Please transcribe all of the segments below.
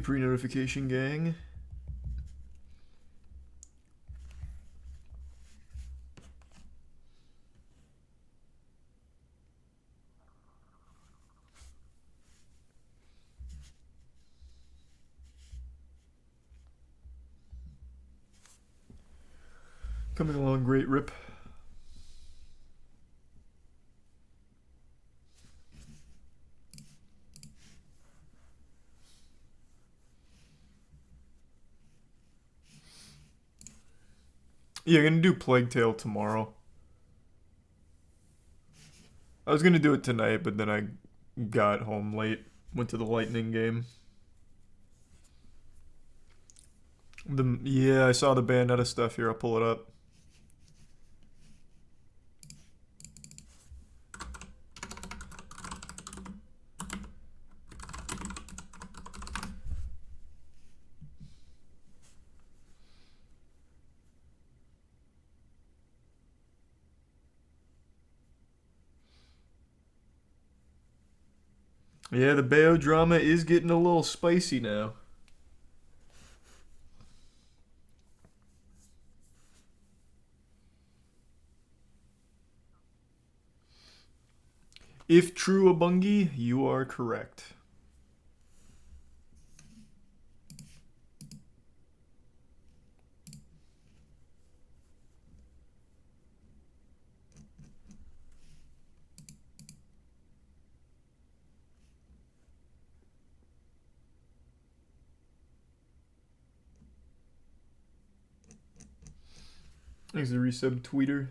pre-notification gang. Coming along great, Rip. Yeah, gonna do Plague Tale tomorrow. I was gonna do it tonight, but then I got home late. Went to the Lightning game. Yeah, I saw the Bayonetta stuff here. I'll pull it up. Yeah, the Bayo drama is getting a little spicy now. If true, Abungi, you are correct. Thanks to resub tweeter.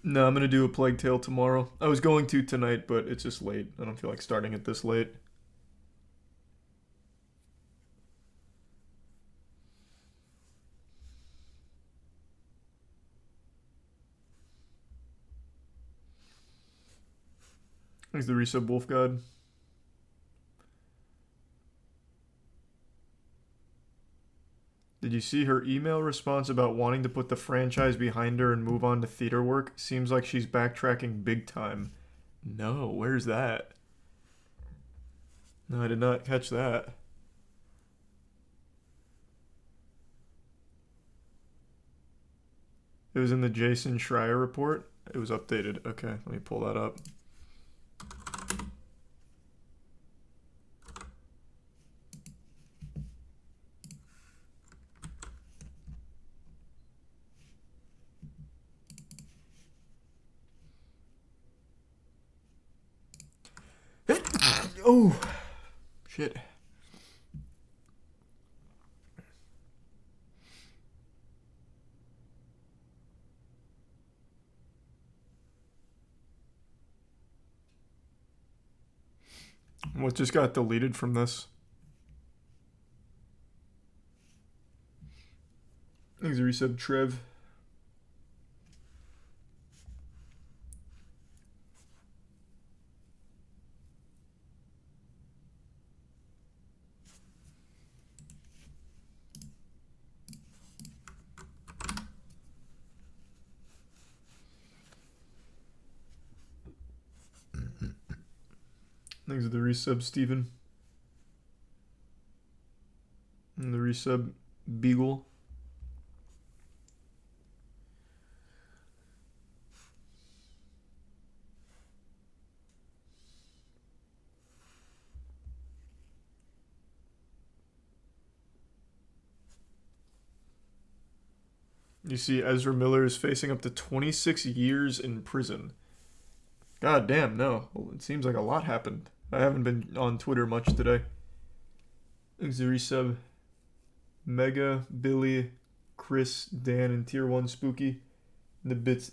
No, I'm gonna do a Plague Tale tomorrow. I was going to tonight, but it's just late. I don't feel like starting it this late. Thanks to resub Wolf God. Did you see her email response about wanting to put the franchise behind her and move on to theater work? Seems like she's backtracking big time. No, where's that? No, I did not catch that. It was in the Jason Schreier report. It was updated. Okay, let me pull that up. Oh, shit. What just got deleted from this? Thanks, resub Trev. Thanks for the resub, Steven. And the resub, Beagle. You see Ezra Miller is facing up to 26 years in prison. God damn, no. Well, it seems like a lot happened. I haven't been on Twitter much today. Thanks to resub Mega, Billy, Chris, Dan, and Tier 1 Spooky. The bits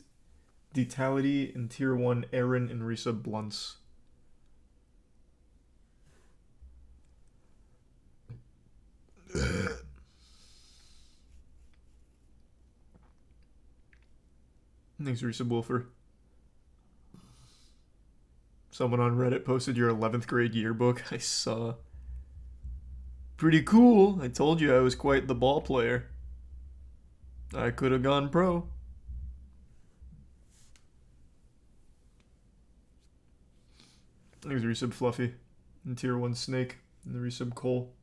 Detality and Tier 1 Aaron and resub Blunts. Thanks, resub Wolfer. Someone on Reddit posted your 11th grade yearbook. I saw. Pretty cool. I told you I was quite the ball player. I could have gone pro. There's resub Fluffy. And tier 1 Snake. And the resub Cole.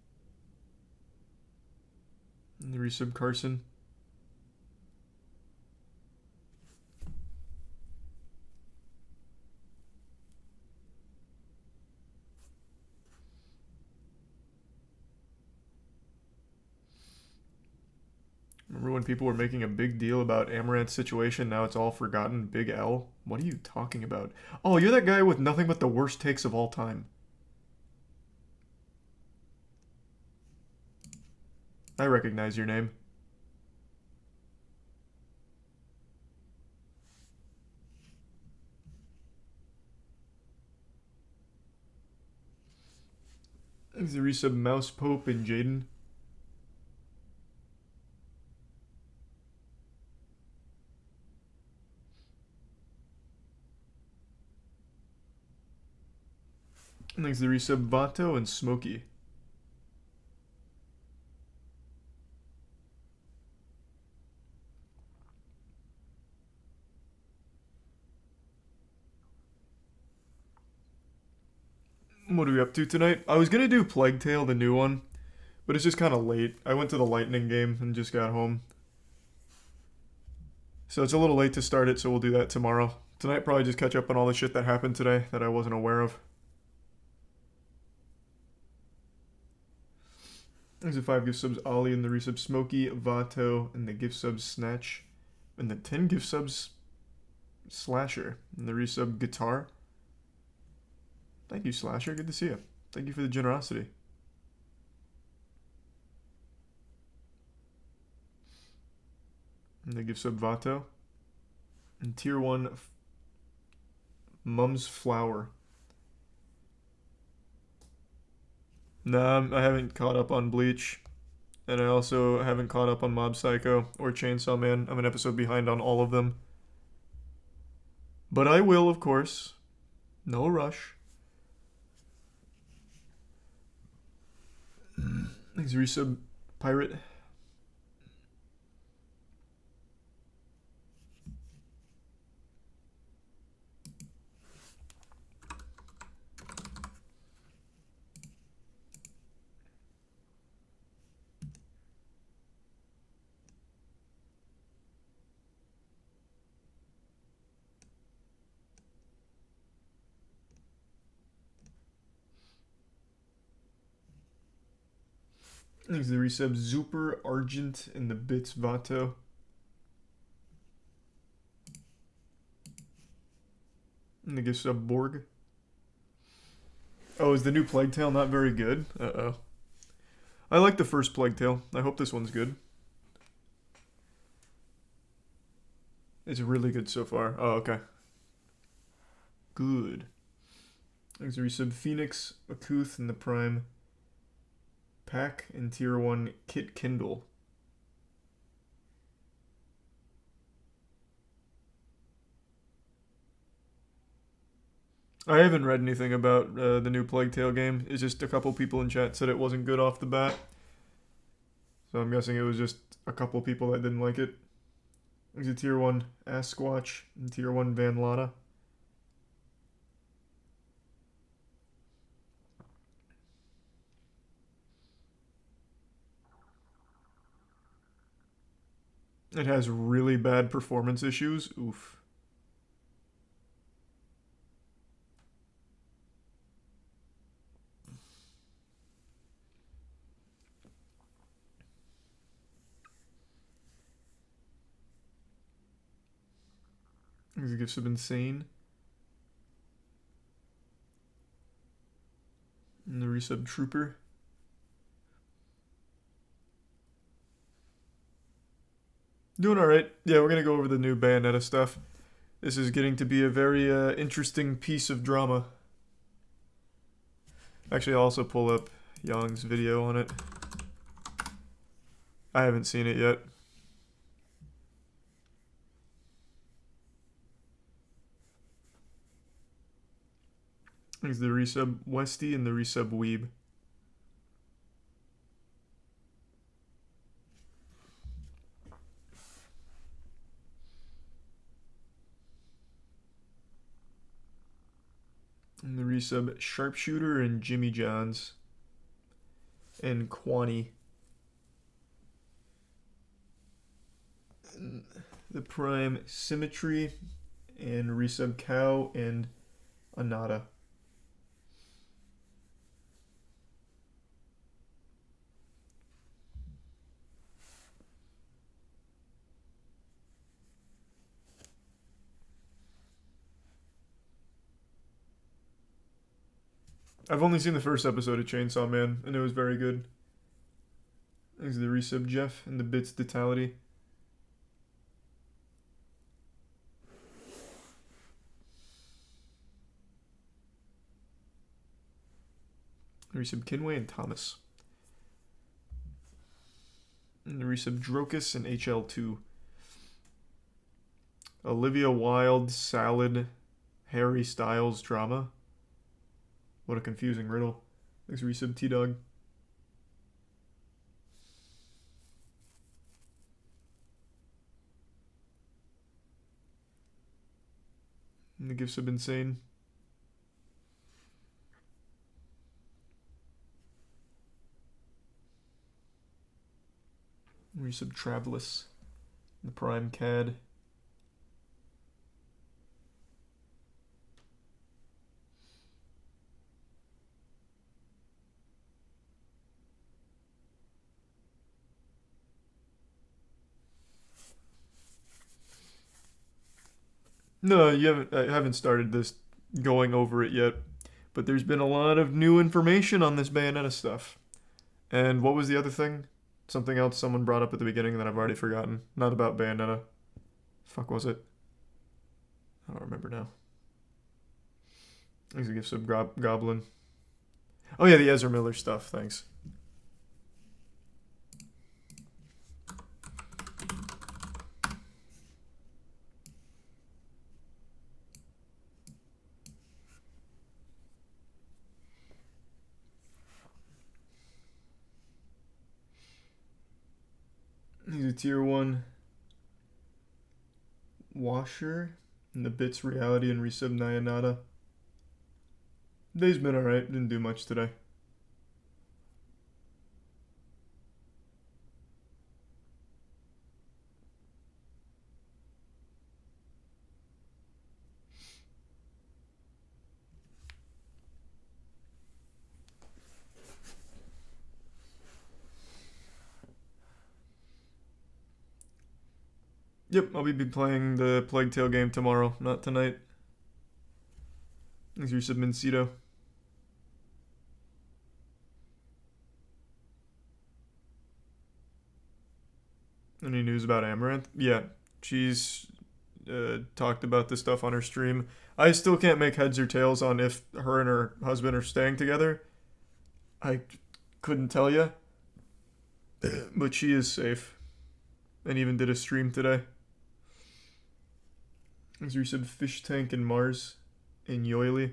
And the resub Carson. Remember when people were making a big deal about Amaranth's situation? Now it's all forgotten. Big L? What are you talking about? Oh, you're that guy with nothing but the worst takes of all time. I recognize your name. Thanks to resub Mouse Pope and Jaden. Thanks to resub Vato and Smokey. What are we up to tonight? I was gonna do Plague Tale, the new one, but it's just kind of late. I went to the Lightning game and just got home. So it's a little late to start it, so we'll do that tomorrow. Tonight, probably just catch up on all the shit that happened today that I wasn't aware of. There's a 5 gift subs Ollie and the resub Smokey, Vato, and the gift subs Snatch. And the 10 gift subs Slasher. And the resub Guitar. Thank you, Slasher. Good to see you. Thank you for the generosity. And the gift sub Vato. And tier 1 Mum's Flower. Nah, I haven't caught up on Bleach. And I also haven't caught up on Mob Psycho or Chainsaw Man. I'm an episode behind on all of them. But I will, of course. No rush. Thanks, resub Pirate. Thanks, the resub Zuper Argent and the bits Vato. And the gift sub Borg. Oh, is the new Plague Tale not very good? Uh-oh. I like the first Plague Tale. I hope this one's good. It's really good so far. Oh, okay. Good. Thanks, the resub Phoenix, Akuth, and the Prime. Pack and tier 1 Kit Kindle. I haven't read anything about the new Plague Tale game. It's just a couple people in chat said it wasn't good off the bat. So I'm guessing it was just a couple people that didn't like it. There's a tier 1 Asquatch and tier 1 Van Lotta. It has really bad performance issues. Oof. These gifts have insane. And the resub Trooper. Doing alright. Yeah, we're going to go over the new Bayonetta stuff. This is getting to be a very interesting piece of drama. Actually, I'll also pull up Young's video on it. I haven't seen it yet. There's the resub Westy and the resub Weeb. And the resub Sharpshooter and Jimmy Johns. And Kwani. And the Prime Symmetry and resub Cow and Anada. I've only seen the first episode of Chainsaw Man, and it was very good. Thanks to the resub Jeff and the bits Detality. Resub Kinway and Thomas. And the resub Drokus and HL2. Olivia Wilde, Salad, Harry Styles drama. What a confusing riddle. Thanks, resub T-Dog. And the gifts have been insane. Resub Travelus. The Prime CAD. No, you haven't. I haven't started this going over it yet, but there's been a lot of new information on this Bayonetta stuff. And what was the other thing? Something else someone brought up at the beginning that I've already forgotten. Not about Bayonetta. Fuck was it? I don't remember now. Thanks a gift sub Goblin. Oh yeah, the Ezra Miller stuff. Thanks. He's a tier 1 washer in the bits reality and resub Nayanada. Day's been alright, didn't do much today. Yep, I'll be playing the Plague Tale game tomorrow, not tonight. Thanks for your sub Mincito. Any news about Amaranth? Yeah, she's talked about this stuff on her stream. I still can't make heads or tails on if her and her husband are staying together. I couldn't tell you. But she is safe. And even did a stream today. As you said, Fish Tank and Mars and Yoily.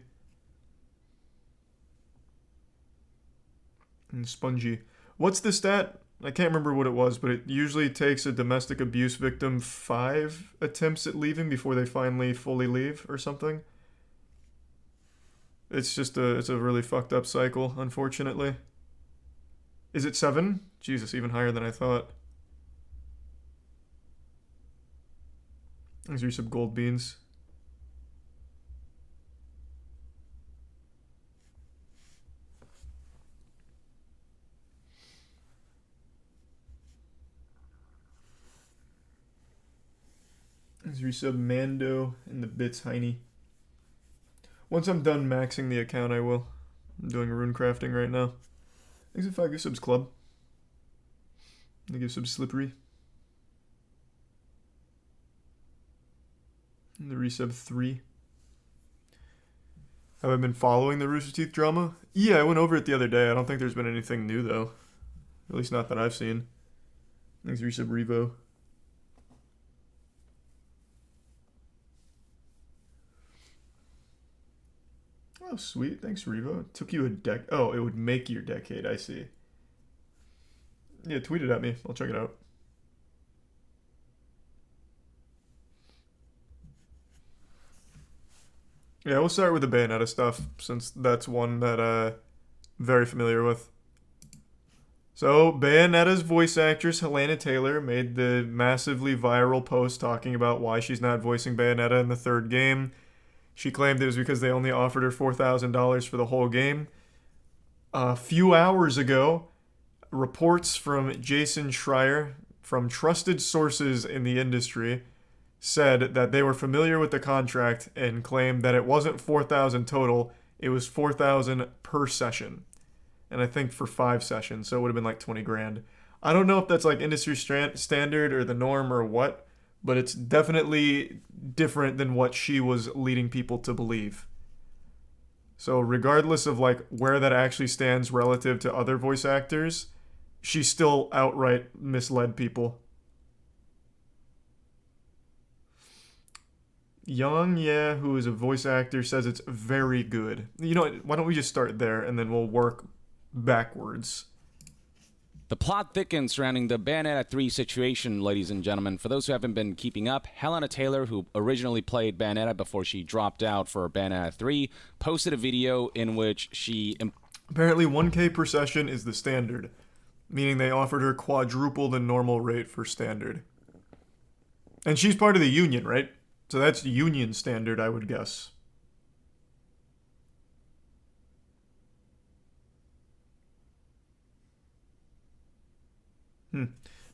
And Spongy. What's the stat? I can't remember what it was, but it usually takes a domestic abuse victim 5 attempts at leaving before they finally fully leave or something. It's a really fucked up cycle, unfortunately. Is it 7? Jesus, even higher than I thought. These are some gold beans. These are some Mando and the bits Heine. Once I'm done maxing the account, I will. I'm doing rune crafting right now. Thanks for 5 gift subs, club. The gift subs Slippery. And the resub 3. Have I been following the Rooster Teeth drama? Yeah, I went over it the other day. I don't think there's been anything new, though. At least not that I've seen. Thanks, resub Revo. Oh, sweet. Thanks, Revo. It took you a Oh, it would make your decade. I see. Yeah, tweet it at me. I'll check it out. Yeah, we'll start with the Bayonetta stuff, since that's one that very familiar with. So, Bayonetta's voice actress Helena Taylor made the massively viral post talking about why she's not voicing Bayonetta in the third game. She claimed it was because they only offered her $4,000 for the whole game. A few hours ago, reports from Jason Schreier from trusted sources in the industry said that they were familiar with the contract and claimed that it wasn't 4,000 total, it was 4,000 per session. And I think for 5 sessions, so it would have been like 20 grand. I don't know if that's like industry standard or the norm or what, but it's definitely different than what she was leading people to believe. So regardless of like where that actually stands relative to other voice actors, she still outright misled people. Young, yeah, who is a voice actor, says it's very good. You know what, why don't we just start there and then we'll work backwards. The plot thickens surrounding the Bayonetta 3 situation, ladies and gentlemen. For those who haven't been keeping up, Helena Taylor, who originally played Bayonetta before she dropped out for Bayonetta 3, posted a video in which she... Apparently 1K per session is the standard, meaning they offered her quadruple the normal rate for standard. And she's part of the union, right? So that's union standard, I would guess.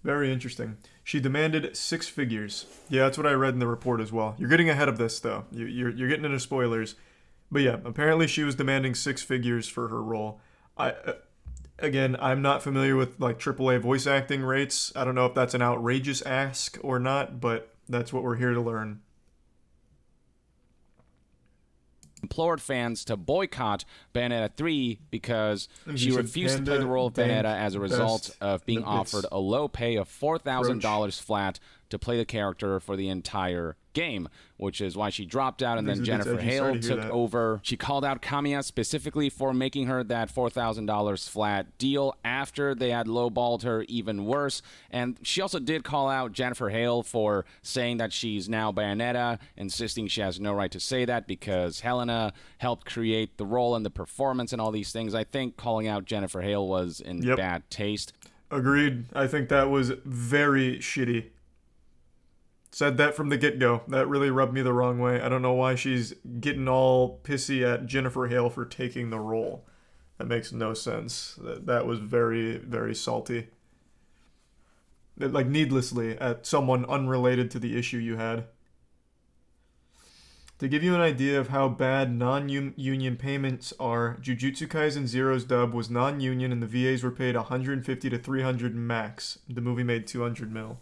Very interesting. She demanded 6 figures. Yeah, that's what I read in the report as well. You're getting ahead of this, though. You're getting into spoilers. But yeah, apparently she was demanding 6 figures for her role. Again, I'm not familiar with like AAA voice acting rates. I don't know if that's an outrageous ask or not, but that's what we're here to learn. implored fans to boycott Bayonetta 3 because she refused to play the role of Bayonetta as a result of being offered a low pay of $4,000 flat to play the character for the entire game, which is why she dropped out, and then Jennifer Hale took over. She called out Kamiya specifically for making her that $4,000 flat deal after they had lowballed her even worse, and she also did call out Jennifer Hale for saying that she's now Bayonetta, insisting she has no right to say that because Helena helped create the role and the performance and all these things. I think calling out Jennifer Hale was in bad taste. Agreed. I think that was very shitty. Said that from the get-go. That really rubbed me the wrong way. I don't know why she's getting all pissy at Jennifer Hale for taking the role. That makes no sense. That was very, very salty. Like, needlessly, at someone unrelated to the issue you had. To give you an idea of how bad non-union payments are, Jujutsu Kaisen Zero's dub was non-union and the VAs were paid $150 to $300 max. The movie made $200 mil.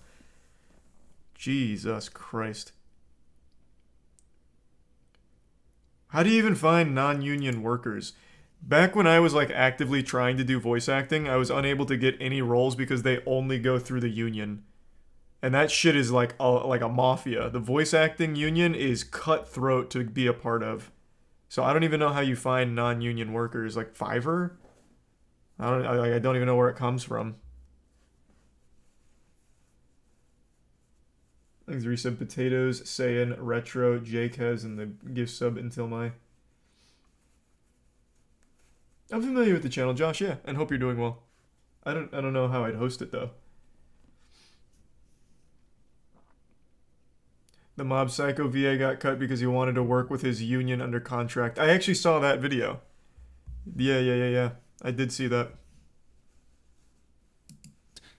Jesus Christ. How do you even find non-union workers? Back when I was like actively trying to do voice acting, I was unable to get any roles because they only go through the union. And that shit is like a mafia. The voice acting union is cutthroat to be a part of. So I don't even know how you find non-union workers. Like Fiverr? I don't even know where it comes from. Thanks, resub potatoes, Saiyan, retro, Jakez, and the gift sub until my. I'm familiar with the channel, Josh. Yeah, and hope you're doing well. I don't know how I'd host it though. The Mob Psycho VA got cut because he wanted to work with his union under contract. I actually saw that video. Yeah. I did see that.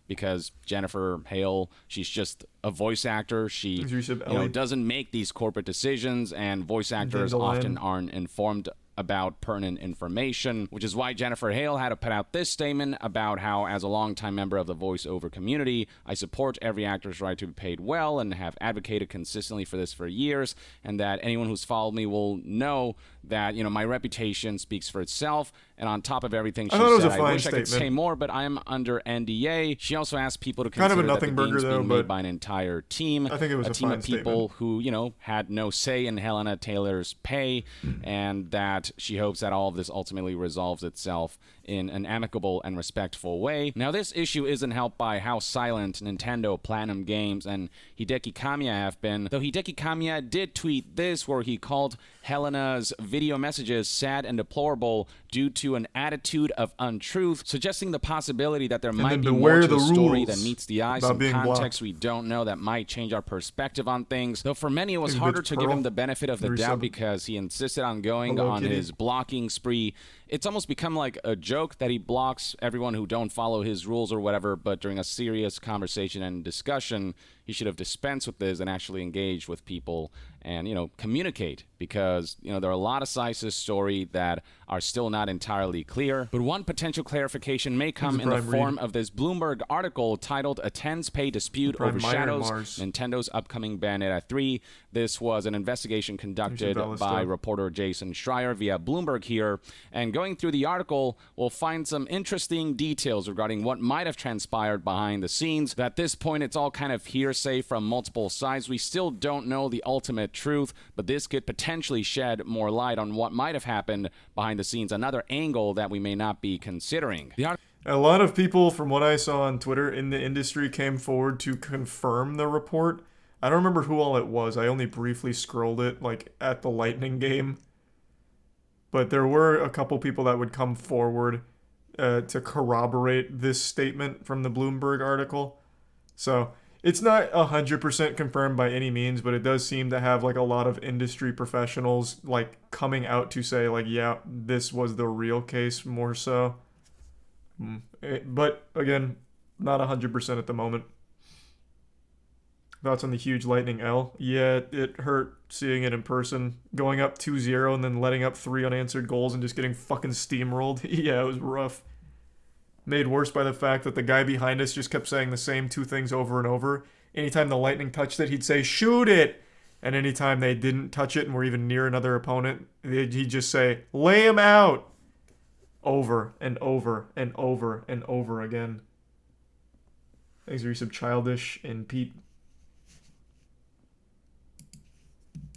Because Jennifer Hale, she's just a voice actor. She doesn't make these corporate decisions, and voice actors often aren't informed about pertinent information, which is why Jennifer Hale had to put out this statement about how, as a longtime member of the voiceover community, I support every actor's right to be paid well and have advocated consistently for this for years, and that anyone who's followed me will know that, my reputation speaks for itself. And on top of everything, she I thought it was said, a fine I wish I could statement. say more, but I am under NDA. She also asked people to Kind of consider a that the nothing burger, game's though, being but made by an entire team. I think it was a team fine of people statement. who, had no say in Helena Taylor's pay, and that she hopes that all of this ultimately resolves itself in an amicable and respectful way. Now, this issue isn't helped by how silent Nintendo, Platinum Games, and Hideki Kamiya have been, though Hideki Kamiya did tweet this, where he called Helena's video messages sad and deplorable due to an attitude of untruth, suggesting the possibility that there might be more to the story than meets the eye, some context we don't know that might change our perspective on things. Though for many, it was harder to give him the benefit of the doubt because he insisted on going on his blocking spree. It's almost become like a joke that he blocks everyone who don't follow his rules or whatever, but during a serious conversation and discussion, he should have dispensed with this and actually engaged with people and, communicate, because, there are a lot of sides to the story that are still not entirely clear. But one potential clarification may come in the form of this Bloomberg article titled "A Tense Pay Dispute Overshadows Nintendo's Upcoming Bayonetta 3." This was an investigation conducted by reporter Jason Schreier via Bloomberg here. And going through the article, we'll find some interesting details regarding what might have transpired behind the scenes. At this point, it's all kind of hearsay from multiple sides. We still don't know the ultimate truth, but this could potentially shed more light on what might have happened behind the scenes, another angle that we may not be considering. A lot of people, from what I saw on Twitter in the industry, came forward to confirm the report. I don't remember who all it was. I only briefly scrolled it, at the Lightning game. But there were a couple people that would come forward to corroborate this statement from the Bloomberg article. So it's not 100% confirmed by any means, but it does seem to have a lot of industry professionals coming out to say yeah, this was the real case more so. But again, not 100% at the moment. Thoughts on the huge Lightning L? Yeah, it hurt seeing it in person. Going up 2-0 and then letting up 3 unanswered goals and just getting fucking steamrolled. Yeah, it was rough. Made worse by the fact that the guy behind us just kept saying the same 2 things over and over. Anytime the Lightning touched it, he'd say, "Shoot it!" And anytime they didn't touch it and were even near another opponent, he'd just say, "Lay him out!" Over and over and over and over again. Thanks, Resub Childish and Pete.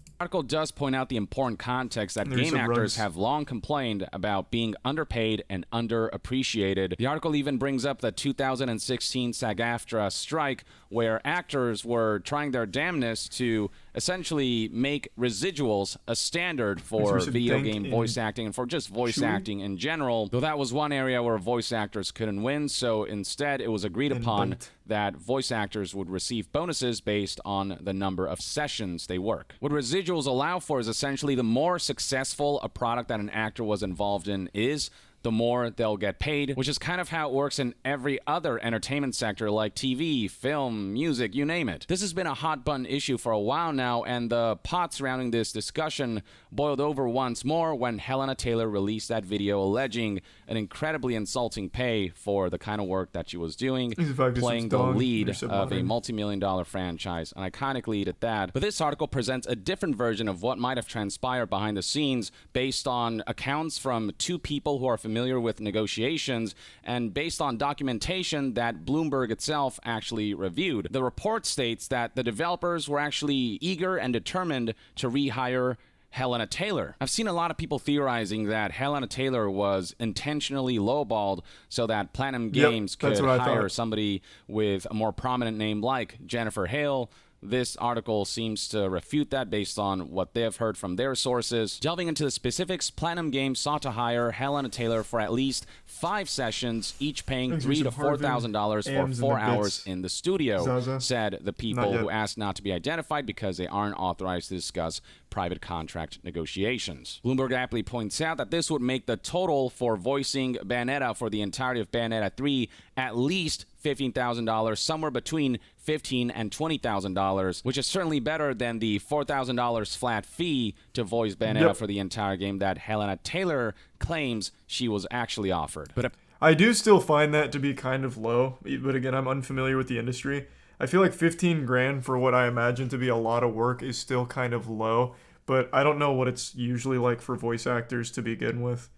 The article does point out the important context that game actors have long complained about being underpaid and underappreciated. The article even brings up the 2016 SAG-AFTRA strike, where actors were trying their damnedest to essentially make residuals a standard for video game voice acting and for just voice acting in general, though that was one area where voice actors couldn't win, so instead it was agreed upon that voice actors would receive bonuses based on the number of sessions they work. What residuals allow for is essentially the more successful a product that an actor was involved in is, the more they'll get paid, which is kind of how it works in every other entertainment sector like TV, film, music, you name it. This has been a hot button issue for a while now, and the pot surrounding this discussion boiled over once more when Helena Taylor released that video alleging an incredibly insulting pay for the kind of work that she was doing, playing the lead of a multi-million-dollar franchise, an iconic lead at that. But this article presents a different version of what might have transpired behind the scenes based on accounts from 2 people who are familiar with negotiations and based on documentation that Bloomberg itself actually reviewed. The report states that the developers were actually eager and determined to rehire Helena Taylor. I've seen a lot of people theorizing that Helena Taylor was intentionally lowballed so that Platinum Games could hire somebody with a more prominent name like Jennifer Hale. This article seems to refute that based on what they have heard from their sources. Delving into the specifics, Platinum Games sought to hire Helena Taylor for at least 5 sessions, each paying $3,000 to $4,000 for 4 hours in the studio, said the people who asked not to be identified because they aren't authorized to discuss private contract negotiations. Bloomberg aptly points out that this would make the total for voicing Bayonetta for the entirety of Bayonetta 3 at least $15,000, somewhere between $15,000 and $20,000, which is certainly better than the $4,000 flat fee to voice Bayonetta for the entire game that Helena Taylor claims she was actually offered. But I do still find that to be kind of low, but again, I'm unfamiliar with the industry. I feel like 15 grand for what I imagine to be a lot of work is still kind of low, but I don't know what it's usually like for voice actors to begin with.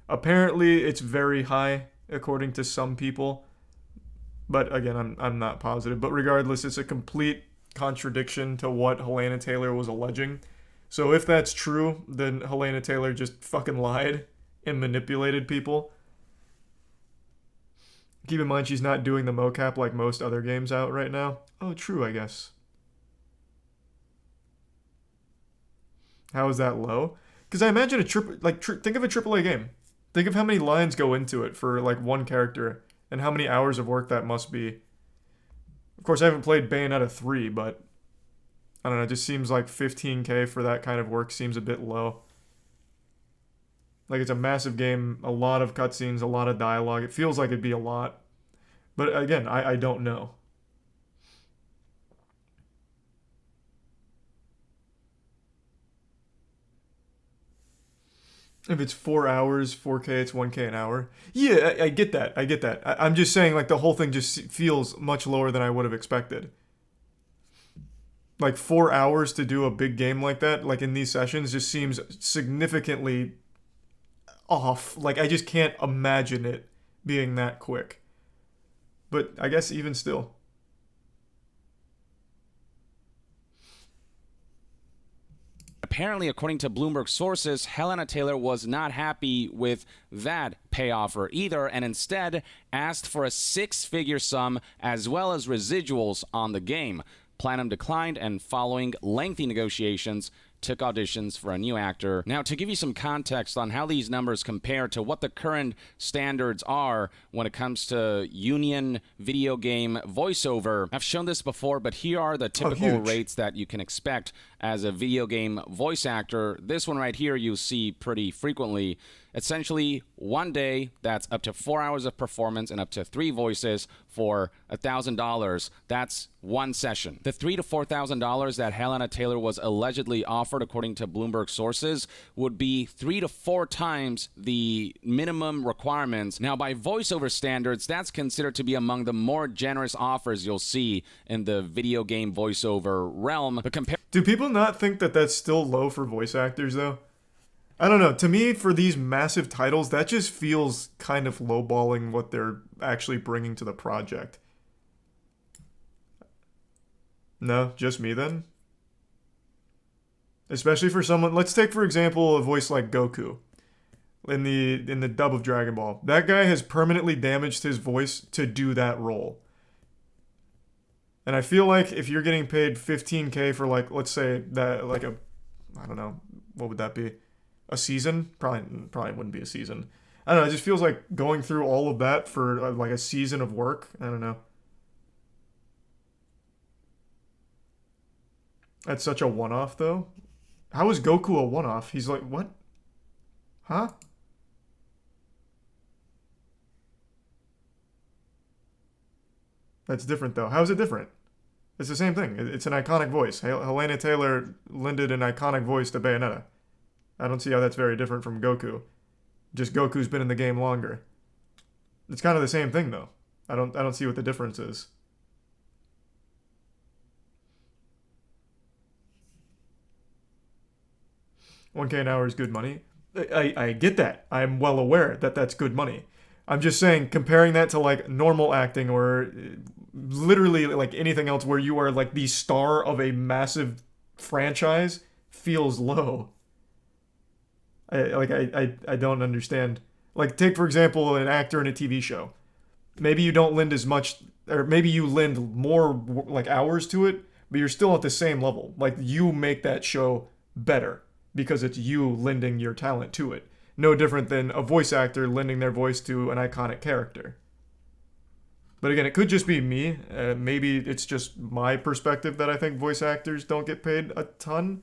Apparently, it's very high, according to some people. But again, I'm not positive. But regardless, it's a complete contradiction to what Helena Taylor was alleging. So if that's true, then Helena Taylor just fucking lied and manipulated people. Keep in mind she's not doing the mocap like most other games out right now. Oh, true, I guess. How is that low? Because I imagine think of a AAA game. Think of how many lines go into it for like one character and how many hours of work that must be. Of course, I haven't played Bayonetta 3, but I don't know, it just seems like 15K for that kind of work seems a bit low. Like, it's a massive game, a lot of cutscenes, a lot of dialogue. It feels like it'd be a lot. But again, I don't know. If it's 4 hours, 4K, it's 1K an hour. Yeah, I get that. I get that. I'm just saying, like, the whole thing just feels much lower than I would have expected. Like, 4 hours to do a big game like that, like in these sessions, just seems significantly off. Like, I just can't imagine it being that quick. But I guess even still. Apparently, according to Bloomberg sources, Helena Taylor was not happy with that pay offer either, and instead asked for a six-figure sum as well as residuals on the game. Platinum declined, and following lengthy negotiations, took auditions for a new actor. Now, to give you some context on how these numbers compare to what the current standards are when it comes to union video game voiceover, I've shown this before, but here are the typical rates that you can expect as a video game voice actor. This one right here you'll see pretty frequently. Essentially, one day, that's up to 4 hours of performance and up to 3 voices for $1,000. That's one session. The $3,000 to $4,000 that Helena Taylor was allegedly offered, according to Bloomberg sources, would be 3 to 4 times the minimum requirements. Now, by voiceover standards, that's considered to be among the more generous offers you'll see in the video game voiceover realm. But do people not think that that's still low for voice actors, though? I don't know. To me, for these massive titles, that just feels kind of lowballing what they're actually bringing to the project. No, just me then? Especially for someone... Let's take, for example, a voice like Goku in the dub of Dragon Ball. That guy has permanently damaged his voice to do that role. And I feel like if you're getting paid 15K for, like, let's say that, like, I don't know, what would that be? A season? Probably wouldn't be a season. I don't know, it just feels like going through all of that for like a season of work. I don't know. That's such a one-off, though. How is Goku a one-off? He's like, what? Huh? That's different, though. How is it different? It's the same thing. It's an iconic voice. Helena Taylor lended an iconic voice to Bayonetta. I don't see how that's very different from Goku. Just Goku's been in the game longer. It's kind of the same thing, though. I don't see what the difference is. $1K an hour is good money. I get that. I'm well aware that that's good money. I'm just saying, comparing that to like normal acting or literally like anything else where you are like the star of a massive franchise feels low. I don't understand. Like, take, for example, an actor in a TV show. Maybe you don't lend as much, or maybe you lend more, like, hours to it, but you're still at the same level. Like, you make that show better because it's you lending your talent to it. No different than a voice actor lending their voice to an iconic character. But again, it could just be me. Maybe it's just my perspective that I think voice actors don't get paid a ton.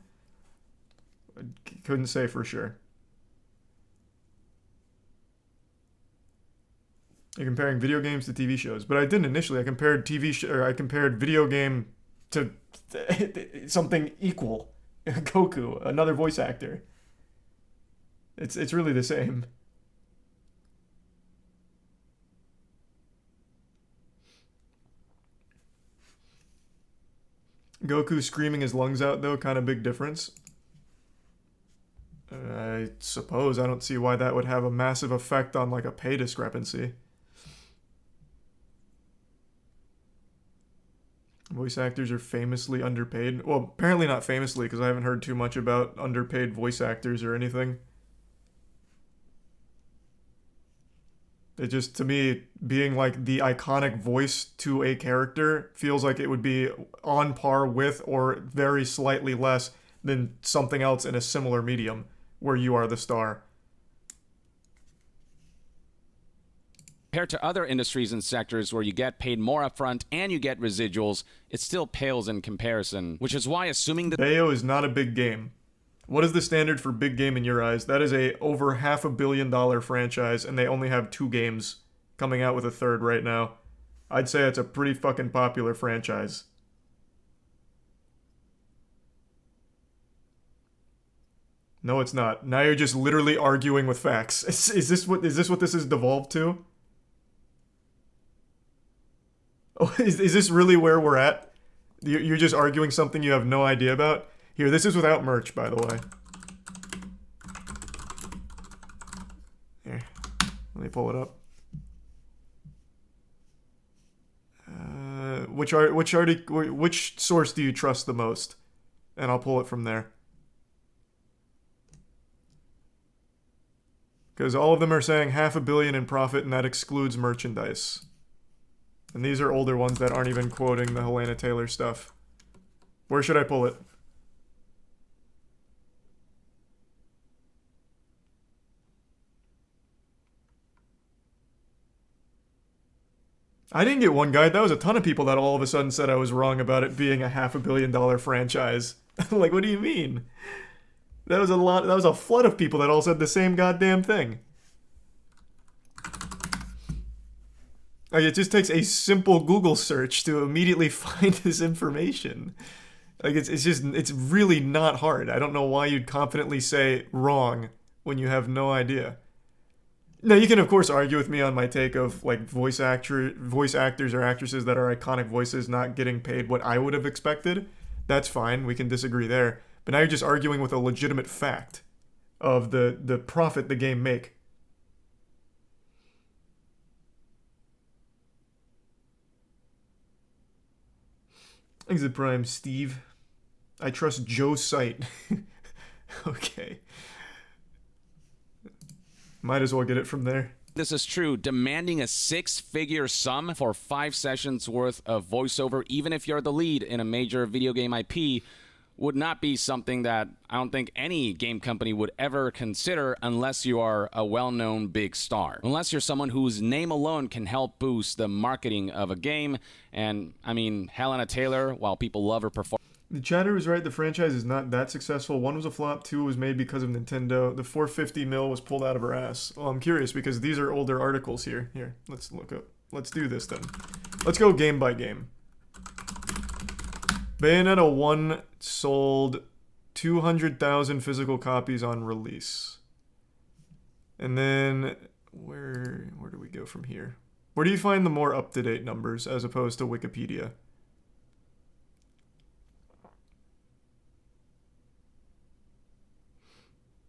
I couldn't say for sure. You're comparing video games to TV shows, but I didn't initially. I compared I compared video game to something equal. Goku, another voice actor. It's really the same. Goku screaming his lungs out, though, kind of big difference. I suppose. I don't see why that would have a massive effect on like a pay discrepancy. Voice actors are famously underpaid. Well, apparently not famously, because I haven't heard too much about underpaid voice actors or anything. It just, to me, being like the iconic voice to a character feels like it would be on par with or very slightly less than something else in a similar medium where you are the star. Compared to other industries and sectors where you get paid more upfront and you get residuals, it still pales in comparison, which is why assuming that Bayo is not a big game. What is the standard for big game in your eyes? That is a over $500 million franchise, and they only have 2 games coming out with a third right now. I'd say it's a pretty fucking popular franchise. No, it's not. Now you're just literally arguing with facts. Is this what this is devolved to? Oh, is this really where we're at? You're just arguing something you have no idea about? Here, this is without merch, by the way. Here, let me pull it up. Which source do you trust the most? And I'll pull it from there. Because all of them are saying $500 million in profit, and that excludes merchandise. And these are older ones that aren't even quoting the Helena Taylor stuff. Where should I pull it? I didn't get one guide. That was a ton of people that all of a sudden said I was wrong about it being a $500 million franchise. Like, what do you mean? That was a lot. That was a flood of people that all said the same goddamn thing. Like, it just takes a simple Google search to immediately find this information. Like, it's really not hard. I don't know why you'd confidently say wrong when you have no idea. Now, you can, of course, argue with me on my take of, like, voice actors or actresses that are iconic voices not getting paid what I would have expected. That's fine. We can disagree there. But now you're just arguing with a legitimate fact of the profit the game make. Exit Prime, Steve. I trust Joe's site. Okay. Might as well get it from there. This is true. Demanding a 6-figure sum for 5 sessions worth of voiceover, even if you're the lead in a major video game IP, would not be something that I don't think any game company would ever consider unless you are a well-known big star. Unless you're someone whose name alone can help boost the marketing of a game. And, I mean, Helena Taylor, while people love her performance... The chatter was right. The franchise is not that successful. 1 was a flop. 2 was made because of Nintendo. The $450 million was pulled out of her ass. Well, I'm curious because these are older articles here. Here, let's look up. Let's do this then. Let's go game by game. Bayonetta 1 sold 200,000 physical copies on release. And then where do we go from here? Where do you find the more up-to-date numbers as opposed to Wikipedia?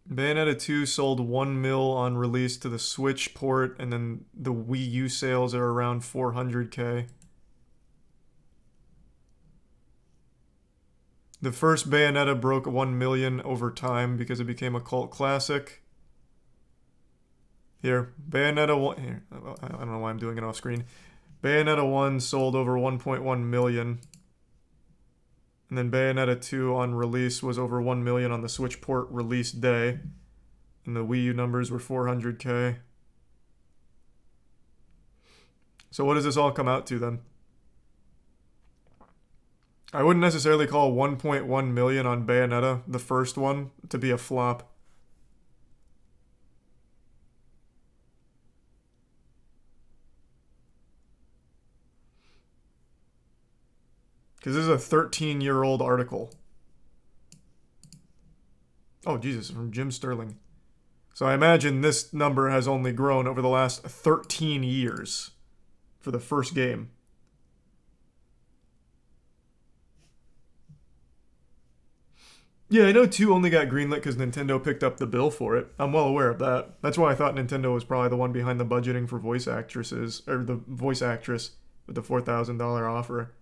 Bayonetta 2 sold 1 mil on release to the Switch port, and then the Wii U sales are around 400K. The first Bayonetta broke 1 million over time because it became a cult classic. Here, Bayonetta 1... Here, I don't know why I'm doing it off screen. Bayonetta 1 sold over 1.1 million. And then Bayonetta 2 on release was over 1 million on the Switch port release day. And the Wii U numbers were 400K. So what does this all come out to then? I wouldn't necessarily call 1.1 million on Bayonetta, the first one, to be a flop. Because this is a 13-year-old article. Oh, Jesus, from Jim Sterling. So I imagine this number has only grown over the last 13 years for the first game. Yeah, I know 2 only got greenlit because Nintendo picked up the bill for it. I'm well aware of that. That's why I thought Nintendo was probably the one behind the budgeting for voice actresses, or the voice actress with the $4,000 offer.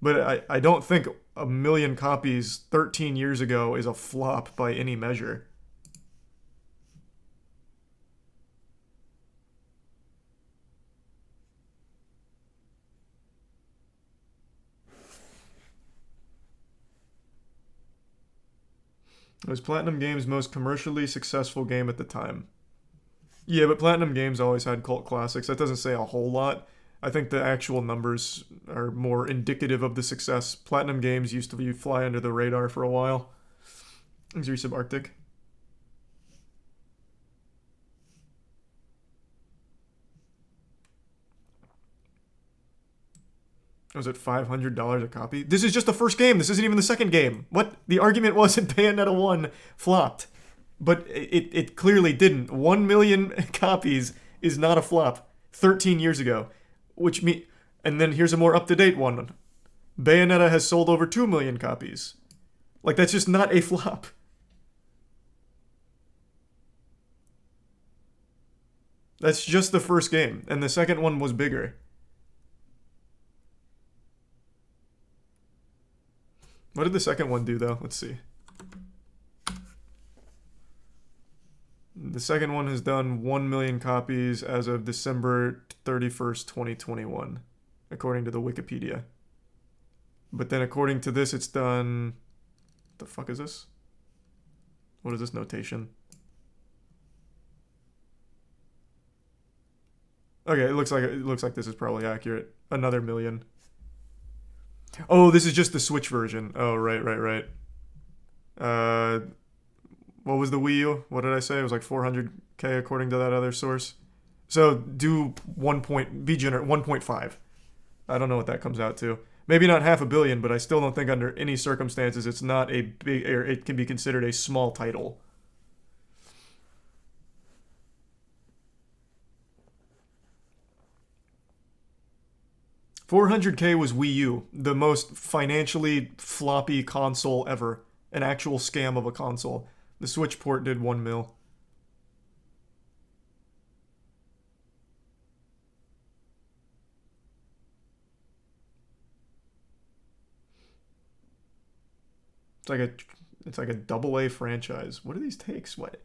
But I don't think 1 million copies 13 years ago is a flop by any measure. It was Platinum Games' most commercially successful game at the time. Yeah, but Platinum Games always had cult classics. That doesn't say a whole lot. I think the actual numbers are more indicative of the success. Platinum Games used to fly under the radar for a while. Thanks, Resub Arctic. Was it $500 a copy? This is just the first game. This isn't even the second game. What? The argument wasn't Bayonetta 1 flopped. But it clearly didn't. 1 million copies is not a flop 13 years ago. Which and then here's a more up-to-date one. Bayonetta has sold over 2 million copies. Like, that's just not a flop. That's just the first game. And the second one was bigger. What did the second one do, though? Let's see. The second one has done 1 million copies as of December 31st, 2021, according to the Wikipedia. But then according to this, it's done... What the fuck is this? What is this notation? Okay, it looks like this is probably accurate. Another million. Oh, this is just the Switch version. Oh, right. What was the Wii U? What did I say? It was like 400k according to that other source. So do 1.5. I don't know what that comes out to. Maybe not 500 million, but I still don't think under any circumstances it's not a big, or it can be considered a small title. $400k was Wii U, the most financially floppy console ever. An actual scam of a console. The Switch port did 1 mil. It's like a double A franchise. What are these takes? What?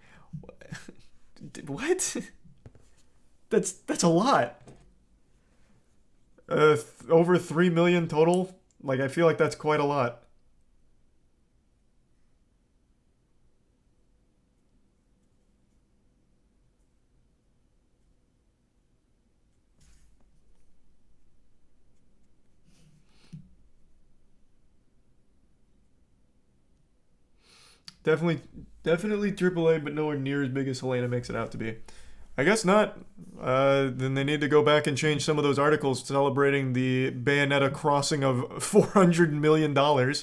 What? That's a lot. Over 3 million total. Like, I feel like that's quite a lot. Definitely AAA, but nowhere near as big as Helena makes it out to be. I guess not. Then they need to go back and change some of those articles celebrating the Bayonetta crossing of $400 million. How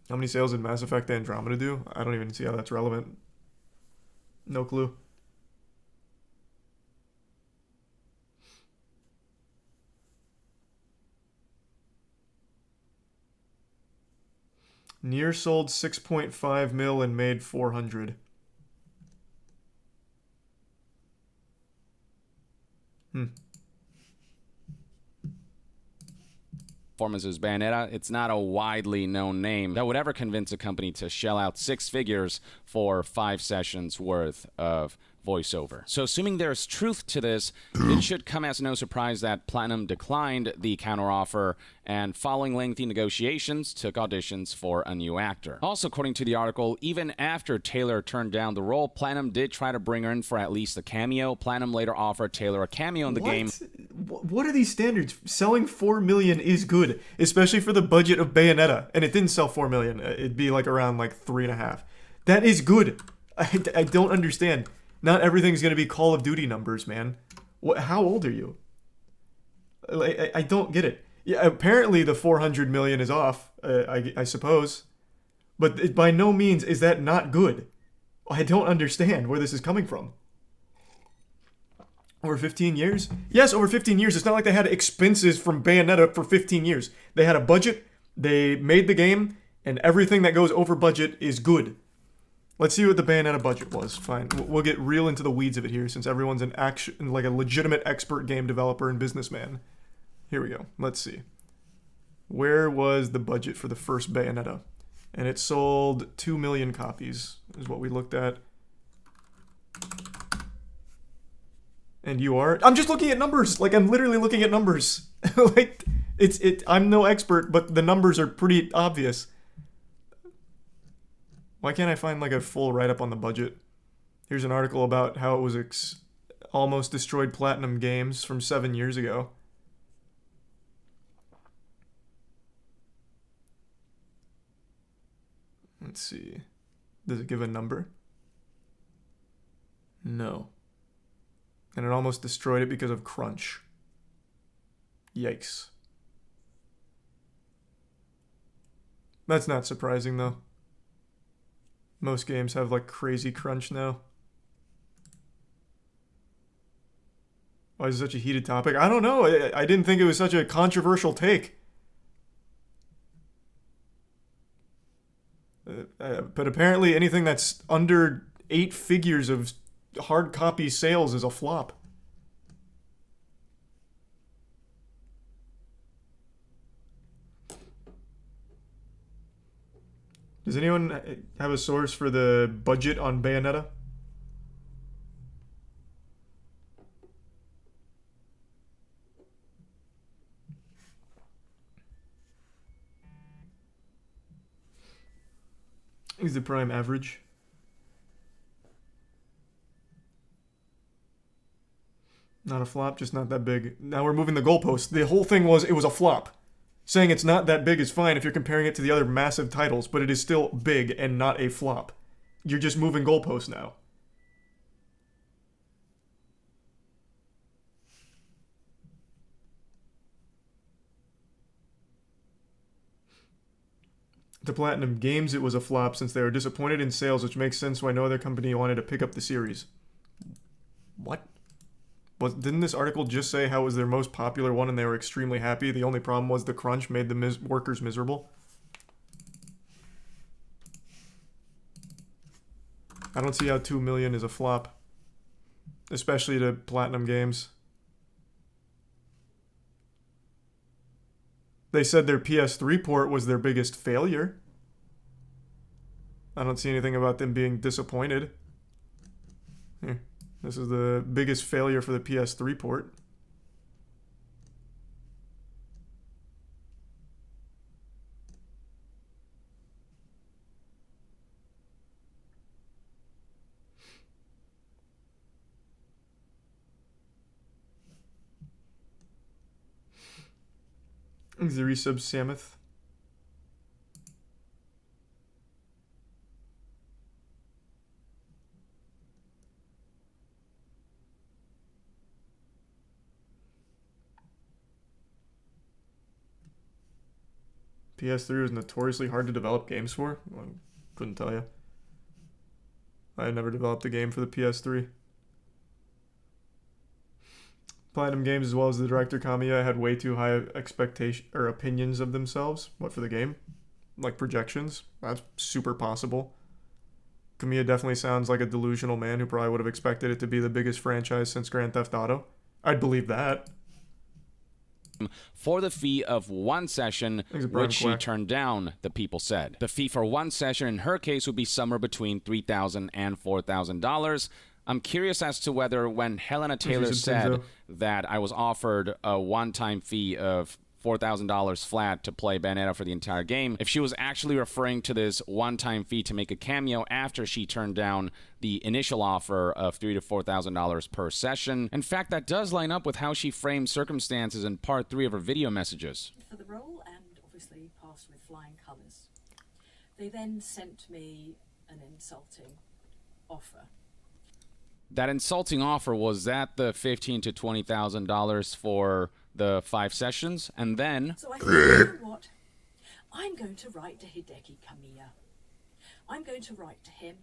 many sales did Mass Effect Andromeda do? I don't even see how that's relevant. No clue. Nier sold 6.5 mil and made 400. Performances Bayonetta, it's not a widely known name that would ever convince a company to shell out 6 figures for 5 sessions worth of voiceover. So assuming there's truth to this, it should come as no surprise that Platinum declined the counteroffer and following lengthy negotiations took auditions for a new actor. Also, according to the article, even after Taylor turned down the role, Platinum did try to bring her in for at least a cameo. Platinum later offered Taylor a cameo in the game. What are these standards? Selling 4 million is good, especially for the budget of Bayonetta, and it didn't sell 4 million. It'd be like around like 3.5. That is good. I don't understand. Not everything's going to be Call of Duty numbers, man. How old are you? I don't get it. Yeah, apparently the 400 million is off, I suppose. But by no means is that not good. I don't understand where this is coming from. Over 15 years? Yes, over 15 years. It's not like they had expenses from Bayonetta for 15 years. They had a budget, they made the game, and everything that goes over budget is good. Let's see what the Bayonetta budget was. Fine. We'll get real into the weeds of it here since everyone's an like a legitimate expert game developer and businessman. Here we go. Let's see. Where was the budget for the first Bayonetta? And it sold 2 million copies, is what we looked at. And you are? I'm just looking at numbers. Like, I'm literally looking at numbers. Like, I'm no expert, but the numbers are pretty obvious. Why can't I find, like, a full write-up on the budget? Here's an article about how it was almost destroyed Platinum Games from 7 years ago. Let's see. Does it give a number? No. And it almost destroyed it because of crunch. Yikes. That's not surprising, though. Most games have, like, crazy crunch now. Why is it such a heated topic? I don't know. I didn't think it was such a controversial take. But apparently anything that's under 8 figures of hard copy sales is a flop. Does anyone have a source for the budget on Bayonetta? Is the prime average? Not a flop, just not that big. Now we're moving the goalpost. The whole thing was, it was a flop. Saying it's not that big is fine if you're comparing it to the other massive titles, but it is still big and not a flop. You're just moving goalposts now. To Platinum Games, it was a flop since they were disappointed in sales, which makes sense why no other company wanted to pick up the series. What? Didn't this article just say how it was their most popular one and they were extremely happy? The only problem was the crunch made the workers miserable? I don't see how 2 million is a flop. Especially to Platinum Games. They said their PS3 port was their biggest failure. I don't see anything about them being disappointed. Here. This is the biggest failure for the PS3 port. The resub Samuth. PS3 was notoriously hard to develop games for? Well, I couldn't tell you. I never developed a game for the PS3. Platinum Games, as well as the director Kamiya, had way too high expectation or opinions of themselves. What, for the game? Like projections? That's super possible. Kamiya definitely sounds like a delusional man who probably would have expected it to be the biggest franchise since Grand Theft Auto. I'd believe that. For the fee of one session, which she turned down, the people said. The fee for one session in her case would be somewhere between $3,000 and $4,000. I'm curious as to whether when Helena Taylor said that I was offered a one-time fee of $4,000 flat to play Bayonetta for the entire game, if she was actually referring to this one-time fee to make a cameo after she turned down the initial offer of $3,000 to $4,000 per session. In fact, that does line up with how she framed circumstances in part 3 of her video messages. For the role, and obviously passed with flying colours. They then sent me an insulting offer. That insulting offer, was that the $15,000 to $20,000 for the 5 sessions? And then... So I thought, you know what? I'm going to write to Hideki Kamiya. I'm going to write to him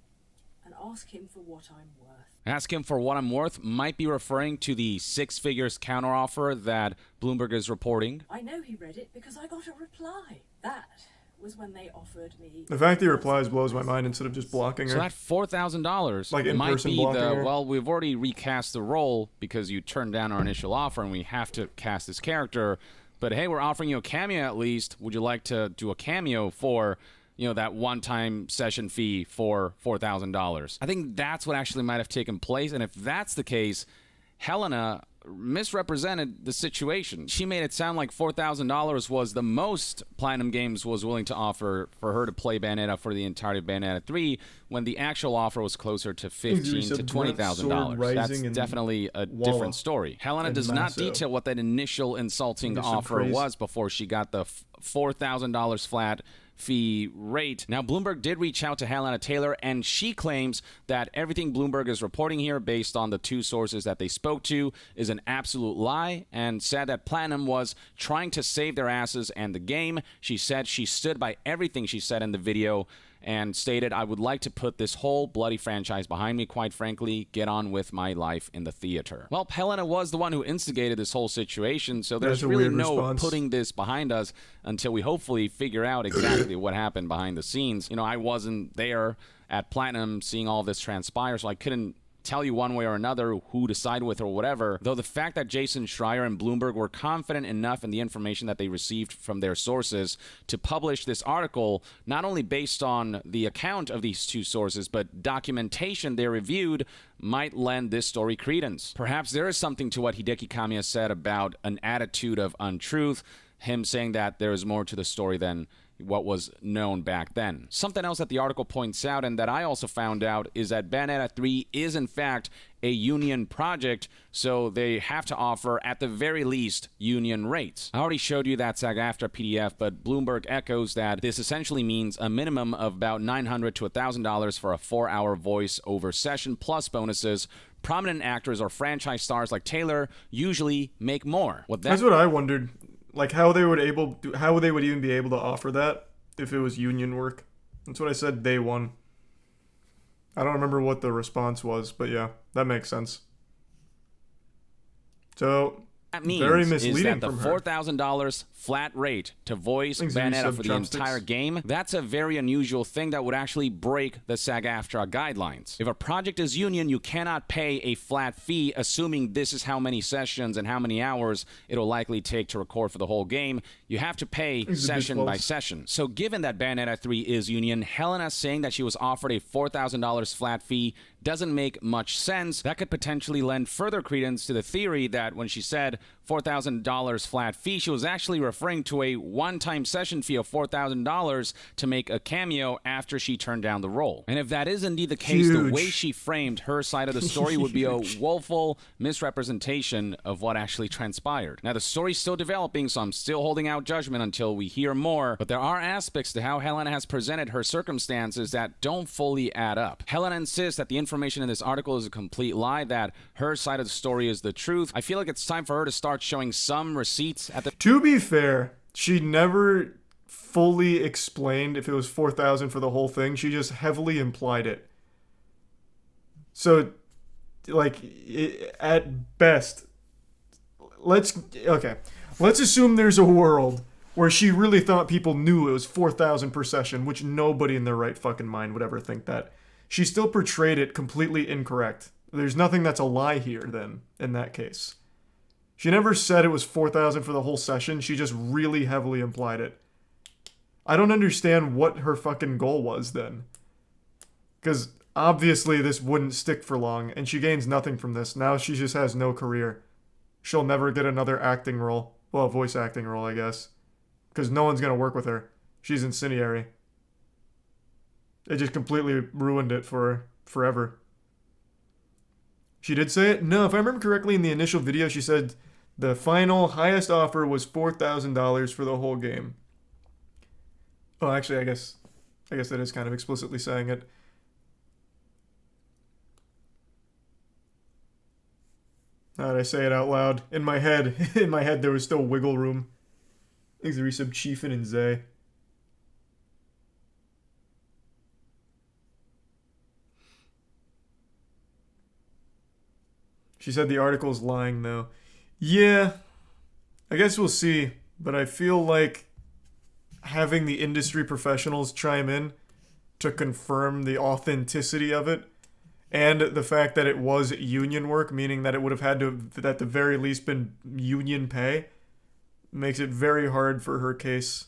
and ask him for what I'm worth. Ask him for what I'm worth might be referring to the 6 figures counteroffer that Bloomberg is reporting. I know he read it because I got a reply. That was when they offered me... The fact he replies blows my mind instead of just blocking her. So that $4,000 like in might person be blocking the, her. well, we've already recast the role because you turned down our initial offer and we have to cast this character. But hey, we're offering you a cameo at least. Would you like to do a cameo for, you know, that one-time session fee for $4,000? I think that's what actually might have taken place. And if that's the case, Helena misrepresented the situation. She made it sound like $4,000 was the most Platinum Games was willing to offer for her to play Bayonetta for the entirety of Bayonetta 3, when the actual offer was closer to $15,000 to $20,000. That's definitely a different story. Helena does not detail what that initial insulting offer was before she got the $4,000 flat fee rate. Now, Bloomberg did reach out to Helena Taylor, and she claims that everything Bloomberg is reporting here, based on the 2 sources that they spoke to, is an absolute lie, and said that Platinum was trying to save their asses and the game. She said she stood by everything she said in the video, and stated, "I would like to put this whole bloody franchise behind me, quite frankly, get on with my life in the theater." Well, Helena was the one who instigated this whole situation, so there's really no putting this behind us until we hopefully figure out exactly what happened behind the scenes. You know, I wasn't there at Platinum seeing all this transpire, so I couldn't tell you one way or another who to side with or whatever, though the fact that Jason Schreier and Bloomberg were confident enough in the information that they received from their sources to publish this article, not only based on the account of these 2 sources, but documentation they reviewed, might lend this story credence. Perhaps there is something to what Hideki Kamiya said about an attitude of untruth, him saying that there is more to the story than what was known back then. Something else that the article points out, and that I also found out, is that Bayonetta 3 is in fact a union project, so they have to offer at the very least union rates. I already showed you that SAG-AFTRA PDF, but Bloomberg echoes that this essentially means a minimum of about $900 to $1,000 for a 4-hour voice-over session plus bonuses. Prominent actors or franchise stars like Taylor usually make more. That's what I wondered. Like how they would even be able to offer that if it was union work. That's what I said day one. I don't remember what the response was, but yeah, that makes sense. So that means very misleading is that the $4,000 flat rate to voice Bayonetta for the entire game, that's a very unusual thing that would actually break the SAG-AFTRA guidelines. If a project is union, you cannot pay a flat fee assuming this is how many sessions and how many hours it'll likely take to record for the whole game. You have to pay session by session. So given that Bayonetta 3 is union, Helena saying that she was offered a $4,000 flat fee doesn't make much sense. That could potentially lend further credence to the theory that when she said $4,000 flat fee, she was actually referring to a one-time session fee of $4,000 to make a cameo after she turned down the role. And if that is indeed the case, the way she framed her side of the story would be a woeful misrepresentation of what actually transpired. Now, the story's still developing, so I'm still holding out judgment until we hear more, but there are aspects to how Helena has presented her circumstances that don't fully add up. Helena insists that the information in this article is a complete lie, that her side of the story is the truth. I feel like it's time for her to start showing some receipts at the... To be fair, she never fully explained if it was $4,000 for the whole thing. She just heavily implied it. So, like, at best, let's assume there's a world where she really thought people knew it was $4,000 per session, which nobody in their right fucking mind would ever think that. She still portrayed it completely incorrect. There's nothing that's a lie here, then, in that case. She never said it was $4,000 for the whole session. She just really heavily implied it. I don't understand what her fucking goal was then. Because obviously this wouldn't stick for long, and she gains nothing from this. Now she just has no career. She'll never get another acting role. Well, a voice acting role, I guess. Because no one's going to work with her. She's incendiary. It just completely ruined it for her forever. She did say it? No, if I remember correctly, in the initial video, she said the final highest offer was $4,000 for the whole game. Oh, actually, I guess that is kind of explicitly saying it. Now that I say it out loud, in my head, there was still wiggle room. Thanks to resub Chiefin and Zay. She said the article's lying, though. Yeah, I guess we'll see. But I feel like having the industry professionals chime in to confirm the authenticity of it, and the fact that it was union work, meaning that it would have had to have, at the very least, been union pay, makes it very hard for her case.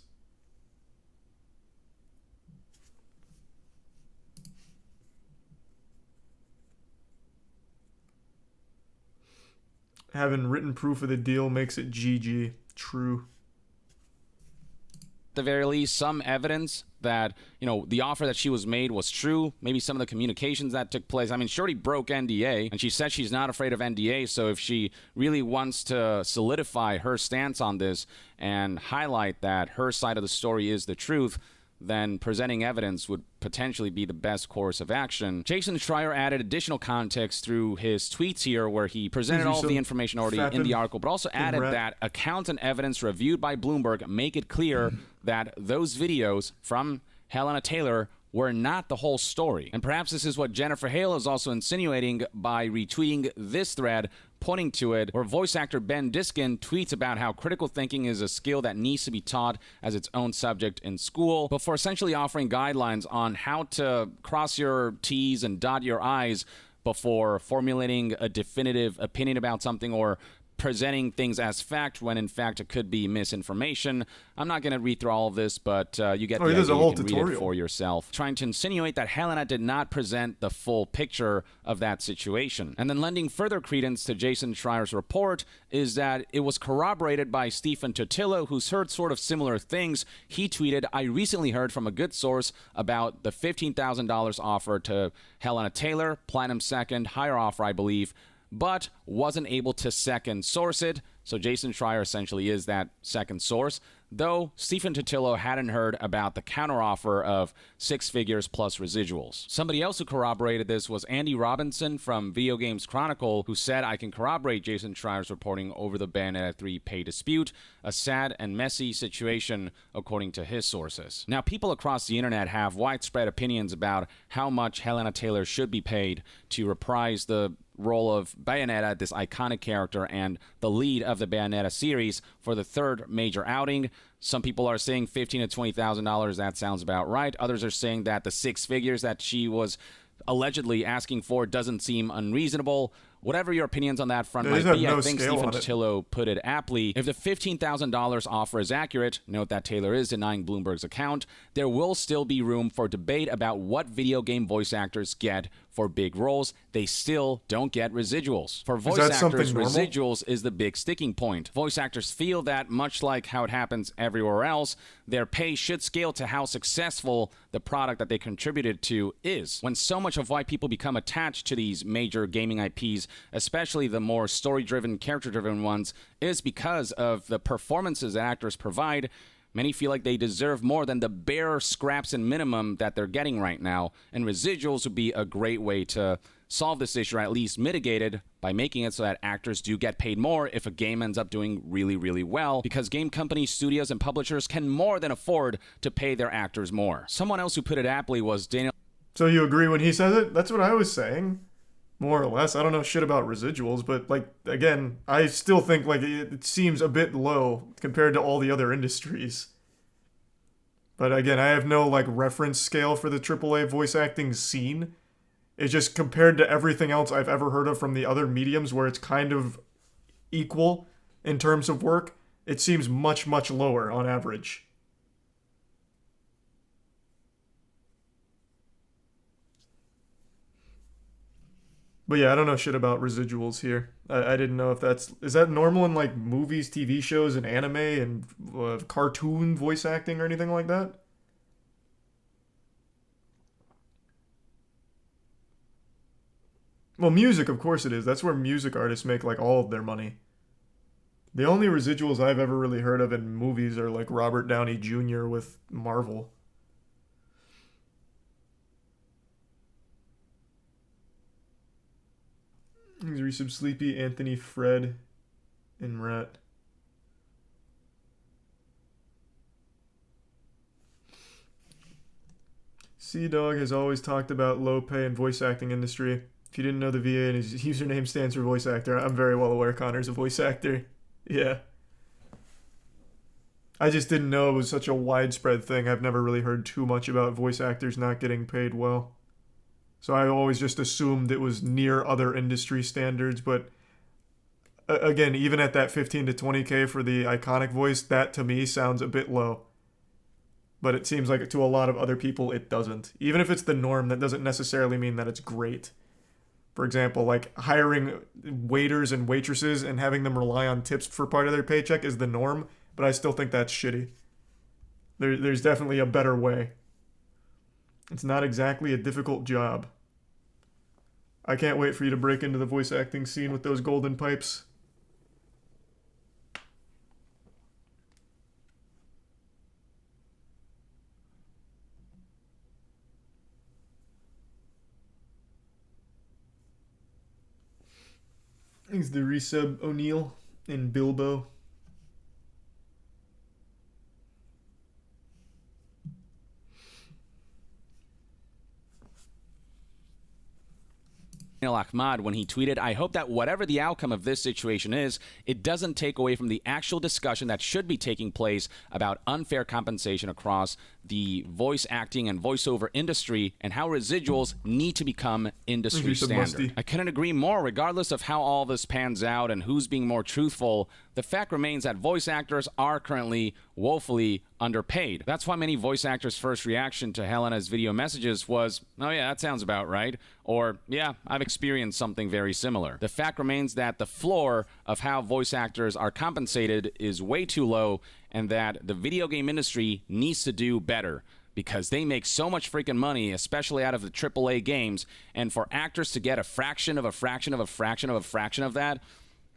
Having written proof of the deal makes it GG. True. At the very least, some evidence that, the offer that she was made was true. Maybe some of the communications that took place. I mean, Shorty broke NDA, and she said she's not afraid of NDA, so if she really wants to solidify her stance on this and highlight that her side of the story is the truth, then presenting evidence would potentially be the best course of action. Jason Schreier added additional context through his tweets here, where he presented all of the information already in the article, but also added that accounts and evidence reviewed by Bloomberg make it clear that those videos from Helena Taylor were not the whole story. And perhaps this is what Jennifer Hale is also insinuating by retweeting this thread, pointing to it, where voice actor Ben Diskin tweets about how critical thinking is a skill that needs to be taught as its own subject in school, before essentially offering guidelines on how to cross your T's and dot your I's before formulating a definitive opinion about something or presenting things as fact when in fact it could be misinformation. I'm not going to read through all of this, but you get the idea. You can read it for yourself. Trying to insinuate that Helena did not present the full picture of that situation. And then lending further credence to Jason Schreier's report is that it was corroborated by Stephen Totillo, who's heard sort of similar things. He tweeted, "I recently heard from a good source about the $15,000 offer to Helena Taylor, Platinum Second, higher offer, I believe, but wasn't able to second source it." So Jason Schreier essentially is that second source, though Stephen Totillo hadn't heard about the counteroffer of 6 figures plus residuals. Somebody else who corroborated this was Andy Robinson from Video Games Chronicle, who said, "I can corroborate Jason Schreier's reporting over the Bayonetta 3 pay dispute, a sad and messy situation," according to his sources. Now, people across the internet have widespread opinions about how much Helena Taylor should be paid to reprise the role of Bayonetta, this iconic character and the lead of the Bayonetta series, for the third major outing. Some people are saying $15,000 to $20,000. That sounds about right. Others are saying that the 6 figures that she was allegedly asking for doesn't seem unreasonable. Whatever your opinions on that front might be, I think Stephen Totillo put it aptly. If the $15,000 offer is accurate, note that Taylor is denying Bloomberg's account, there will still be room for debate about what video game voice actors get for big roles. They still don't get residuals. For voice actors, residuals is the big sticking point. Voice actors feel that, much like how it happens everywhere else, their pay should scale to how successful the product that they contributed to is. When so much of why people become attached to these major gaming IPs, especially the more story-driven, character-driven ones, is because of the performances that actors provide, many feel like they deserve more than the bare scraps and minimum that they're getting right now, and residuals would be a great way to solve this issue, or at least mitigate it, by making it so that actors do get paid more if a game ends up doing really, really well, because game companies, studios, and publishers can more than afford to pay their actors more. Someone else who put it aptly was Daniel. So you agree when he says it? That's what I was saying. More or less. I don't know shit about residuals, but, again, I still think, it seems a bit low compared to all the other industries. But again, I have no, reference scale for the AAA voice acting scene. It's just compared to everything else I've ever heard of from the other mediums where it's kind of equal in terms of work, it seems much, much lower on average. But yeah, I don't know shit about residuals here. I didn't know if is that normal in movies, TV shows, and anime, and cartoon voice acting or anything like that? Well, music, of course it is. That's where music artists make all of their money. The only residuals I've ever really heard of in movies are Robert Downey Jr. with Marvel. Resub Sleepy, Anthony, Fred, and Rat. Sea Dog has always talked about low pay in voice acting industry. If you didn't know, the VA and his username stands for voice actor. I'm very well aware Connor's a voice actor. Yeah. I just didn't know it was such a widespread thing. I've never really heard too much about voice actors not getting paid well. So I always just assumed it was near other industry standards. But again, even at that 15 to 20K for the iconic voice, that to me sounds a bit low. But it seems like to a lot of other people, it doesn't. Even if it's the norm, that doesn't necessarily mean that it's great. For example, like hiring waiters and waitresses and having them rely on tips for part of their paycheck is the norm. But I still think that's shitty. There's definitely a better way. It's not exactly a difficult job. I can't wait for you to break into the voice acting scene with those golden pipes. Thanks to Resub O'Neill and Bilbo. Ahmad when he tweeted, "I hope that whatever the outcome of this situation is, it doesn't take away from the actual discussion that should be taking place about unfair compensation across the voice acting and voiceover industry and how residuals need to become industry standard." I couldn't agree more. Regardless of how all this pans out and who's being more truthful, the fact remains that voice actors are currently woefully underpaid. That's why many voice actors' first reaction to Helena's video messages was, "Oh yeah, that sounds about right," or "Yeah, I've experienced something very similar." The fact remains that the floor of how voice actors are compensated is way too low, and that the video game industry needs to do better, because they make so much freaking money, especially out of the AAA games, and for actors to get a fraction of a fraction of a fraction of a fraction of that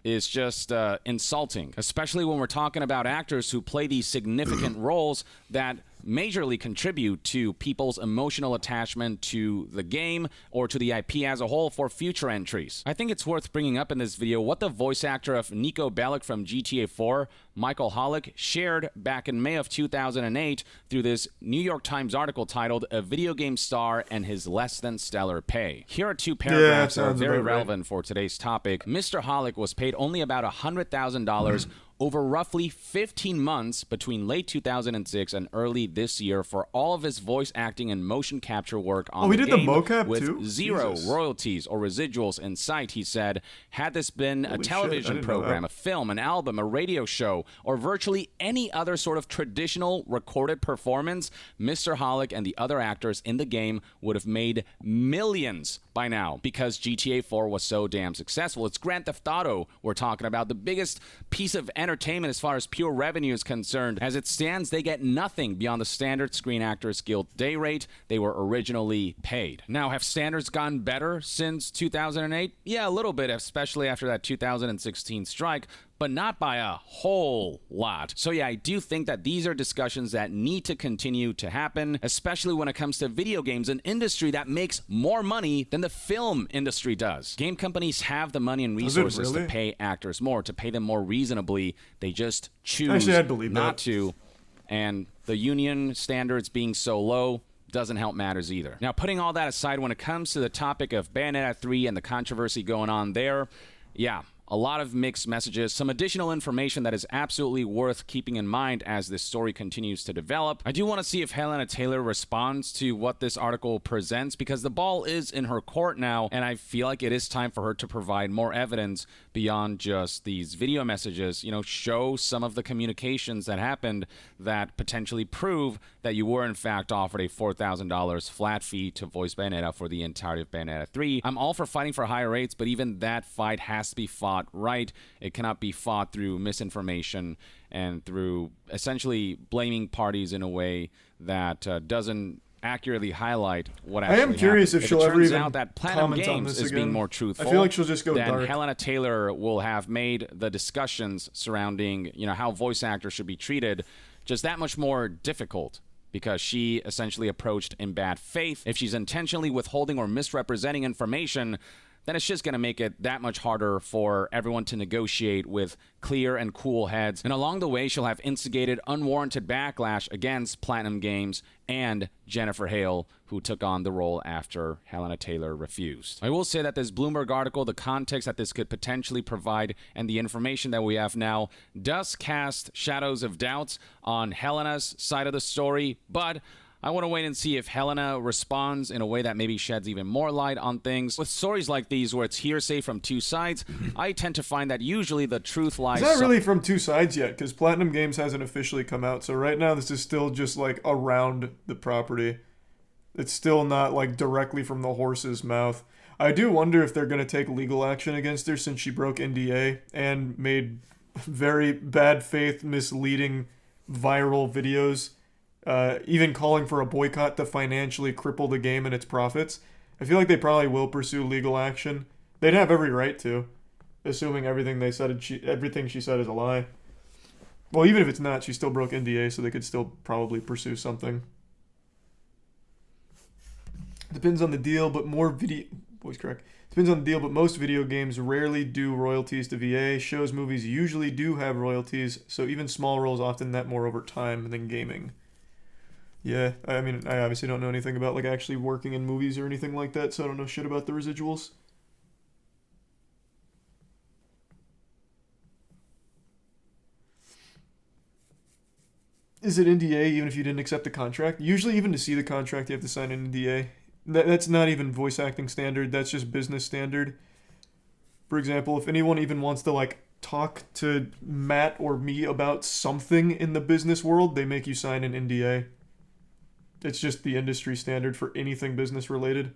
is just insulting, especially when we're talking about actors who play these significant roles that majorly contribute to people's emotional attachment to the game or to the IP as a whole for future entries. I think it's worth bringing up in this video what the voice actor of Nico Bellic from GTA 4, Michael Hollick, shared back in May of 2008 through this New York Times article titled "A Video Game Star and His Less Than Stellar Pay." Here are two paragraphs that are very relevant for today's topic. Mr. Hollick was paid only about $100,000 over roughly 15 months between late 2006 and early this year for all of his voice acting and motion capture work on the game, the mocap with too? zero Jesus. royalties or residuals in sight. He said, "Had this been a television program, a film, an album, a radio show, or virtually any other sort of traditional recorded performance, Mr. Hollick and the other actors in the game would have made millions by now because GTA 4 was so damn successful." It's Grand Theft Auto we're talking about, the biggest piece of entertainment as far as pure revenue is concerned. As it stands, they get nothing beyond the standard Screen Actors Guild day rate they were originally paid. Now, have standards gotten better since 2008? Yeah, a little bit, especially after that 2016 strike, but not by a whole lot. So yeah, I do think that these are discussions that need to continue to happen, especially when it comes to video games, an industry that makes more money than the film industry does. Game companies have the money and resources to pay actors more, to pay them more reasonably. They just choose not to. And the union standards being so low doesn't help matters either. Now, putting all that aside, when it comes to the topic of Bayonetta 3 and the controversy going on there, yeah, a lot of mixed messages, some additional information that is absolutely worth keeping in mind as this story continues to develop. I do want to see if Helena Taylor responds to what this article presents, because the ball is in her court now, and I feel like it is time for her to provide more evidence beyond just these video messages. You know, show some of the communications that happened that potentially prove that you were in fact offered a $4,000 flat fee to voice Bayonetta for the entirety of Bayonetta 3. I'm all for fighting for higher rates, but even that fight has to be fought right. It cannot be fought through misinformation and through essentially blaming parties in a way that doesn't accurately highlight what actually happened. I am curious if she'll ever even out that Platinum comment on Games this is again. being more truthful, I feel like she'll just go then dark. Helena Taylor will have made the discussions surrounding, you know, how voice actors should be treated just that much more difficult, because she essentially approached in bad faith. If she's intentionally withholding or misrepresenting information, then it's just going to make it that much harder for everyone to negotiate with clear and cool heads. And along the way, she'll have instigated unwarranted backlash against Platinum Games and Jennifer Hale, who took on the role after Helena Taylor refused. I will say that this Bloomberg article, the context that this could potentially provide, and the information that we have now does cast shadows of doubts on Helena's side of the story, but I want to wait and see if Helena responds in a way that maybe sheds even more light on things. With stories like these where it's hearsay from two sides, I tend to find that usually the truth lies... It's not really from two sides yet, because Platinum Games hasn't officially come out, so right now this is still just, like, around the property. It's still not, like, directly from the horse's mouth. I do wonder if they're going to take legal action against her since she broke NDA and made very bad faith, misleading, viral videos. Even calling for a boycott to financially cripple the game and its profits. I feel like they probably will pursue legal action. They'd have every right to, assuming everything she said is a lie. Well, even if it's not, she still broke NDA, so they could still probably pursue something. Depends on the deal, but Depends on the deal, but most video games rarely do royalties to VA. Shows, movies usually do have royalties, so even small roles often net more over time than gaming. Yeah, I mean, I obviously don't know anything about, like, actually working in movies or anything like that, so I don't know shit about the residuals. Is it NDA even if you didn't accept the contract? Usually, even to see the contract, you have to sign an NDA. That's not even voice acting standard, that's just business standard. For example, if anyone even wants to, like, talk to Matt or me about something in the business world, they make you sign an NDA. It's just the industry standard for anything business related.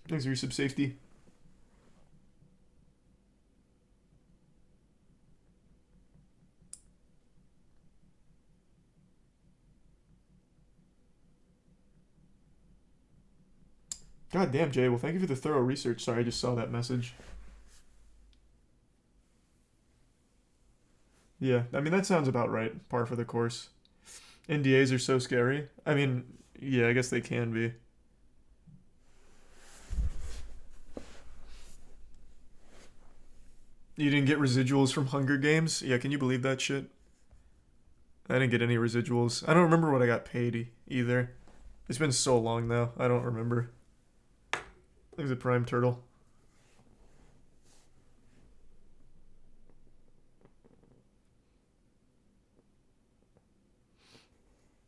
Thanks for your sub safety. God damn, Jay. Well, thank you for the thorough research. Sorry, I just saw that message. Yeah, I mean, that sounds about right. Par for the course. NDAs are so scary. I mean, yeah, I guess they can be. You didn't get residuals from Hunger Games? Yeah, can you believe that shit? I didn't get any residuals. I don't remember what I got paid either. It's been so long now. I don't remember. Thanks, a Prime Turtle.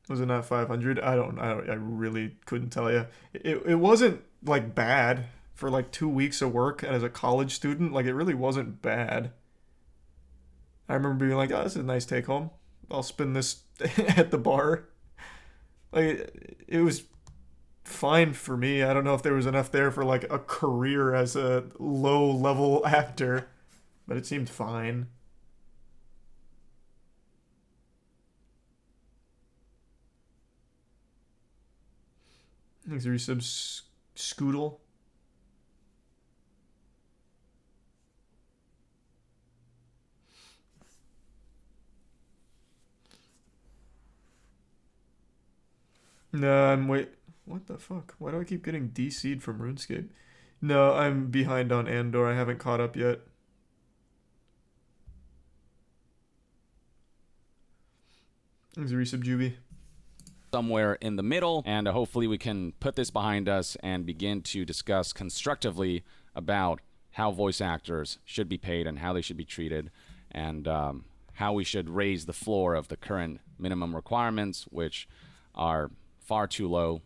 Was it not 500? I really couldn't tell you. It wasn't, like, bad for, like, 2 weeks of work as a college student. Like, it really wasn't bad. I remember being like, oh, this is a nice take home. I'll spend this at the bar. Like, it was fine for me. I don't know if there was enough there for, like, a career as a low-level actor, but it seemed fine. Thanks for your subs, Scoodle. No, what the fuck? Why do I keep getting DC'd from RuneScape? No, I'm behind on Andor. I haven't caught up yet. Thanks for your sub, Juvie. Somewhere in the middle, and hopefully we can put this behind us and begin to discuss constructively about how voice actors should be paid and how they should be treated, and how we should raise the floor of the current minimum requirements, which are far too low,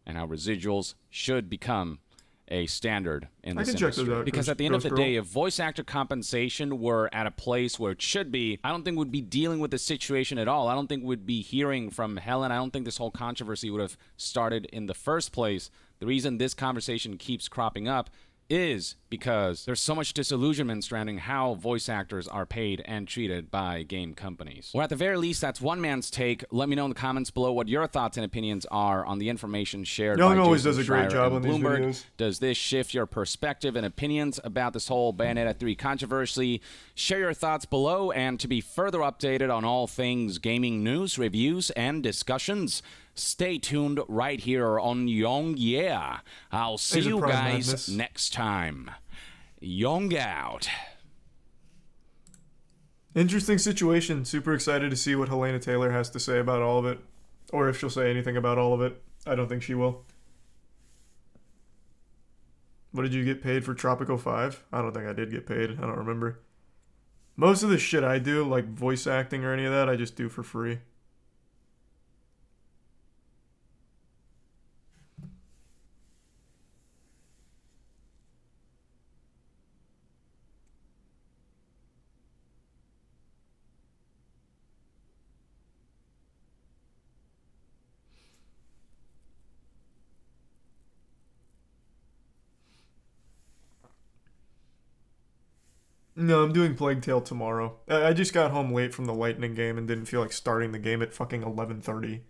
and how residuals should become a standard in this industry. Because at the end of the day, if voice actor compensation were at a place where it should be, I don't think we'd be dealing with this situation at all. I don't think we'd be hearing from Helen. I don't think this whole controversy would have started in the first place. The reason this conversation keeps cropping up is because there's so much disillusionment surrounding how voice actors are paid and treated by game companies. Or at the very least, that's one man's take. Let me know in the comments below what your thoughts and opinions are on the information shared by Jason always does a great Schreier job and on Bloomberg. these videos. Does this shift your perspective and opinions about this whole Bayonetta 3 controversy? Share your thoughts below, and to be further updated on all things gaming news, reviews, and discussions, Stay tuned right here on Young Yeah. I'll see you guys next time. Young out. Interesting situation. Super excited to see what Helena Taylor has to say about all of it. Or if she'll say anything about all of it. I don't think she will. What did you get paid for Tropico 5? I don't think I did get paid. I don't remember. Most of the shit I do, like voice acting or any of that, I just do for free. No, I'm doing Plague Tale tomorrow. I just got home late from the Lightning game and didn't feel like starting the game at fucking 11:30.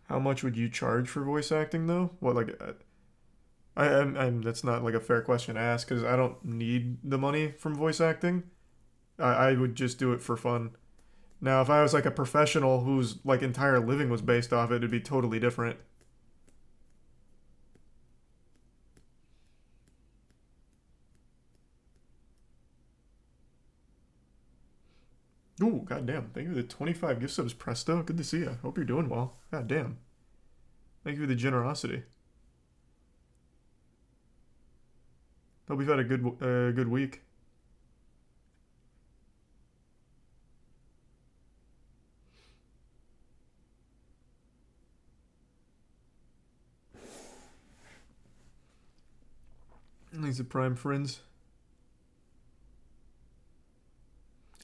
How much would you charge for voice acting though? What, like, I'm that's not like a fair question to ask because I don't need the money from voice acting. I would just do it for fun. Now, if I was like a professional whose like entire living was based off it, it'd be totally different. Ooh, goddamn. Thank you for the 25 gift subs, Presto. Good to see you. Hope you're doing well. Goddamn. Thank you for the generosity. Hope you've had a good week. These are prime friends.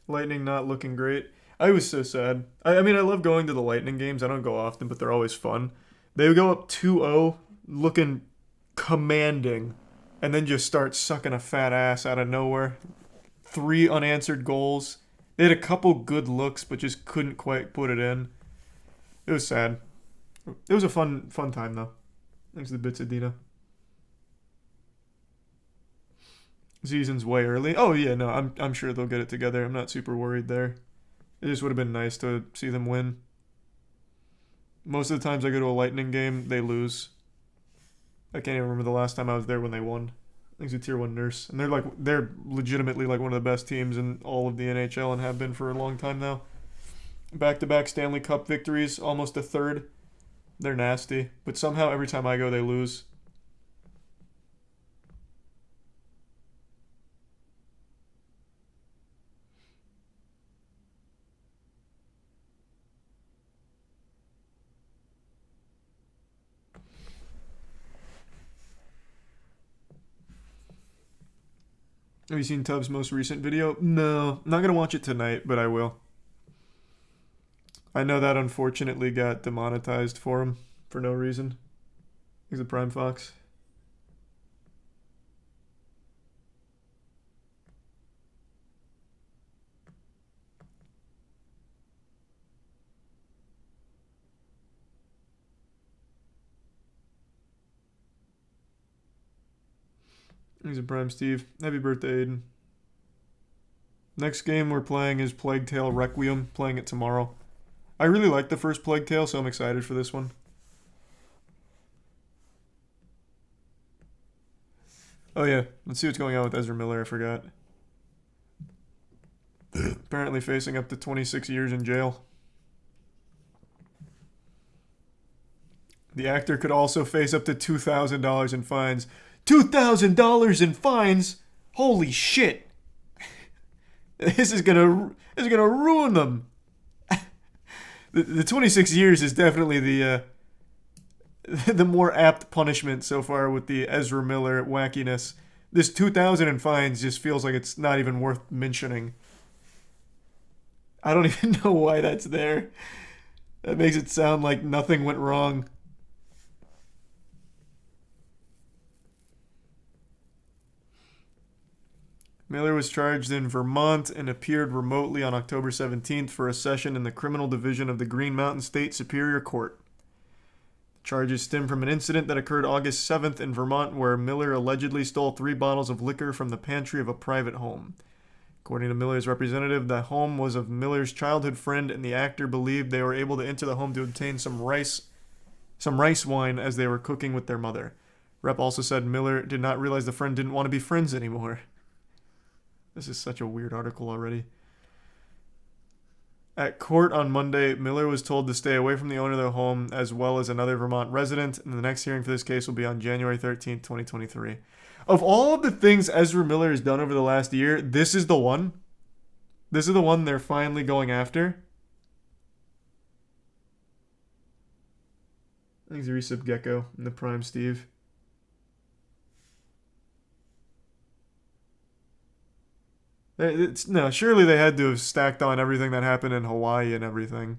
Lightning not looking great. I was so sad. I mean, I love going to the Lightning games. I don't go often, but they're always fun. They would go up 2-0, looking commanding, and then just start sucking a fat ass out of nowhere. 3 unanswered goals. They had a couple good looks, but just couldn't quite put it in. It was sad. It was a fun time, though. Thanks to the bits of Dina. Season's way early. Oh yeah, no, I'm sure they'll get it together. I'm not super worried there. It just would have been nice to see them win. Most of the times I go to a Lightning game, they lose. I can't even remember the last time I was there when they won. I think it's a tier 1 nurse. And they're legitimately like one of the best teams in all of the NHL and have been for a long time now. Back-to-back Stanley Cup victories, almost a third. They're nasty. But somehow every time I go, they lose. Have you seen Tubbs' most recent video? No, not going to watch it tonight, but I will. I know that unfortunately got demonetized for him for no reason. He's a Prime Fox. He's a Prime Steve. Happy birthday, Aiden. Next game we're playing is Plague Tale Requiem. Playing it tomorrow. I really like the first Plague Tale, so I'm excited for this one. Oh yeah, let's see what's going on with Ezra Miller. I forgot. Apparently facing up to 26 years in jail. The actor could also face up to $2,000 in fines. $2,000 in fines? Holy shit! This is gonna ruin them. The 26 years is definitely the more apt punishment so far with the Ezra Miller wackiness. This 2,000 in fines just feels like it's not even worth mentioning. I don't even know why that's there. That makes it sound like nothing went wrong. Miller was charged in Vermont and appeared remotely on October 17th for a session in the criminal division of the Green Mountain State Superior Court. Charges stem from an incident that occurred August 7th in Vermont where Miller allegedly stole 3 bottles of liquor from the pantry of a private home. According to Miller's representative, the home was of Miller's childhood friend, and the actor believed they were able to enter the home to obtain some rice wine as they were cooking with their mother. Rep also said Miller did not realize the friend didn't want to be friends anymore. This is such a weird article already. At court on Monday, Miller was told to stay away from the owner of the home as well as another Vermont resident, and the next hearing for this case will be on January 13th, 2023. Of all of the things Ezra Miller has done over the last year, this is the one. This is the one they're finally going after. Thanks, Resub Gecko and the Prime Steve. No, surely they had to have stacked on everything that happened in Hawaii and everything.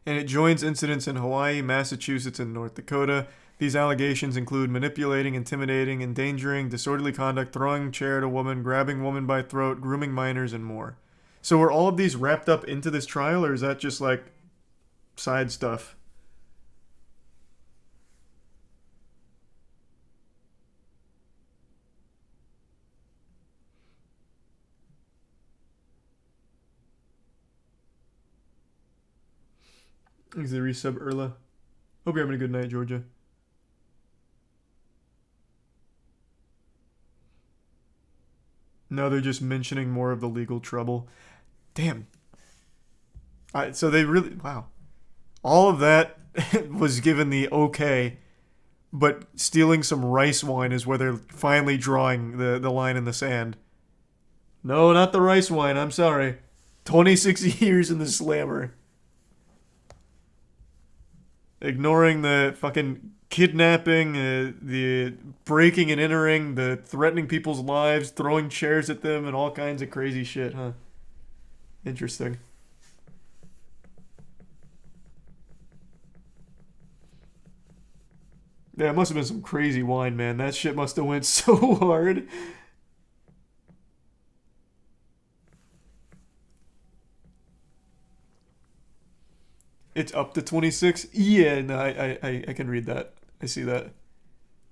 And it joins incidents in Hawaii, Massachusetts, and North Dakota. These allegations include manipulating, intimidating, endangering, disorderly conduct, throwing chair at a woman, grabbing woman by throat, grooming minors, and more. So were all of these wrapped up into this trial, or is that just like side stuff? Thanks for the resub, Erla. Hope you're having a good night, Georgia. No, they're just mentioning more of the legal trouble. Damn. So they really... Wow. All of that was given the okay, but stealing some rice wine is where they're finally drawing the line in the sand. No, not the rice wine. I'm sorry. 26 years in the slammer. Ignoring the fucking kidnapping, the breaking and entering, the threatening people's lives, throwing chairs at them, and all kinds of crazy shit, huh? Interesting. Yeah, it must have been some crazy wine, man. That shit must have went so hard. It's up to 26? Yeah, no, I can read that. I see that.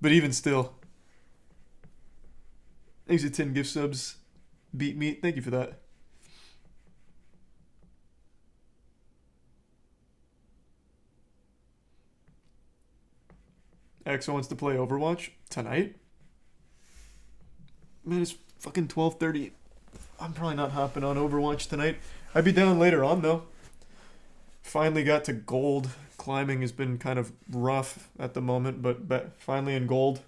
But even still. Thanks to 10 gift subs. Beat Meat, thank you for that. X wants to play Overwatch tonight? Man, it's fucking 12:30. I'm probably not hopping on Overwatch tonight. I'd be down later on, though. Finally got to gold. Climbing has been kind of rough at the moment, but finally in gold.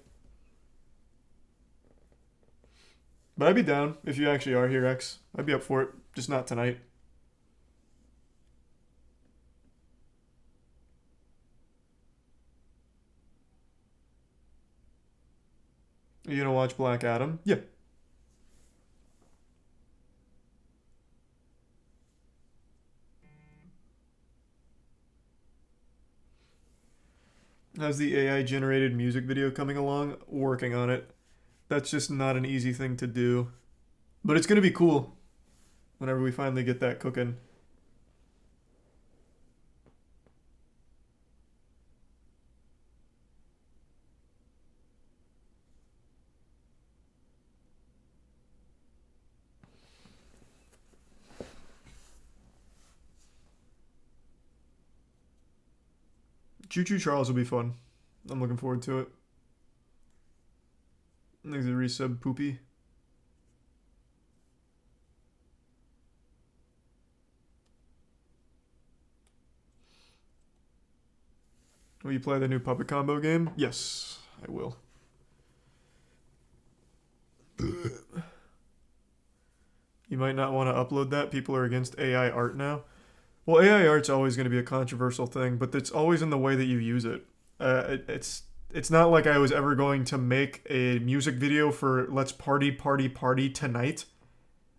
But I'd be down if you actually are here, X. I'd be up for it, just not tonight. Are you gonna watch Black Adam? Yeah. How's the AI generated music video coming along? Working on it. That's just not an easy thing to do. But it's going to be cool whenever we finally get that cooking. Choo Choo Charles will be fun. I'm looking forward to it. Thanks to resub Poopy. Will you play the new Puppet Combo game? Yes, I will. You might not want to upload that. People are against AI art now. Well, AI art's always going to be a controversial thing, but it's always in the way that you use it. It's not like I was ever going to make a music video for Let's Party, Party, Party Tonight.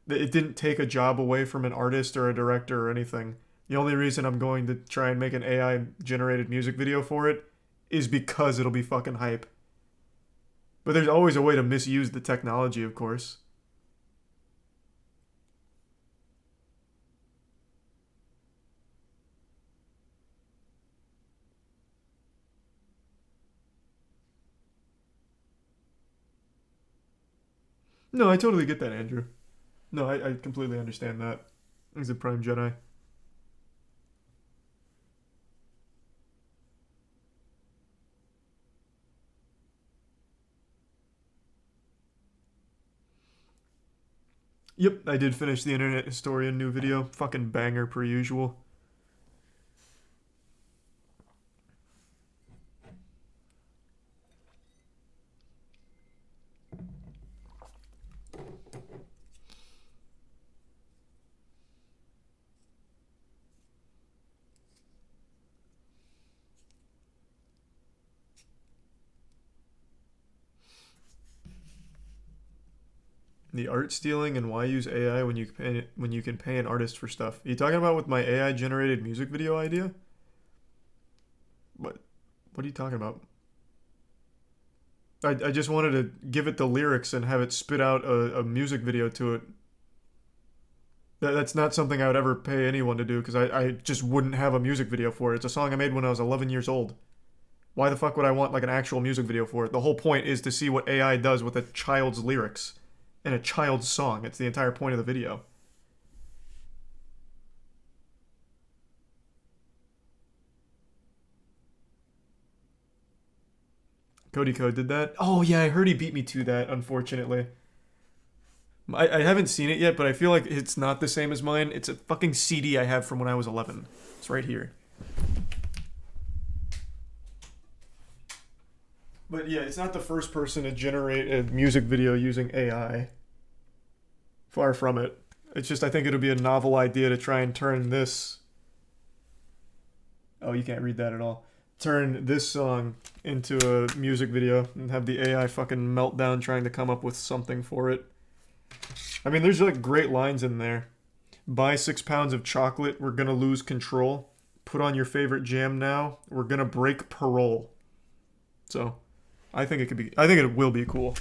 It didn't take a job away from an artist or a director or anything. The only reason I'm going to try and make an AI-generated music video for it is because it'll be fucking hype. But there's always a way to misuse the technology, of course. No, I totally get that, Andrew. No, I completely understand that. He's a Prime Jedi. Yep, I did finish the Internet Historian new video. Fucking banger per usual. The art stealing and why use AI when you can pay an artist for stuff. Are you talking about with my AI generated music video idea? What are you talking about? I just wanted to give it the lyrics and have it spit out a music video to it. That's not something I would ever pay anyone to do because I just wouldn't have a music video for it. It's a song I made when I was 11 years old. Why the fuck would I want like an actual music video for it? The whole point is to see what AI does with a child's lyrics in a child's song. It's the entire point of the video. Cody Code did that? Oh yeah, I heard he beat me to that, unfortunately. I haven't seen it yet, but I feel like it's not the same as mine. It's a fucking CD I have from when I was 11. It's right here. But yeah, it's not the first person to generate a music video using AI. Far from it. It's just I think it'll be a novel idea to try and turn this... Oh, you can't read that at all. Turn this song into a music video and have the AI fucking meltdown trying to come up with something for it. I mean, there's like great lines in there. Buy 6 pounds of chocolate, we're gonna lose control. Put on your favorite jam now, we're gonna break parole. So, I think it will be cool.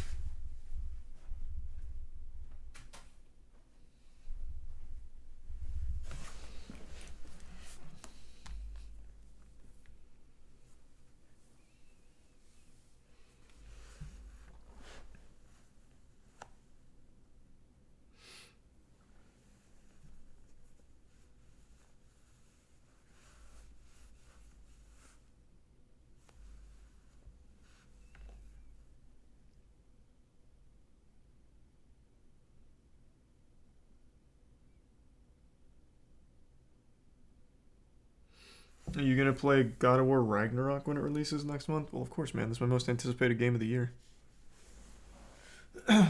Are you gonna play God of War Ragnarok when it releases next month? Well, of course, man. This is my most anticipated game of the year.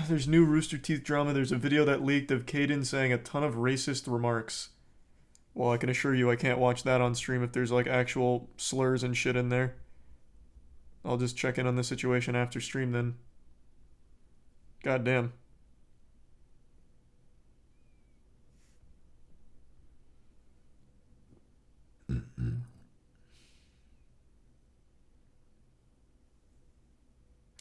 There's new Rooster Teeth drama. There's a video that leaked of Caden saying a ton of racist remarks. Well, I can assure you I can't watch that on stream if there's like actual slurs and shit in there. I'll just check in on the situation after stream then. God damn.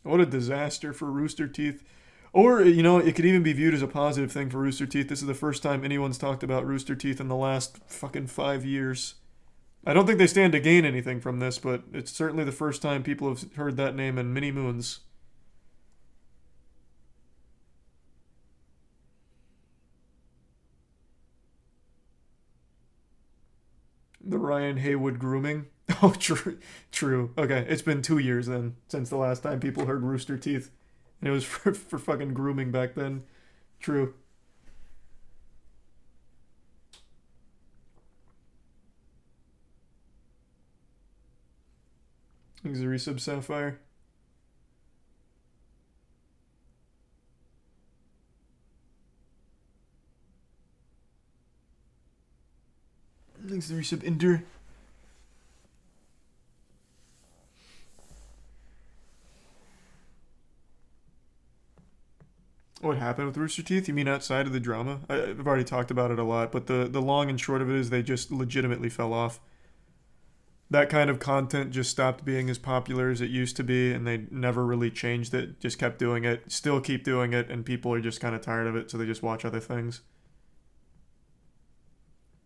What a disaster for Rooster Teeth. Or, you know, it could even be viewed as a positive thing for Rooster Teeth. This is the first time anyone's talked about Rooster Teeth in the last fucking 5 years. I don't think they stand to gain anything from this, but it's certainly the first time people have heard that name in many moons. The Ryan Haywood grooming. Oh, true. Okay, it's been 2 years then since the last time people heard Rooster Teeth. And it was for fucking grooming back then. True. Thanks a resub, Sapphire. Thanks a resub, Ender. What happened with Rooster Teeth? You mean outside of the drama? I've already talked about it a lot, but the long and short of it is they just legitimately fell off. That kind of content just stopped being as popular as it used to be, and they never really changed it. Just kept doing it, still keep doing it, and people are just kind of tired of it, so they just watch other things.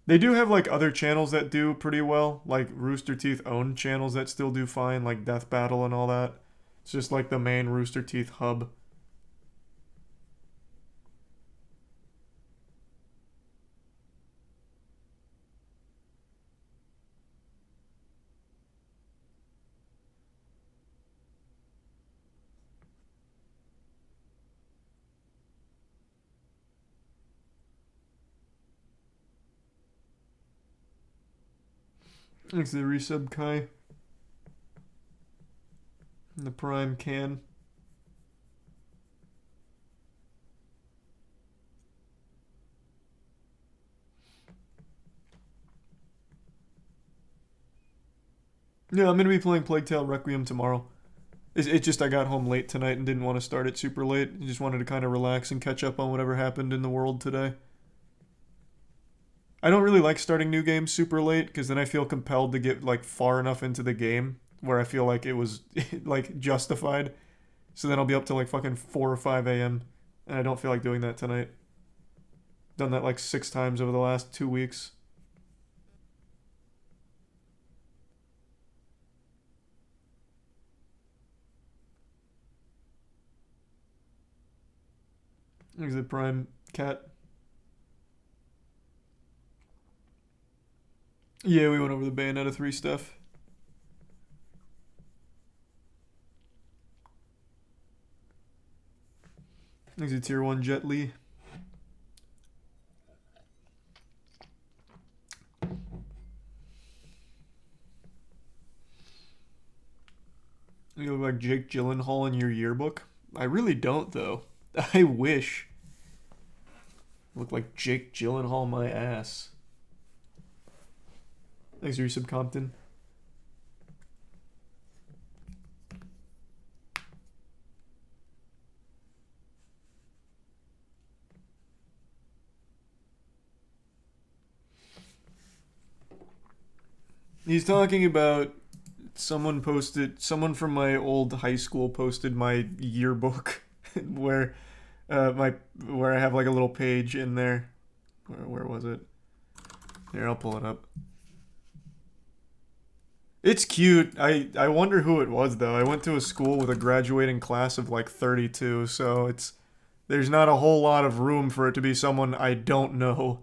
They do have like other channels that do pretty well, like Rooster Teeth owned channels that still do fine, like Death Battle and all that. It's just like the main Rooster Teeth hub. Thanks to the resub Kai. And the Prime can. Yeah, I'm going to be playing Plague Tale Requiem tomorrow. It's just I got home late tonight and didn't want to start it super late. I just wanted to kind of relax and catch up on whatever happened in the world today. I don't really like starting new games super late because then I feel compelled to get like far enough into the game where I feel like it was like justified. So then I'll be up to like fucking 4 or 5 a.m. and I don't feel like doing that tonight. Done that like 6 times over the last 2 weeks. There's the Prime Cat. Yeah, we went over the Bayonetta 3 stuff. There's a tier 1 Jet Li. You look like Jake Gyllenhaal in your yearbook? I really don't, though. I wish. Look like Jake Gyllenhaal my ass. Thanks, Resub Compton. He's talking about someone from my old high school posted my yearbook where where I have like a little page in there. Where was it? Here, I'll pull it up. It's cute. I wonder who it was though. I went to a school with a graduating class of like 32, so there's not a whole lot of room for it to be someone I don't know.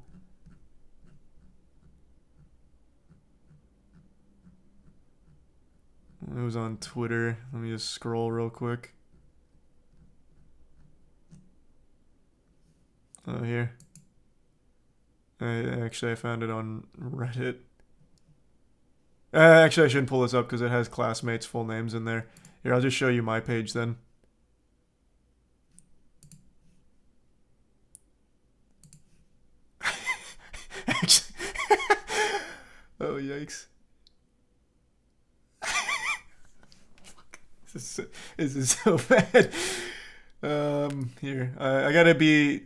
It was on Twitter. Let me just scroll real quick. Oh, here. I found it on Reddit. Actually, I shouldn't pull this up because it has classmates' full names in there. Here, I'll just show you my page then. Actually, oh yikes! This is so bad. Here, I gotta be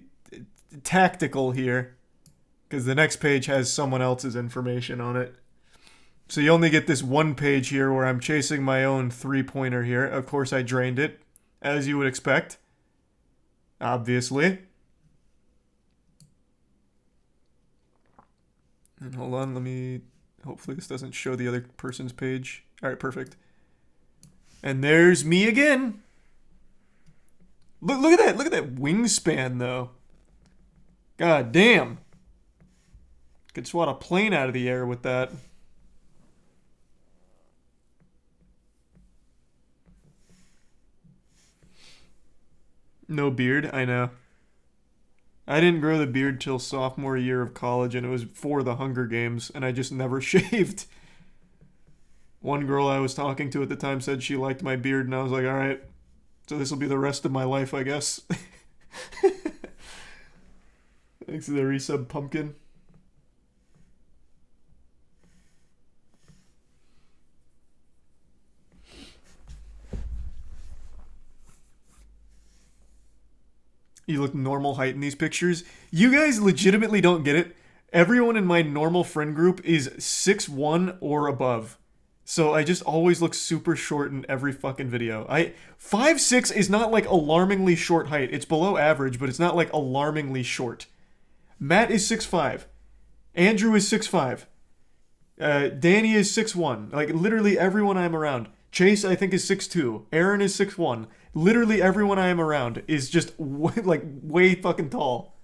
tactical here because the next page has someone else's information on it. So you only get this one page here where I'm chasing my own 3-pointer here. Of course, I drained it, as you would expect. Obviously. And hold on, let me... Hopefully this doesn't show the other person's page. Alright, perfect. And there's me again! Look at that wingspan, though. God damn. Could swat a plane out of the air with that. No beard, I know. I didn't grow the beard till sophomore year of college, and it was for the Hunger Games, and I just never shaved. One girl I was talking to at the time said she liked my beard, and I was like, alright, so this will be the rest of my life, I guess. Thanks to the resub pumpkin. You look normal height in these pictures. You guys legitimately don't get it. Everyone in my normal friend group is 6'1" or above. So I just always look super short in every fucking video. 5'6" is not like alarmingly short height. It's below average, but it's not like alarmingly short. Matt is 6'5". Andrew is 6'5". Danny is 6'1". Like literally everyone I'm around. Chase I think is 6'2". Aaron is 6'1". Literally everyone I am around is just way fucking tall.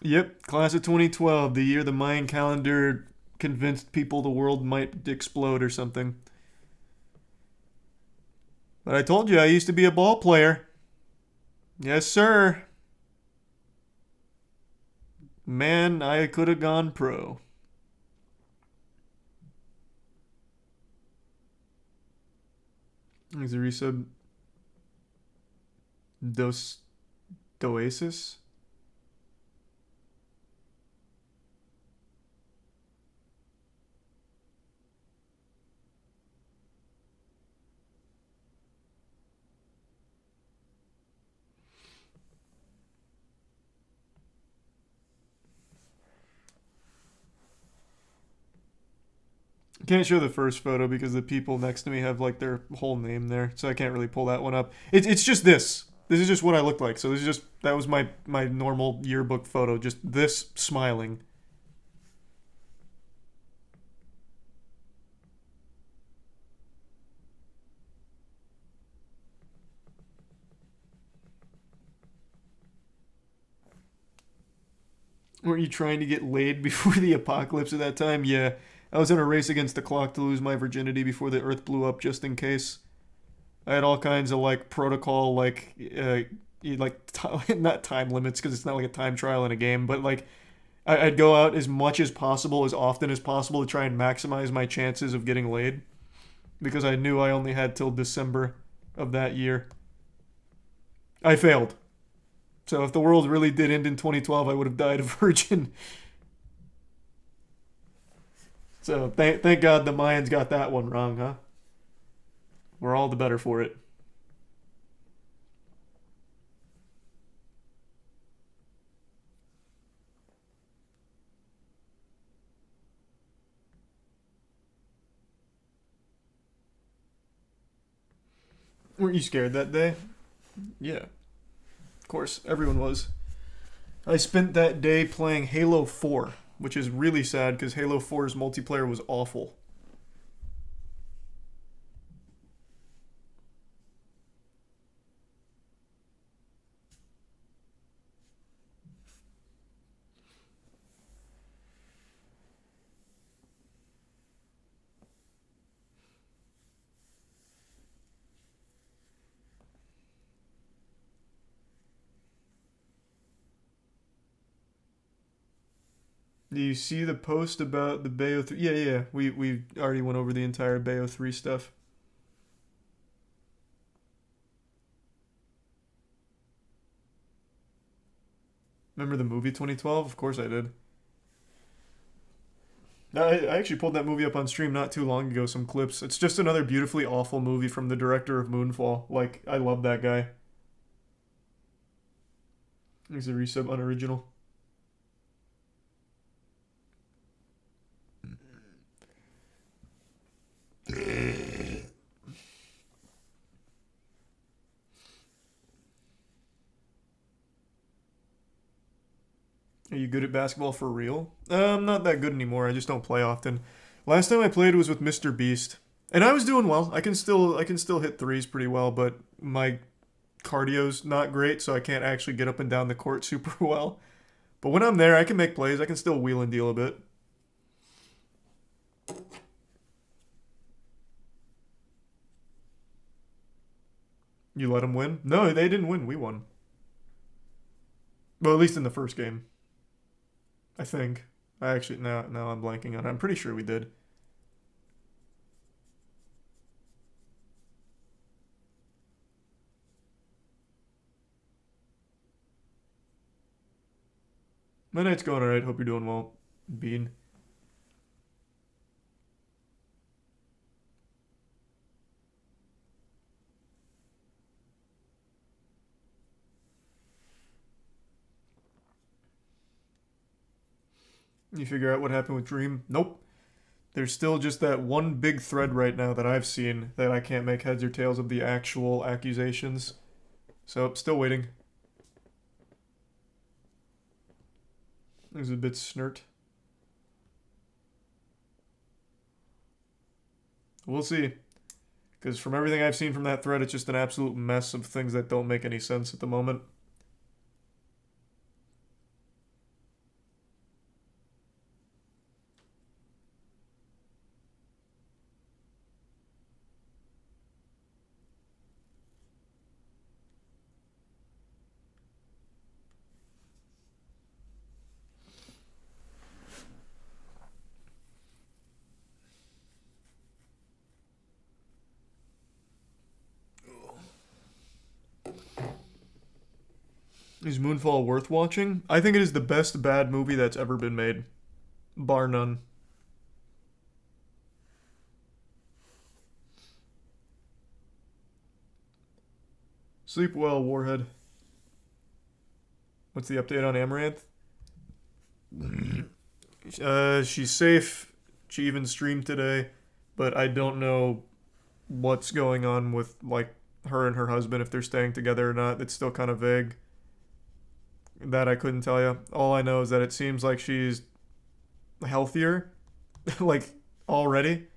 Yep, class of 2012, the year the Mayan calendar convinced people the world might explode or something. But I told you I used to be a ball player. Yes, sir. Man, I could have gone pro. Is a resub Doasis? Can't show the first photo because the people next to me have like their whole name there, so I can't really pull that one up. It's just this. This is just what I look like. So this is just that was my normal yearbook photo. Just this smiling. Weren't you trying to get laid before the apocalypse at that time? Yeah. I was in a race against the clock to lose my virginity before the earth blew up just in case. I had all kinds of like protocol not time limits because it's not like a time trial in a game, but like I'd go out as much as possible, as often as possible to try and maximize my chances of getting laid because I knew I only had till December of that year. I failed. So if the world really did end in 2012, I would have died a virgin. So thank God the Mayans got that one wrong, huh? We're all the better for it. Weren't you scared that day? Yeah. Of course, everyone was. I spent that day playing Halo 4, which is really sad because Halo 4's multiplayer was awful. Do you see the post about the Bayo 3? Yeah. We already went over the entire Bayo 3 stuff. Remember the movie 2012? Of course I did. I actually pulled that movie up on stream not too long ago, some clips. It's just another beautifully awful movie from the director of Moonfall. Like, I love that guy. He's a resub unoriginal. Are you good at basketball for real? I'm not that good anymore. I just don't play often. Last time I played was with Mr. Beast, and I was doing well. I can still hit threes pretty well, but my cardio's not great, so I can't actually get up and down the court super well. But when I'm there, I can make plays. I can still wheel and deal a bit. You let them win? No, they didn't win. We won. Well, at least in the first game. I think. I actually, now I'm blanking on it. I'm pretty sure we did. My night's going alright. Hope you're doing well, Bean. You figure out what happened with Dream? Nope. There's still just that one big thread right now that I've seen that I can't make heads or tails of the actual accusations. So, still waiting. It was a bit snert. We'll see. Because from everything I've seen from that thread, it's just an absolute mess of things that don't make any sense at the moment. Is Moonfall worth watching? I think it is the best bad movie that's ever been made. Bar none. Sleep well, Warhead. What's the update on Amaranth? She's safe. She even streamed today, but I don't know what's going on with, like, her and her husband, if they're staying together or not. It's still kind of vague. That I couldn't tell you. All I know is that it seems like she's healthier, like, already.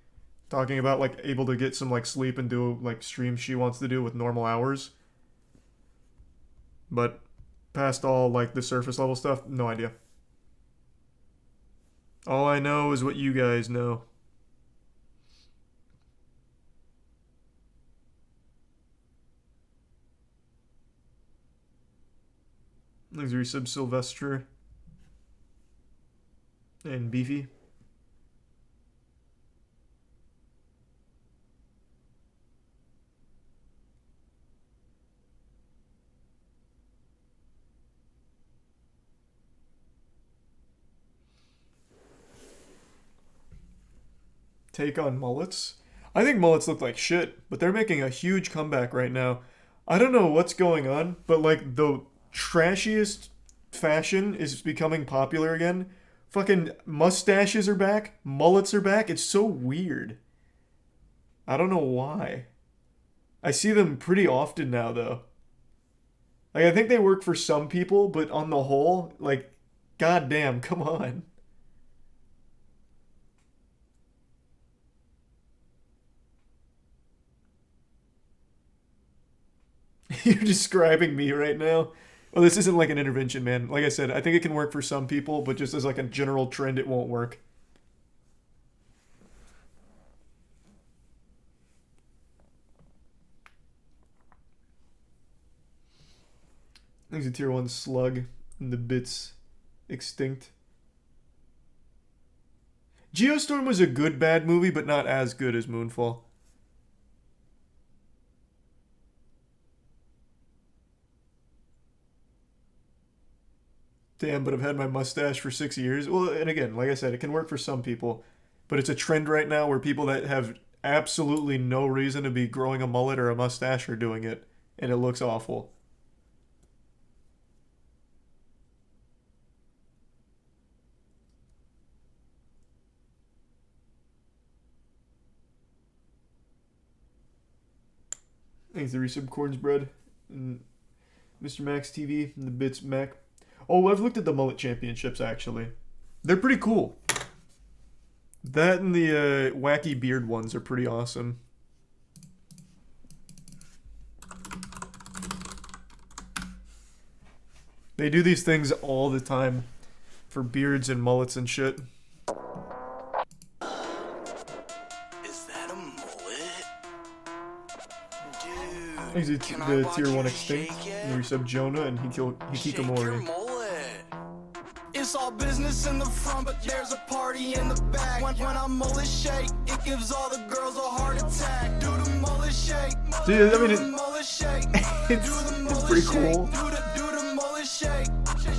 Talking about, like, able to get some, like, sleep and do, like, streams she wants to do with normal hours. But past all, like, the surface level stuff, no idea. All I know is what you guys know. Thanks for resub, Sylvester. And Beefy. Take on mullets. I think mullets look like shit, but they're making a huge comeback right now. I don't know what's going on, but like the trashiest fashion is becoming popular again. Fucking mustaches are back, mullets are back. It's so weird. I don't know why. I see them pretty often now though. Like I think they work for some people, but on the whole, like goddamn, come on. You're describing me right now. Well, this isn't like an intervention, man. Like I said, I think it can work for some people, but just as like a general trend, it won't work. There's a tier 1 slug and the bits extinct. Geostorm was a good bad movie, but not as good as Moonfall. Damn, but I've had my mustache for 6 years. Well, and again, like I said, it can work for some people. But it's a trend right now where people that have absolutely no reason to be growing a mullet or a mustache are doing it. And it looks awful. Thanks to Resub Corns Bread. And Mr. Max TV and the Bits Mac. Oh, I've looked at the Mullet Championships, actually. They're pretty cool. That and the wacky beard ones are pretty awesome. They do these things all the time for beards and mullets and shit. Is that a mullet? He's Dude, the tier 1 extinct. And resub Jonah and Hikikomori. It's all business in the front, but there's a party in the back. When I mullet shake, it gives all the girls a heart attack. Do the mullet shake. Dude, I mean, it's pretty cool. Do the mullet shake.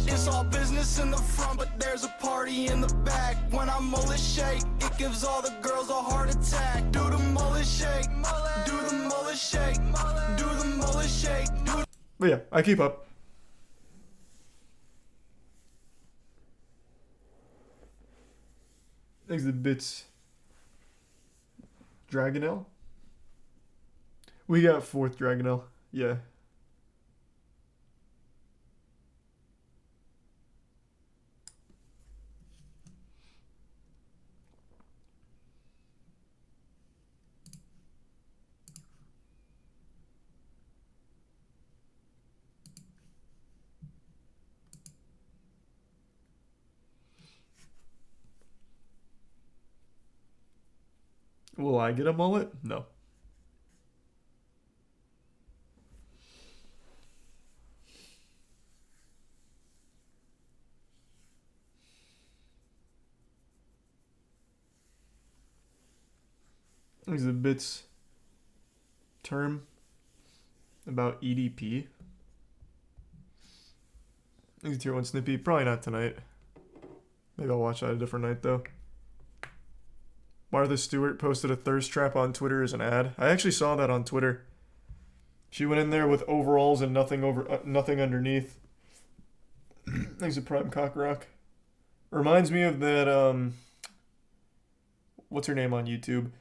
It's all business in the front, but there's a party in the back. When I mullet shake, it gives all the girls a heart attack. Do the mullet shake. Do the mullet shake. Do the mullet shake. But yeah, I keep up. Thanks to Bits. Dragonelle? We got 4th Dragonelle. Yeah. Will I get a mullet? No. There's a Bits term about EDP. Easy tier 1 snippy. Probably not tonight. Maybe I'll watch that a different night, though. Martha Stewart posted a thirst trap on Twitter as an ad. I actually saw that on Twitter. She went in there with overalls and nothing underneath. Thanks to Prime Cock Rock. Reminds me of that, what's her name on YouTube?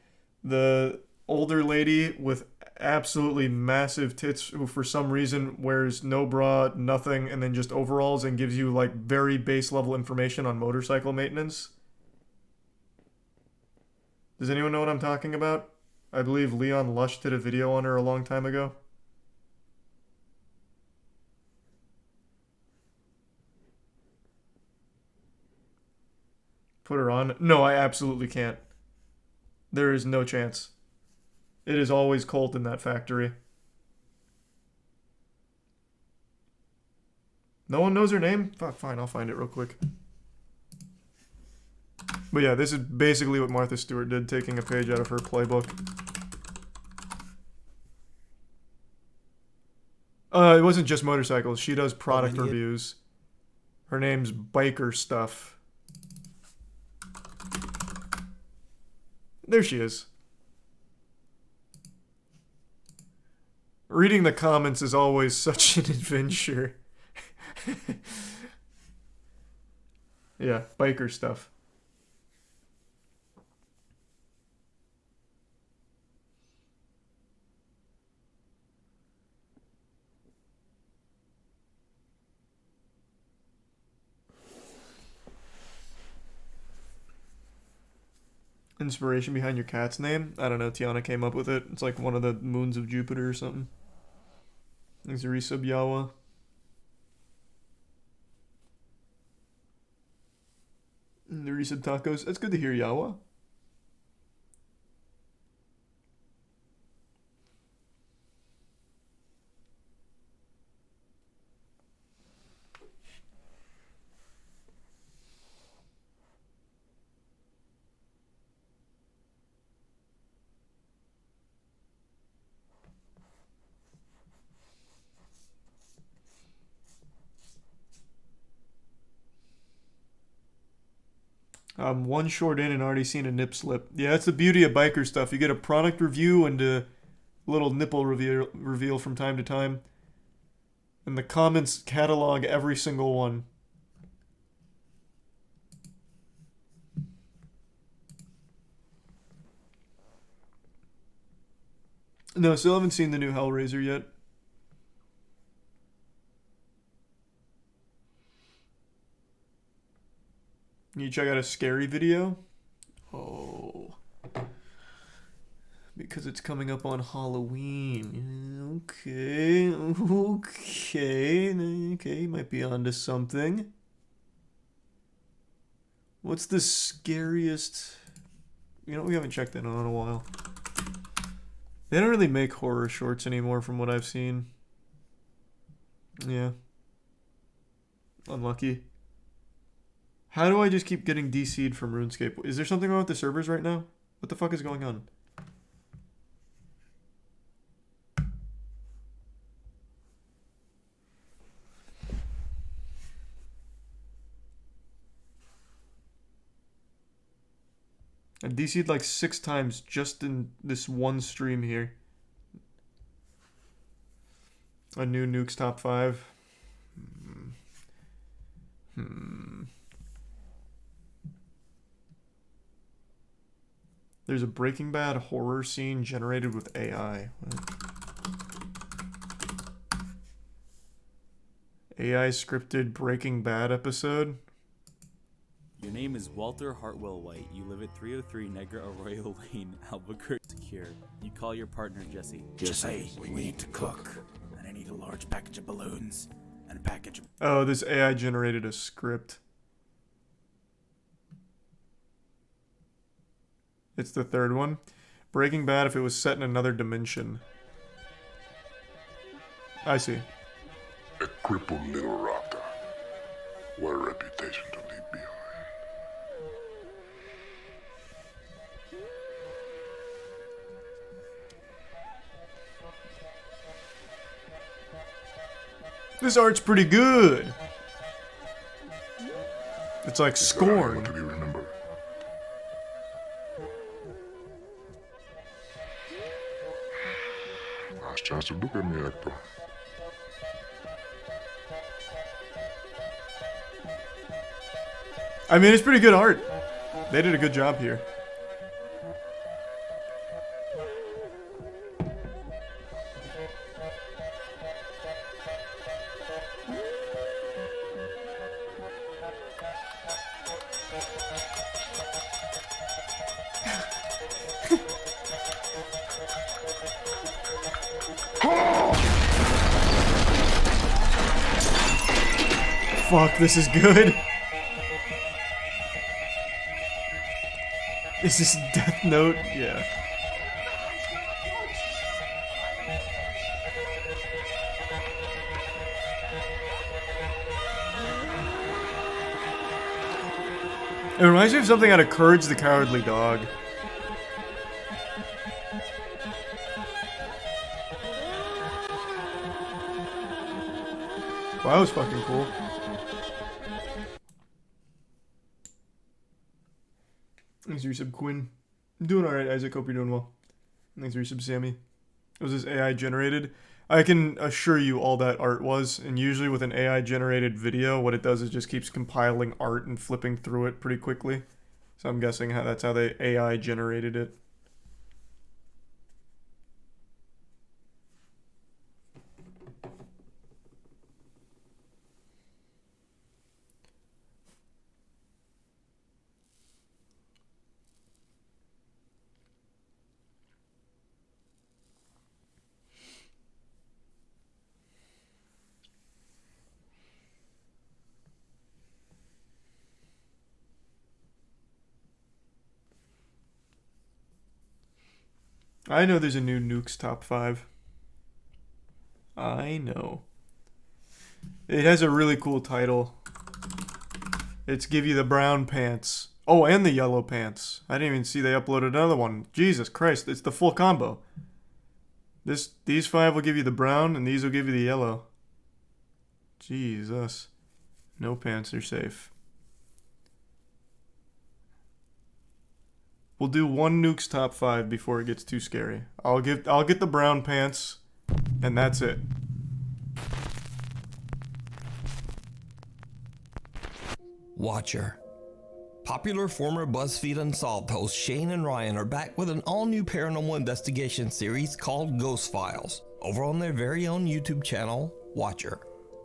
The older lady with absolutely massive tits who for some reason wears no bra, nothing, and then just overalls and gives you like very base level information on motorcycle maintenance. Does anyone know what I'm talking about? I believe Leon Lush did a video on her a long time ago. Put her on? No, I absolutely can't. There is no chance. It is always cold in that factory. No one knows her name? Fuck, fine, I'll find it real quick. But yeah, this is basically what Martha Stewart did, taking a page out of her playbook. It wasn't just motorcycles. She does product reviews. Her name's Biker Stuff. There she is. Reading the comments is always such an adventure. Yeah, Biker Stuff. Inspiration behind your cat's name? I don't know, Tiana came up with it. It's like one of the moons of Jupiter or something. Thanks to resub Yawa. The resub tacos. That's good to hear, Yawa. I'm one short in and already seen a nip slip. Yeah, that's the beauty of Biker Stuff. You get a product review and a little nipple reveal from time to time. And the comments catalog every single one. No, still haven't seen the new Hellraiser yet. You check out a scary video? Oh. Because it's coming up on Halloween. Okay. Okay, might be onto something. What's the scariest... You know, we haven't checked that out in a while. They don't really make horror shorts anymore from what I've seen. Yeah. Unlucky. How do I just keep getting DC'd from RuneScape? Is there something wrong with the servers right now? What the fuck is going on? I DC'd like 6 times just in this one stream here. A new Nukes top 5. There's a Breaking Bad horror scene generated with AI. AI scripted Breaking Bad episode. Your name is Walter Hartwell White. You live at 303 Negra Arroyo Lane, Albuquerque. Secure. You call your partner Jesse. Jesse, we need to cook. And I need a large package of balloons. And a package of... Oh, this AI generated a script. It's the third one. Breaking Bad if it was set in another dimension. I see. A crippled little rata. What a reputation to leave behind. This art's pretty good. It's like What Scorn. do you remember? Last chance to look at me, Hector. I mean, it's pretty good art. They did a good job here. Fuck, this is good. Is this Death Note? Yeah. It reminds me of something out of Courage the Cowardly Dog. Wow, that was fucking cool. Thanks for your sub, Quinn. I'm doing alright, Isaac. Hope you're doing well. Thanks for your sub, Sammy. Was this AI generated? I can assure you all that art was, and usually with an AI generated video, what it does is just keeps compiling art and flipping through it pretty quickly. So I'm guessing that's how they AI generated it. I know there's a new Nukes top 5. I know. It has a really cool title. It's Give You the Brown Pants. Oh, and the Yellow Pants. I didn't even see they uploaded another one. Jesus Christ, it's the full combo. These 5 will give you the brown, and these will give you the yellow. Jesus. No pants are safe. We'll do one Nukes top 5 before it gets too scary. I'll get the brown pants, and that's it. Watcher. Popular former BuzzFeed Unsolved hosts Shane and Ryan are back with an all-new paranormal investigation series called Ghost Files, over on their very own YouTube channel, Watcher.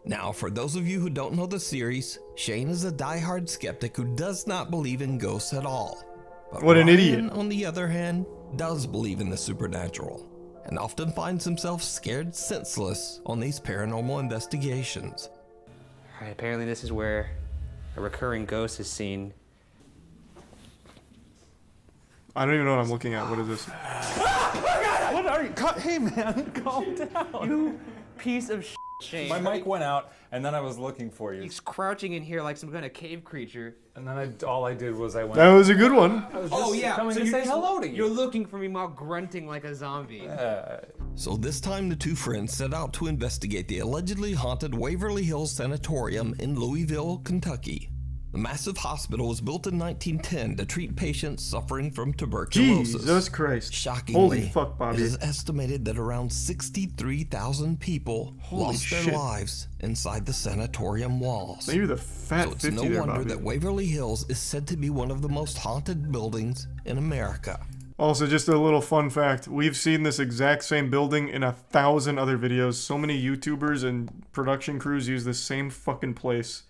Now, for those of you who don't know the series, Shane is a die-hard skeptic who does not believe in ghosts at all. But what an Ryan, idiot. on the other hand, does believe in the supernatural, and often finds himself scared senseless on these paranormal investigations. Alright, apparently this is where a recurring ghost is seen. I don't even know what I'm looking at. What is this? What are you? Hey man, calm down. You piece of shit. My mic went out, and then I was looking for you. He's crouching in here like some kind of cave creature. And then all I did was I went. That was a good one. I was Oh just yeah, coming so to say hello to you. You're looking for me while grunting like a zombie. So this time the two friends set out to investigate the allegedly haunted Waverly Hills Sanatorium in Louisville, Kentucky. The massive hospital was built in 1910 to treat patients suffering from tuberculosis. Jesus Christ. Shockingly, Holy fuck, Bobby. it is estimated that around 63,000 people lost shit. their lives inside the sanatorium walls. Maybe the fat So it's 50 no there, wonder Bobby. that Waverly Hills is said to be one of the most haunted buildings in America. Also, just a little fun fact. We've seen this exact same building in 1,000 other videos. So many YouTubers and production crews use this same fucking place.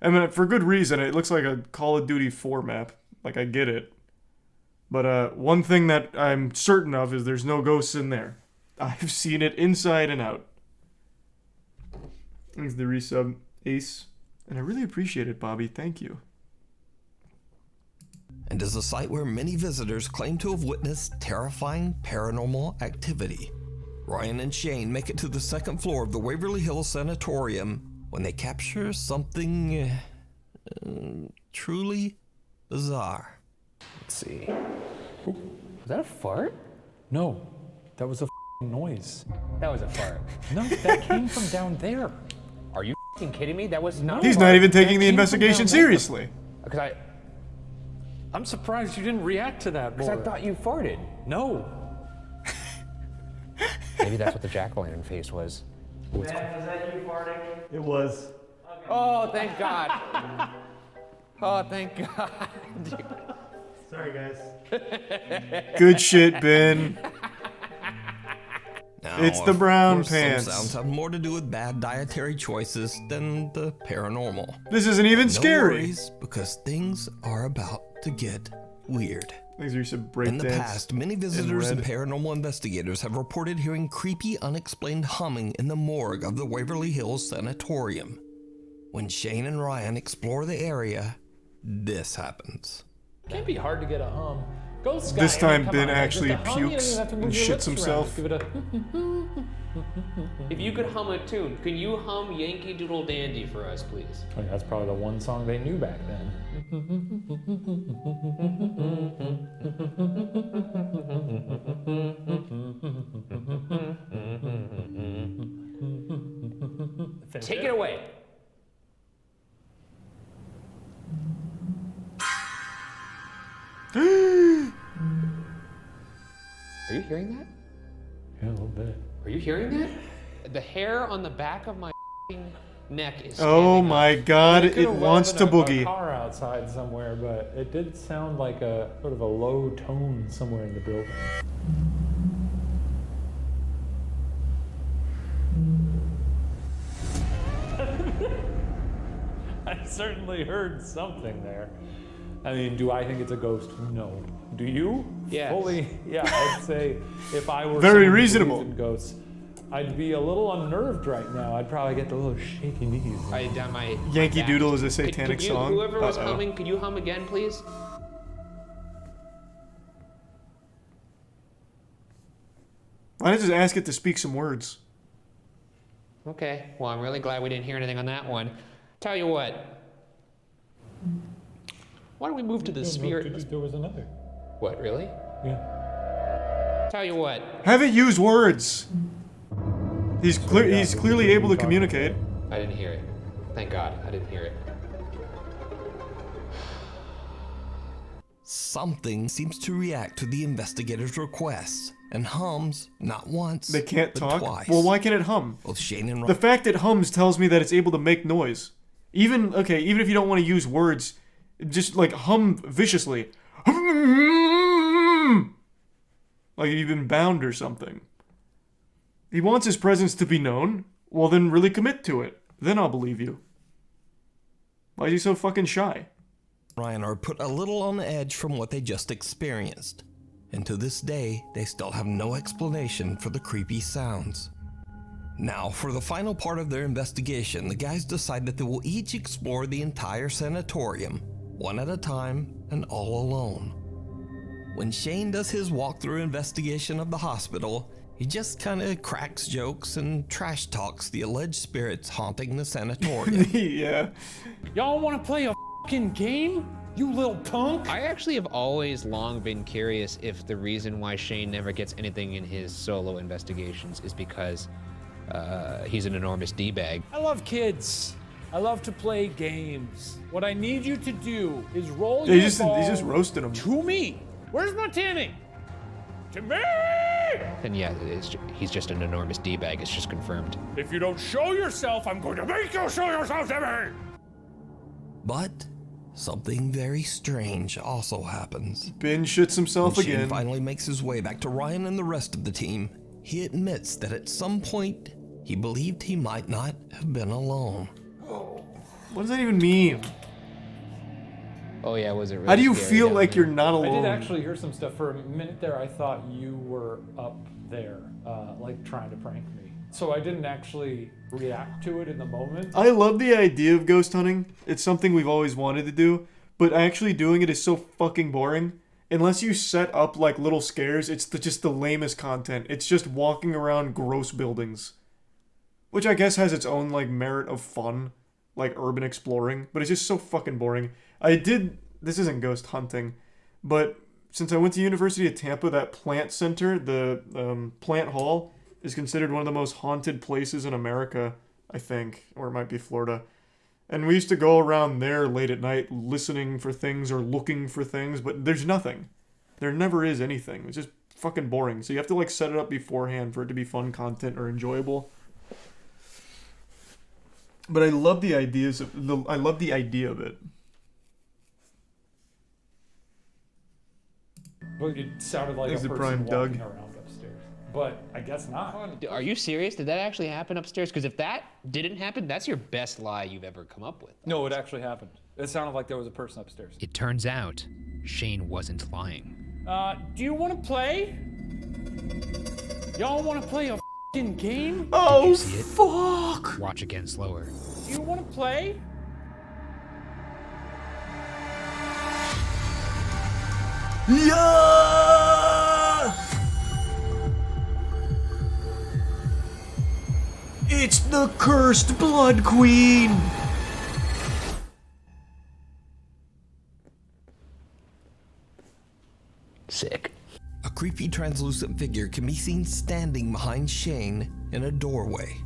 I mean, for good reason. It looks like a Call of Duty 4 map. Like, I get it. But one thing that I'm certain of is there's no ghosts in there. I've seen it inside and out. Thanks the resub, Ace. And I really appreciate it, Bobby. Thank you. And is a site where many visitors claim to have witnessed terrifying paranormal activity. Ryan and Shane make it to the second floor of the Waverly Hills Sanatorium when they capture something truly bizarre. Let's see. Ooh, was that a fart? No, that was a noise. That was a fart. No, that came from down there. Are you you kidding me? That was not. He's not even taking the investigation seriously. Because I'm surprised you didn't react to that more. Because I thought you farted. No. Maybe that's what the jack-o'-lantern face was. Was that you farting? It was. Okay. Oh, thank God. Oh, thank God. Sorry, guys. Good shit, Ben. Now, it's the brown of course, pants. Some sounds have more to do with bad dietary choices than the paranormal. This isn't even no scary. Worries, because things are about to get weird. In the past, many visitors and paranormal investigators have reported hearing creepy, unexplained humming in the morgue of the Waverly Hills Sanatorium. When Shane and Ryan explore the area, this happens. It can't be hard to get a hum. Ghost This guy, time come Ben on, actually just a hum, you don't pukes even have to move and your shits lips around. himself. Just give it a If you could hum a tune, can you hum Yankee Doodle Dandy for us, please? I mean, that's probably the one song they knew back then. Take it away. Are you hearing that? Yeah, a little bit. Are you hearing that? The hair on the back of my neck is Oh my God! It wants to A boogie. car outside somewhere, but it did sound like a sort of a low tone somewhere in the building. I certainly heard something there. I mean, do I think it's a ghost? No. Do you? Yes. Fully, yeah, I'd say if I were Very someone who reasonable. believes in ghosts, I'd be a little unnerved right now. I'd probably get the little shaky knees. Yankee Doodle is a satanic Could you, song. Whoever was humming, could you hum again, please? Why not just ask it to speak some words? Okay. Well, I'm really glad we didn't hear anything on that one. Tell you what. Why don't we move to the spirit? There was another. What, really? Yeah. Tell you what. Have it use words. He's clearly able to communicate. I didn't hear it. Thank God, I didn't hear it. Something seems to react to the investigator's requests and hums not once, They can't but talk? twice. Well, why can't it hum? Both Shane and The fact it hums tells me that it's able to make noise. Even if you don't want to use words, just like hum viciously. Like you've been bound or something. He wants his presence to be known. Well, then really commit to it. Then I'll believe you. Why is he so fucking shy? Ryan are put a little on edge from what they just experienced. And to this day, they still have no explanation for the creepy sounds. Now, for the final part of their investigation, the guys decide that they will each explore the entire sanatorium, one at a time and all alone. When Shane does his walkthrough investigation of the hospital, he just kinda cracks jokes and trash talks the alleged spirits haunting the sanatorium. Yeah. Y'all wanna play a fucking game? You little punk! I actually have always long been curious if the reason why Shane never gets anything in his solo investigations is because he's an enormous D-bag. I love kids. I love to play games. What I need you to do is roll Yeah, your he's ball just roasting him. to me. Where's my Timmy? To me! And yeah, he's just an enormous D-bag. It's just confirmed. If you don't show yourself, I'm going to make you show yourself to me! But something very strange also happens. Ben shits himself When Shane again. finally makes his way back to Ryan and the rest of the team, he admits that at some point, he believed he might not have been alone. What does that even mean? Oh yeah, was it really How do you scary feel down like there? you're not alone? I did actually hear some stuff. For a minute there, I thought you were up there, like trying to prank me. So I didn't actually react to it in the moment. I love the idea of ghost hunting. It's something we've always wanted to do, but actually doing it is so fucking boring. Unless you set up like little scares, it's just the lamest content. It's just walking around gross buildings. Which I guess has its own like merit of fun, like urban exploring, but it's just so fucking boring. This isn't ghost hunting, but since I went to University of Tampa, that plant center, the plant hall, is considered one of the most haunted places in America I think, or it might be Florida. And we used to go around there late at night listening for things or looking for things, but there's nothing. There never is anything. It's just fucking boring. So you have to like set it up beforehand for it to be fun content or enjoyable. But I love the ideas of I love the idea of it. Well, it sounded like a person walking around upstairs, but I guess not. Are you serious? Did that actually happen upstairs? Because if that didn't happen, that's your best lie you've ever come up with. No, it actually happened. It sounded like there was a person upstairs. It turns out Shane wasn't lying. Do you want to play? Y'all want to play a f***ing game? Oh, See it? fuck! Watch again slower. Do you want to play? Yeah! It's the cursed Blood Queen! Sick. A creepy translucent figure can be seen standing behind Shane in a doorway.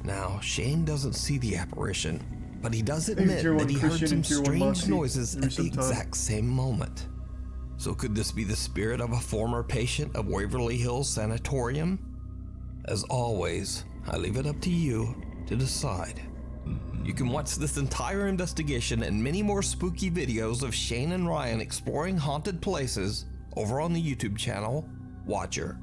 Now, Shane doesn't see the apparition, but he does admit that he heard some strange noises at the exact same moment. So could this be the spirit of a former patient of Waverly Hills Sanatorium? As always, I leave it up to you to decide. You can watch this entire investigation and many more spooky videos of Shane and Ryan exploring haunted places over on the YouTube channel, Watcher.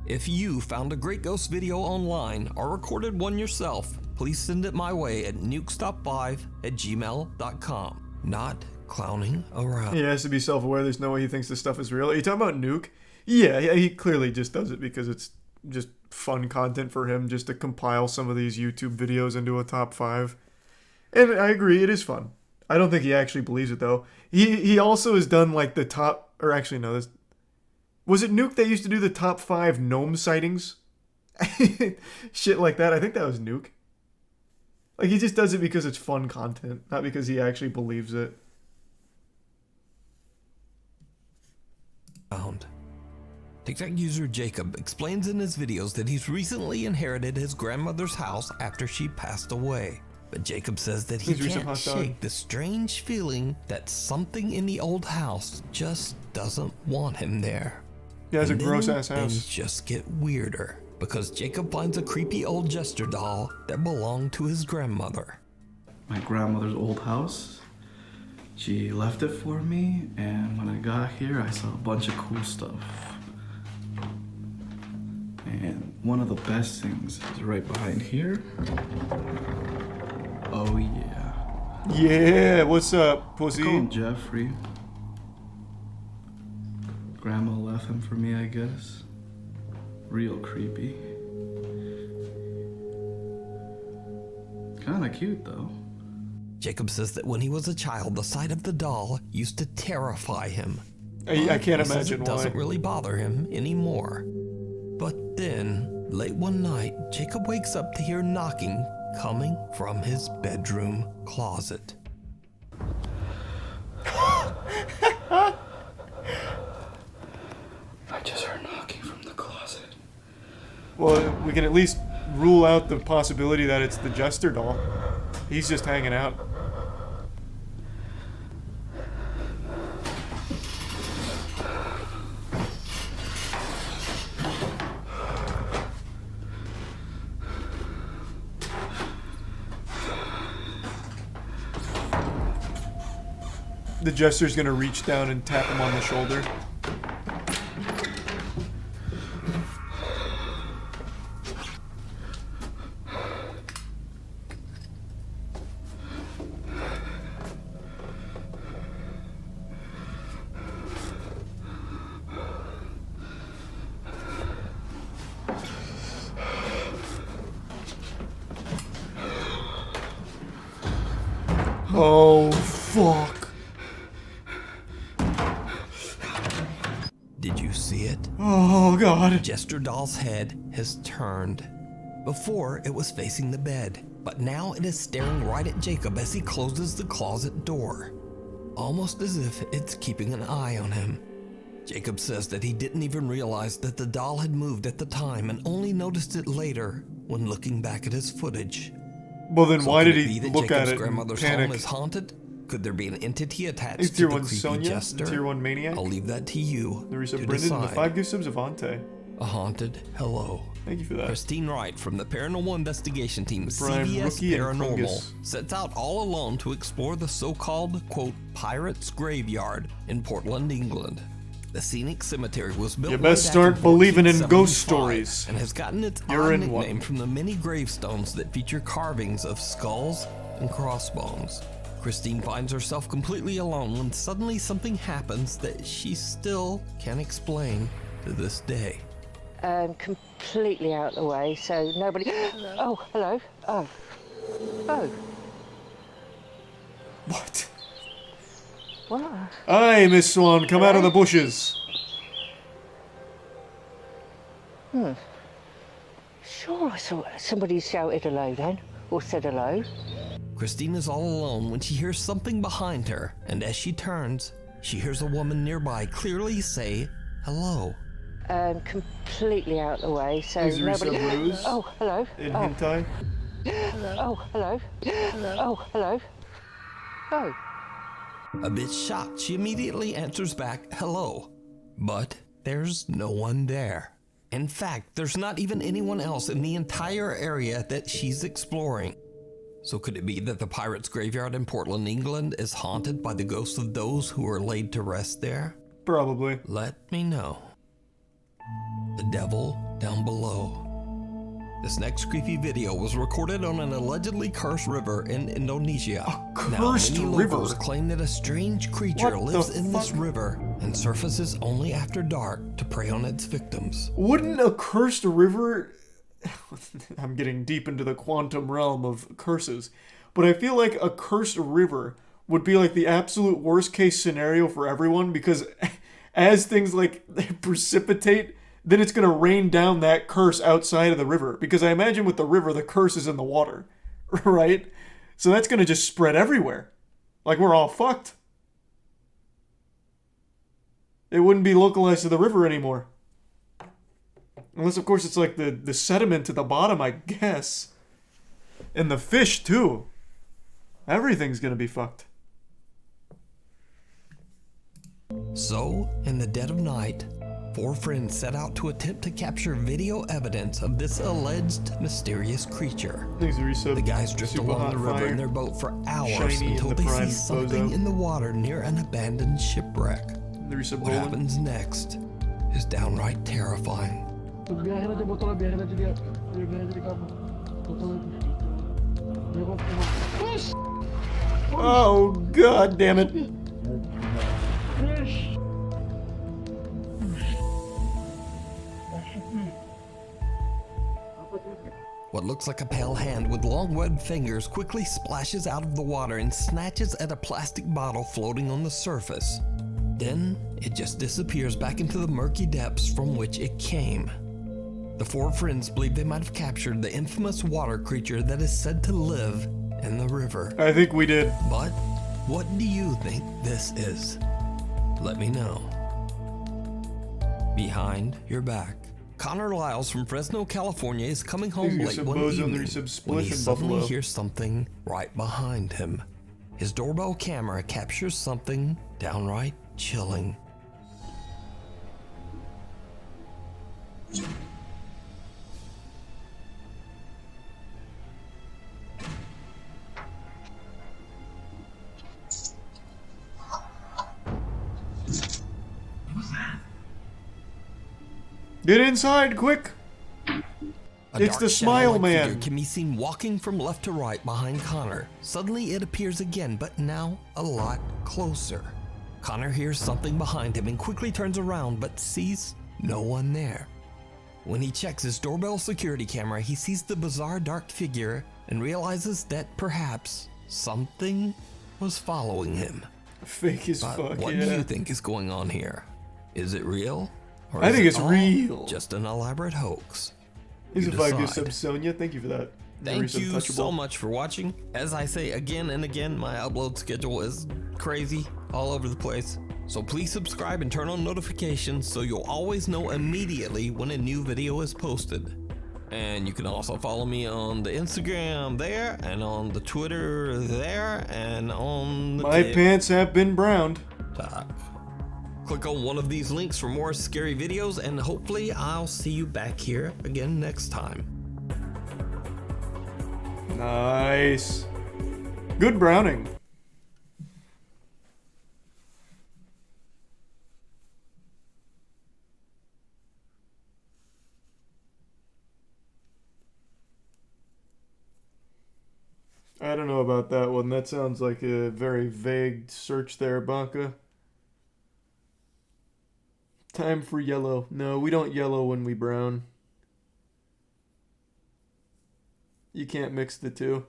If you found a great ghost video online or recorded one yourself, please send it my way at nukestop5@gmail.com. Not clowning around. He has to be self-aware. There's no way he thinks this stuff is real. Are you talking about Nuke? Yeah, he clearly just does it because it's just fun content for him just to compile some of these YouTube videos into a top 5. And I agree, it is fun. I don't think he actually believes it, though. He also has done, like, the top... Or actually, no, this... Was it Nuke that used to do the top 5 gnome sightings? Shit like that. I think that was Nuke. Like, he just does it because it's fun content, not because he actually believes it. TikTok user Jacob explains in his videos that he's recently inherited his grandmother's house after she passed away. But Jacob says that he can't shake the strange feeling that something in the old house just doesn't want him there. Yeah, it's a gross-ass house. Things just get weirder because Jacob finds a creepy old jester doll that belonged to his grandmother. My grandmother's old house. She left it for me, and when I got here, I saw a bunch of cool stuff. And one of the best things is right behind here. Oh yeah. Yeah, what's up, pussy? I call him Jeffrey. Grandma left him for me, I guess. Real creepy. Kinda cute though. Jacob says that when he was a child, the sight of the doll used to terrify him. I can't imagine why. It doesn't really bother him anymore. But then, late one night, Jacob wakes up to hear knocking coming from his bedroom closet. I just heard knocking from the closet. Well, we can at least rule out the possibility that it's the jester doll. He's just hanging out. The jester's gonna reach down and tap him on the shoulder. Oh, fuck. Did you see it? Oh, God. Jester doll's head has turned. Before, it was facing the bed, but now it is staring right at Jacob as he closes the closet door, almost as if it's keeping an eye on him. Jacob says that he didn't even realize that the doll had moved at the time and only noticed it later when looking back at his footage. Well, then So why could did it he be that look at Jacob's it and grandmother's panic? home is haunted? Could there be an entity attached Is to Tier the 1 creepy Sonia? jester? Tier 1 Maniac? I'll leave that to you Larissa to Brendan and the decide. 5 gift subs of Ante. A haunted hello. Thank you for that. Christine Wright from the Paranormal Investigation Team, Brian CBS Rookie and Paranormal, Fungus. sets out all alone to explore the so-called, quote, Pirates Graveyard in Portland, England. The scenic cemetery was built You best way back start in believing in ghost 1475 stories. and has gotten its You're odd in one. nickname from the many gravestones that feature carvings of skulls and crossbones. Christine finds herself completely alone when suddenly something happens that she still can't explain to this day. Completely out of the way, so nobody. Oh, hello. Oh. Oh. What? What? Aye, Miss Swan, come out of the bushes. Sure, I saw somebody shouted hello then, or said hello. Christine is all alone when she hears something behind her, and as she turns, she hears a woman nearby clearly say hello. Completely out of the way, so Is there nobody. some ruse? Oh, hello. In Oh. hentai? Oh, hello. Oh, hello. Oh. A bit shocked, she immediately answers back hello. But there's no one there. In fact, there's not even anyone else in the entire area that she's exploring. So could it be that the Pirates Graveyard in Portland, England is haunted by the ghosts of those who are laid to rest there? Probably. Let me know. The devil down below. This next creepy video was recorded on an allegedly cursed river in Indonesia. cursed now, many river? locals claim that a strange creature What the lives in this fuck? river and surfaces only after dark to prey on its victims. Wouldn't a cursed river... I'm getting deep into the quantum realm of curses, but I feel like a cursed river would be like the absolute worst case scenario for everyone, because as things like precipitate, then it's going to rain down that curse outside of the river, because I imagine with the river the curse is in the water, right? So that's going to just spread everywhere. Like we're all fucked. It wouldn't be localized to the river anymore. Unless, of course, it's like the sediment at the bottom, I guess. And the fish, too. Everything's gonna be fucked. So, in the dead of night, 4 friends set out to attempt to capture video evidence of this alleged mysterious creature. The guys drift along the river in their boat for hours until they see something in the water near an abandoned shipwreck. What happens next is downright terrifying. Biarin aja botolnya, biarin aja dia. Biarin aja di kamu. Botolnya. Dia kok push. Oh, god damn it. What looks like a pale hand with long webbed fingers quickly splashes out of the water and snatches at a plastic bottle floating on the surface. Then, it just disappears back into the murky depths from which it came. The 4 friends believe they might have captured the infamous water creature that is said to live in the river. I think we did. But what do you think this is? Let me know. Behind your back. Connor Lyles from Fresno, California is coming home late one evening when he suddenly hears something right behind him. His doorbell camera captures something downright chilling. Get inside, quick! It's the Smile Man. Figure can be seen walking from left to right behind Connor. Suddenly it appears again, but now a lot closer. Connor hears something behind him and quickly turns around, but sees no one there. When he checks his doorbell security camera, he sees the bizarre dark figure and realizes that perhaps something was following him. Fake as But fuck, what yeah. do you think is going on here? Is it real? Or I is think it it's all real. Just an elaborate hoax. He's a You 5 gift decide. sub, Sonia. Thank you for that. Thank Very you touchable. so much for watching. As I say again and again, my upload schedule is crazy, all over the place. So please subscribe and turn on notifications so you'll always know immediately when a new video is posted. And you can also follow me on the Instagram there, and on the Twitter there, and on the My pants have been browned. Click on one of these links for more scary videos, and hopefully I'll see you back here again next time. Nice. Good browning. I don't know about that one. That sounds like a very vague search there, Banka. Time for yellow. No, we don't yellow when we brown. You can't mix the two.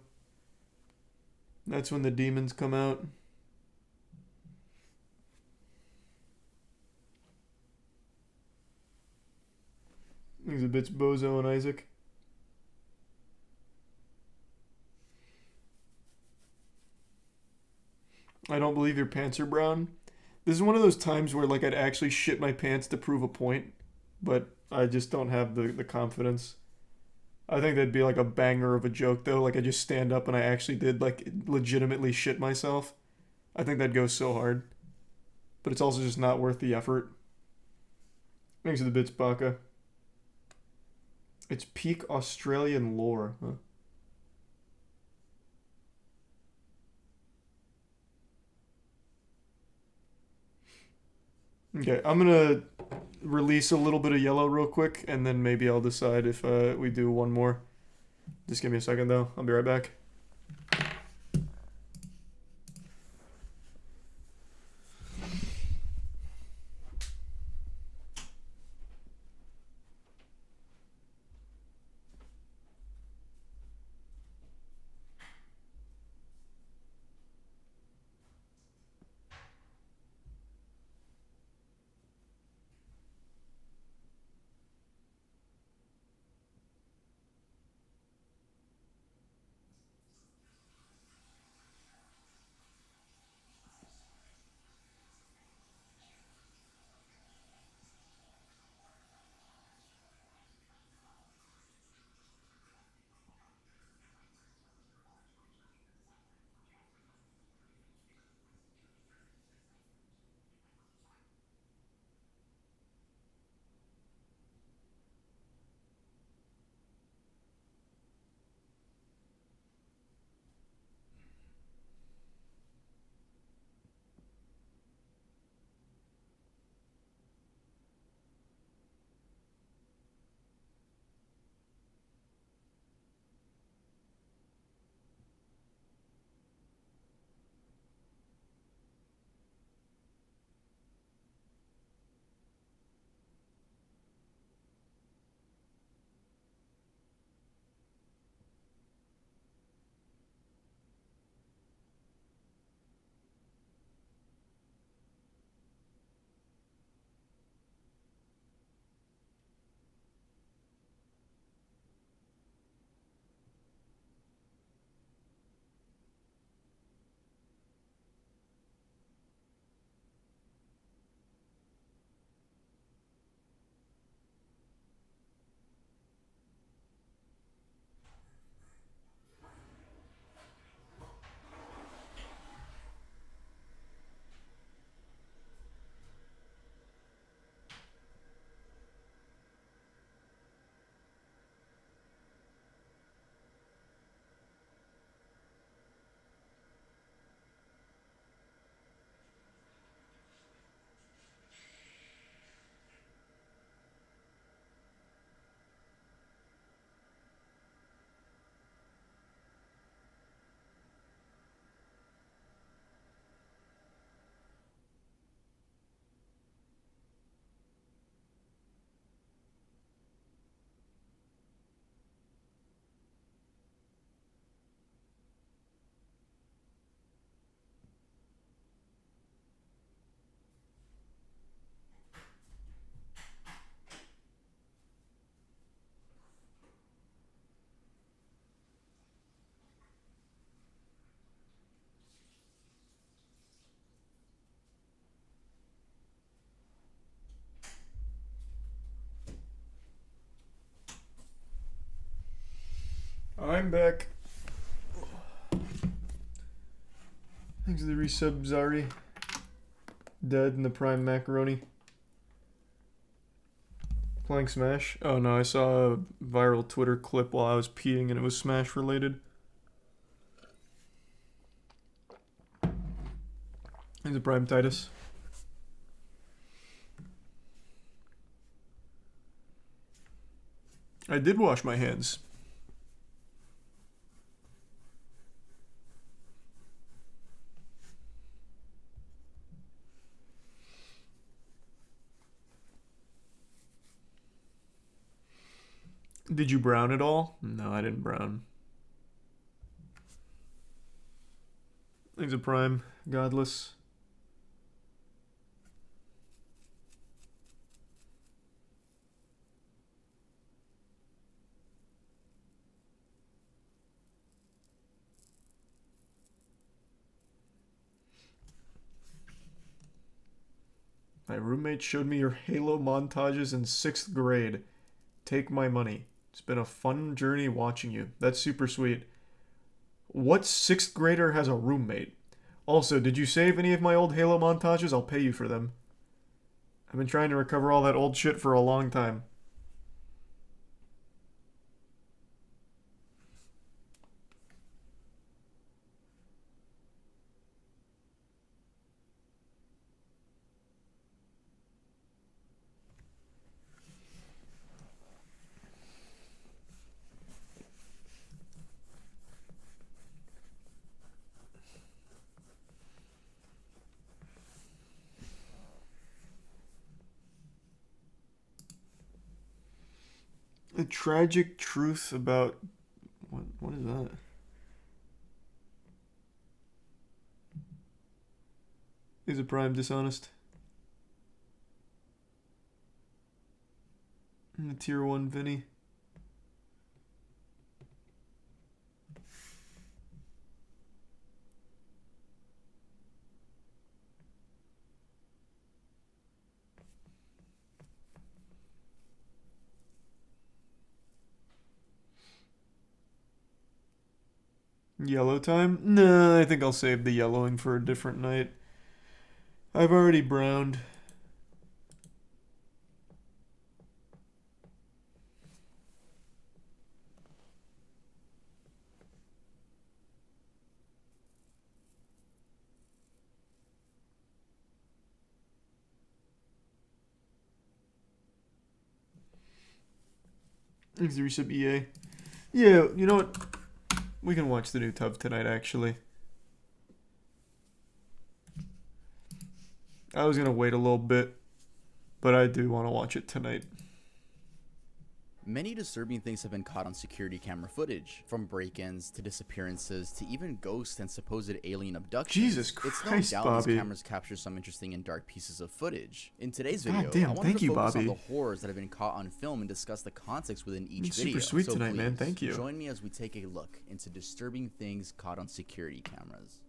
That's when the demons come out. Exhibits Bozo and Isaac. I don't believe your pants are brown. This is one of those times where like I'd actually shit my pants to prove a point, but I just don't have the confidence. I think that'd be like a banger of a joke though. Like I just stand up and I actually did like legitimately shit myself. I think that'd go so hard. But it's also just not worth the effort. Thanks for the bits, Baka. It's peak Australian lore, huh? Okay, I'm gonna release a little bit of yellow real quick, and then maybe I'll decide if we do one more. Just give me a second, though. I'll be right back. I'm back. Thanks to the resub, Zari. Dead in the prime macaroni. Playing Smash? Oh no, I saw a viral Twitter clip while I was peeing and it was Smash related. Thanks to Prime Titus. I did wash my hands. Did you brown at all? No, I didn't brown. Thanks a Prime. Godless. My roommate showed me your Halo montages in 6th grade. Take my money. It's been a fun journey watching you. That's super sweet. What 6th grader has a roommate? Also, did you save any of my old Halo montages? I'll pay you for them. I've been trying to recover all that old shit for a long time. The tragic truth about... What is that? Is it Prime dishonest? And the tier 1 Vinny. Yellow time? Nah, I think I'll save the yellowing for a different night. I've already browned. Thanks to resub EA. Yeah, you know what? We can watch the new tub tonight, actually. I was going to wait a little bit, but I do want to watch it tonight. Many disturbing things have been caught on security camera footage, from break-ins to disappearances to even ghosts and supposed alien abductions. Jesus Christ, it's no doubt Bobby. these cameras capture some interesting and dark pieces of footage. In today's video, God damn, I wanted thank to you, focus Bobby. on the horrors that have been caught on film and discuss the context within each It's video. super sweet So tonight, please, man. Thank you. Join me as we take a look into disturbing things caught on security cameras.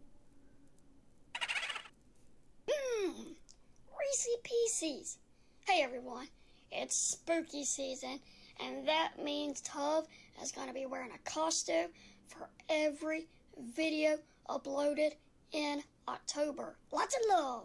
Reese's Pieces. Hey everyone, it's spooky season, and that means Tov is going to be wearing a costume for every video uploaded in October. Lots of love.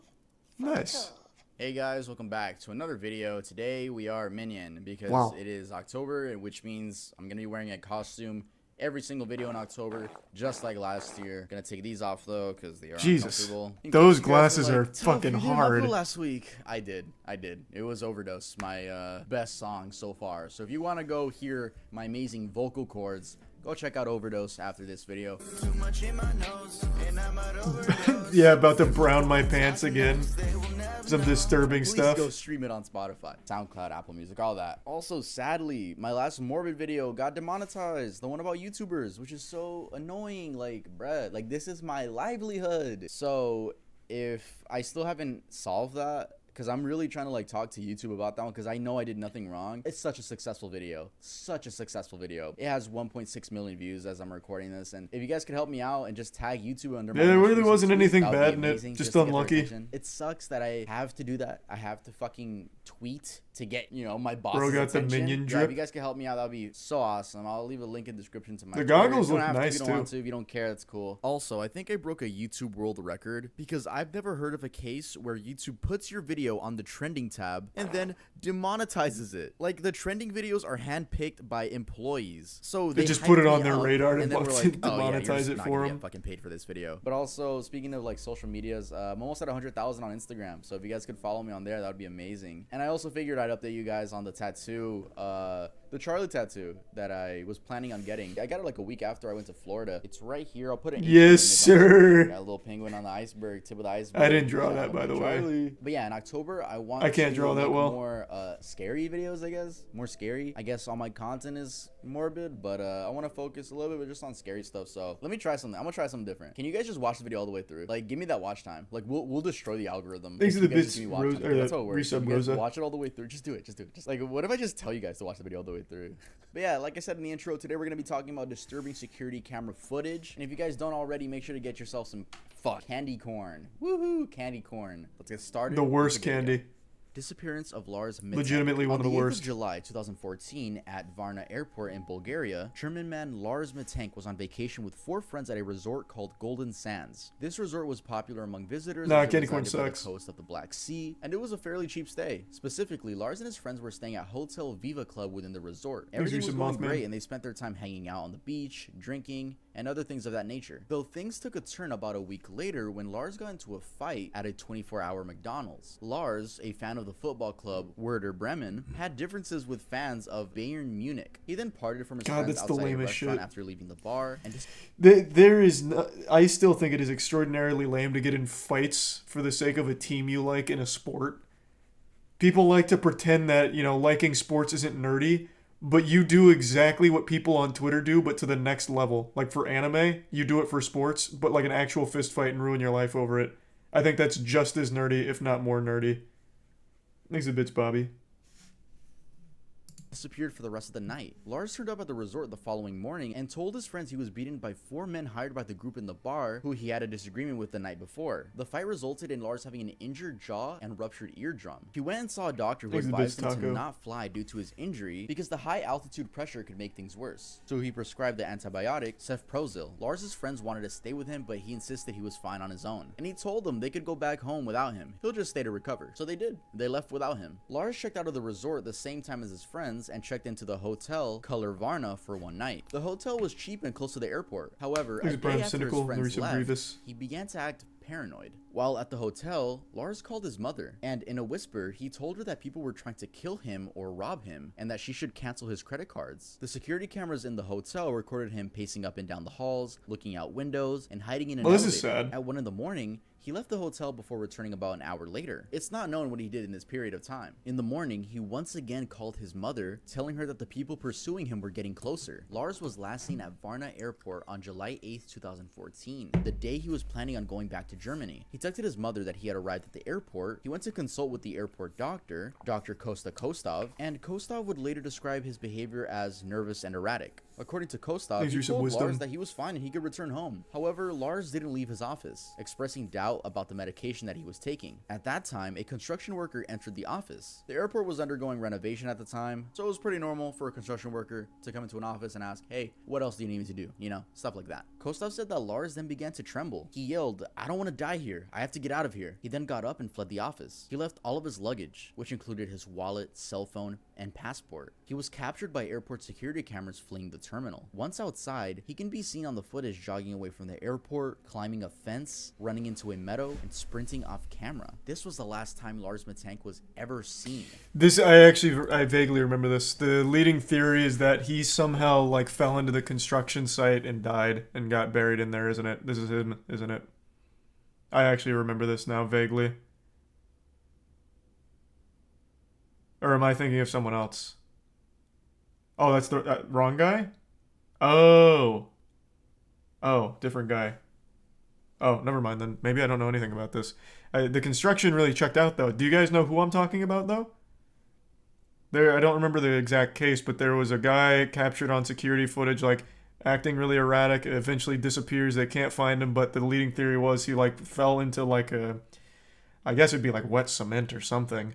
Nice. Hey guys, welcome back to another video. Today we are Minion because Wow. it is October, which means I'm going to be wearing a costume every single video in October, just like last year. Gonna take these off though because they are Jesus. uncomfortable. Those In case you guys glasses were are like, "Tough, fucking you didn't hard." upload last week. I did. It was Overdose, my best song so far. So if you want to go hear my amazing vocal cords, go check out Overdose after this video. Too much in my nose, and I might Yeah, about to brown my pants again. Some disturbing Please stuff. go stream it on Spotify, SoundCloud, Apple Music, all that. Also, sadly, my last Morbid video got demonetized. The one about YouTubers, which is so annoying. Like, bruh, like this is my livelihood. So if I still haven't solved that, because I'm really trying to like talk to YouTube about that one because I know I did nothing wrong. It's such a successful video. Such a successful video. It has 1.6 million views as I'm recording this. And if you guys could help me out and just tag YouTube under my there really wasn't anything that would bad be in it. amazing, Just to get their unlucky. attention. It sucks that I have to do that. I have to fucking tweet to get, you know, my Bro boss's got the attention. minion Yeah, drip. if you guys could help me out, that would be so awesome. I'll leave a link in the description to my The Twitter. goggles You don't look have to nice, if you don't too. want to. If you don't care, that's cool. Also, I think I broke a YouTube world record because I've never heard of a case where YouTube puts your video on the trending tab and then demonetizes it. Like, the trending videos are handpicked by employees. So They they just put hype it on me their up, radar and and then want we're to like, oh, yeah, you're demonetize just it not for gonna them. get fucking paid for this video. But also, speaking of like social medias, I'm almost at 100,000 on Instagram. So if you guys could follow me on there, that would be amazing. And I also figured I'd update you guys on the tattoo, the Charlie tattoo that I was planning on getting. I got it like a week after I went to Florida. It's right here. I'll put it in. Yes, sir. Got a little penguin on the iceberg, tip of the iceberg. I didn't draw that, by the way. Charlie. But yeah, in October, I want I can't to draw that make well. more scary videos, I guess. More scary. I guess all my content is morbid, but I want to focus a little bit just on scary stuff. So let me try something. I'm gonna try something different. Can you guys just watch the video all the way through? Like, give me that watch time. Like, we'll destroy the algorithm. Thanks if to you the guys bits, just give me watch Rose, time. or That's how it works. resub If you guys Rosa. watch it all the way through. Just do it. Just do it. Just like, what if I just tell you guys to watch the video all the way through? But yeah, like I said in the intro, today we're gonna be talking about disturbing security camera footage. And if you guys don't already, make sure to get yourself some candy corn. Woohoo, candy corn. Let's get started. The worst candy. Disappearance of Lars Mitek. Legitimately one of the worst. On July 2014, at Varna Airport in Bulgaria, German man Lars Mitek was on vacation with 4 friends at a resort called Golden Sands. This resort was popular among visitors Nah, as it candy corn resided by the sucks. coast of the Black Sea, and it was a fairly cheap stay. Specifically, Lars and his friends were staying at Hotel Viva Club within the resort. Everything was going great, and they spent their time hanging out on the beach, drinking, and other things of that nature. Though things took a turn about a week later when Lars got into a fight at a 24-hour McDonald's. Lars, a fan of the football club Werder Bremen, had differences with fans of Bayern Munich. He then parted from his friends that's the outside a lamest restaurant shit. after leaving the bar and just There is no, I still think it is extraordinarily lame to get in fights for the sake of a team you like in a sport. People like to pretend that, you know, liking sports isn't nerdy, but you do exactly what people on Twitter do, but to the next level. Like for anime, you do it for sports, but like an actual fist fight and ruin your life over it. I think that's just as nerdy, if not more nerdy. Thanks a bits, Bobby. disappeared for the rest of the night. Lars turned up at the resort the following morning and told his friends he was beaten by 4 men hired by the group in the bar who he had a disagreement with the night before. The fight resulted in Lars having an injured jaw and ruptured eardrum. He went and saw a doctor who advised him to not fly due to his injury because the high altitude pressure could make things worse. So he prescribed the antibiotic cefprozil. Lars's friends wanted to stay with him, but he insisted he was fine on his own. And he told them they could go back home without him. He'll just stay to recover. So they did. They left without him. Lars checked out of the resort the same time as his friends and checked into the hotel Color Varna for one night. The hotel was cheap and close to the airport. However, a day after his friends left, he began to act paranoid. While at the hotel, Lars called his mother, and in a whisper, he told her that people were trying to kill him or rob him, and that she should cancel his credit cards. The security cameras in the hotel recorded him pacing up and down the halls, looking out windows, and hiding in an elevator. This is sad. At 1 in the morning, he left the hotel before returning about an hour later. It's not known what he did in this period of time. In the morning, he once again called his mother, telling her that the people pursuing him were getting closer. Lars was last seen at Varna Airport on July 8th, 2014, the day he was planning on going back to Germany. He texted his mother that he had arrived at the airport. He went to consult with the airport doctor, Dr. Kosta Kostov, and Kostov would later describe his behavior as nervous and erratic. According to Kostov, he told Lars that he was fine and he could return home. However, Lars didn't leave his office, expressing doubt about the medication that he was taking. At that time, a construction worker entered the office. The airport was undergoing renovation at the time, so it was pretty normal for a construction worker to come into an office and ask, hey, what else do you need me to do? You know, stuff like that. Kostov said that Lars then began to tremble. He yelled, I don't want to die here. I have to get out of here. He then got up and fled the office. He left all of his luggage, which included his wallet, cell phone, and passport. He was captured by airport security cameras fleeing the terminal. Once outside, he can be seen on the footage jogging away from the airport, climbing a fence, running into a meadow, and sprinting off camera. This was the last time Lars Mitek was ever seen. I vaguely remember this. The leading theory is that he somehow like fell into the construction site and died and got buried in there, isn't it? This is him, isn't it? I actually remember this now vaguely. Or am I thinking of someone else? Oh, that's the wrong guy? Oh, different guy. Oh, never mind then. Maybe I don't know anything about this. The construction really checked out, though. Do you guys know who I'm talking about, though? I don't remember the exact case, but there was a guy captured on security footage, like, acting really erratic, eventually disappears, they can't find him, but the leading theory was he, like, fell into, like, I guess it'd be, like, wet cement or something,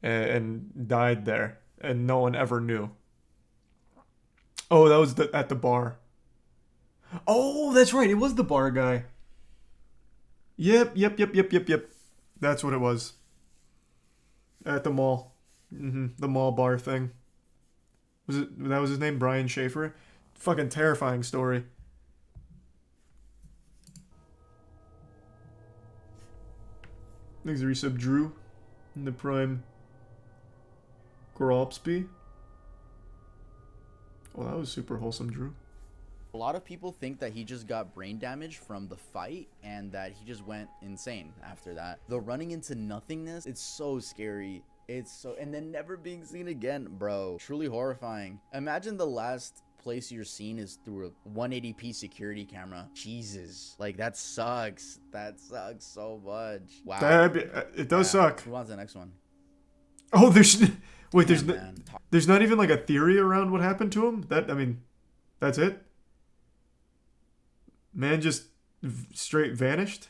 and died there, and no one ever knew. Oh, that was at the bar. Oh, that's right, it was the bar guy. Yep. That's what it was. At the mall. The mall bar thing. That was his name, Brian Schaefer? Fucking terrifying story. Thanks, resub Drew. In the prime. Goralpsby. Well, that was super wholesome, Drew. A lot of people think that he just got brain damage from the fight and that he just went insane after that. The running into nothingness, it's so scary. And then never being seen again, bro. Truly horrifying. Imagine the last place you're seen is through a 180p security camera. Jesus. Like, that sucks. That sucks so much. Wow. It does suck. Move on to the next one. Oh, wait, there's not even like a theory around what happened to him? That's it? Man just straight vanished?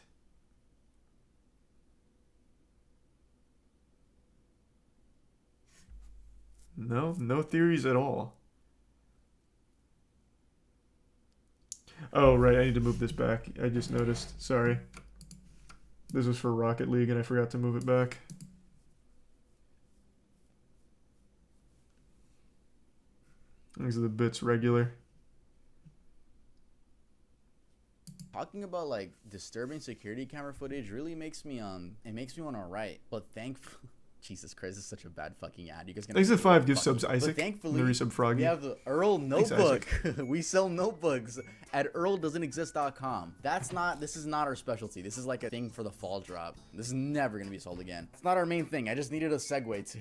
No theories at all. Oh, right, I need to move this back. I just noticed. Sorry. This was for Rocket League and I forgot to move it back. These are the bits regular. Talking about like disturbing security camera footage really makes me it makes me want to write, but thankfully, Jesus Christ, this is such a bad fucking ad. You guys gonna thanks to 5 gift subs, Isaac. But thankfully, resub Froggy. we have the Earl Thanks, notebook. We sell notebooks at earldoesn'texist.com. This is not our specialty. This is like a thing for the fall drop. This is never gonna be sold again. It's not our main thing. I just needed a segue to.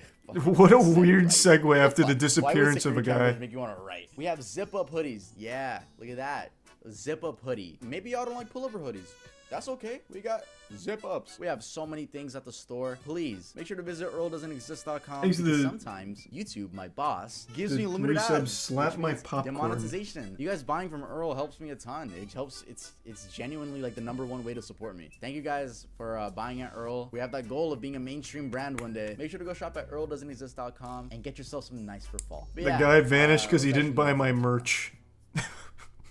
What a weird segue after the disappearance of a guy. Make you want to write. We have zip up hoodies. Yeah, look at that. A zip up hoodie. Maybe y'all don't like pullover hoodies. That's okay. We got zip ups. We have so many things at the store. Please make sure to visit earldoesn'texist.com because sometimes YouTube, my boss, gives me limited ads. Slap my popcorn. Demonetization. You guys buying from Earl helps me a ton. It helps. It's genuinely like the #1 way to support me. Thank you guys for buying at Earl. We have that goal of being a mainstream brand one day. Make sure to go shop at earldoesn'texist.com and get yourself something nice for fall. But the guy vanished because he didn't buy my merch.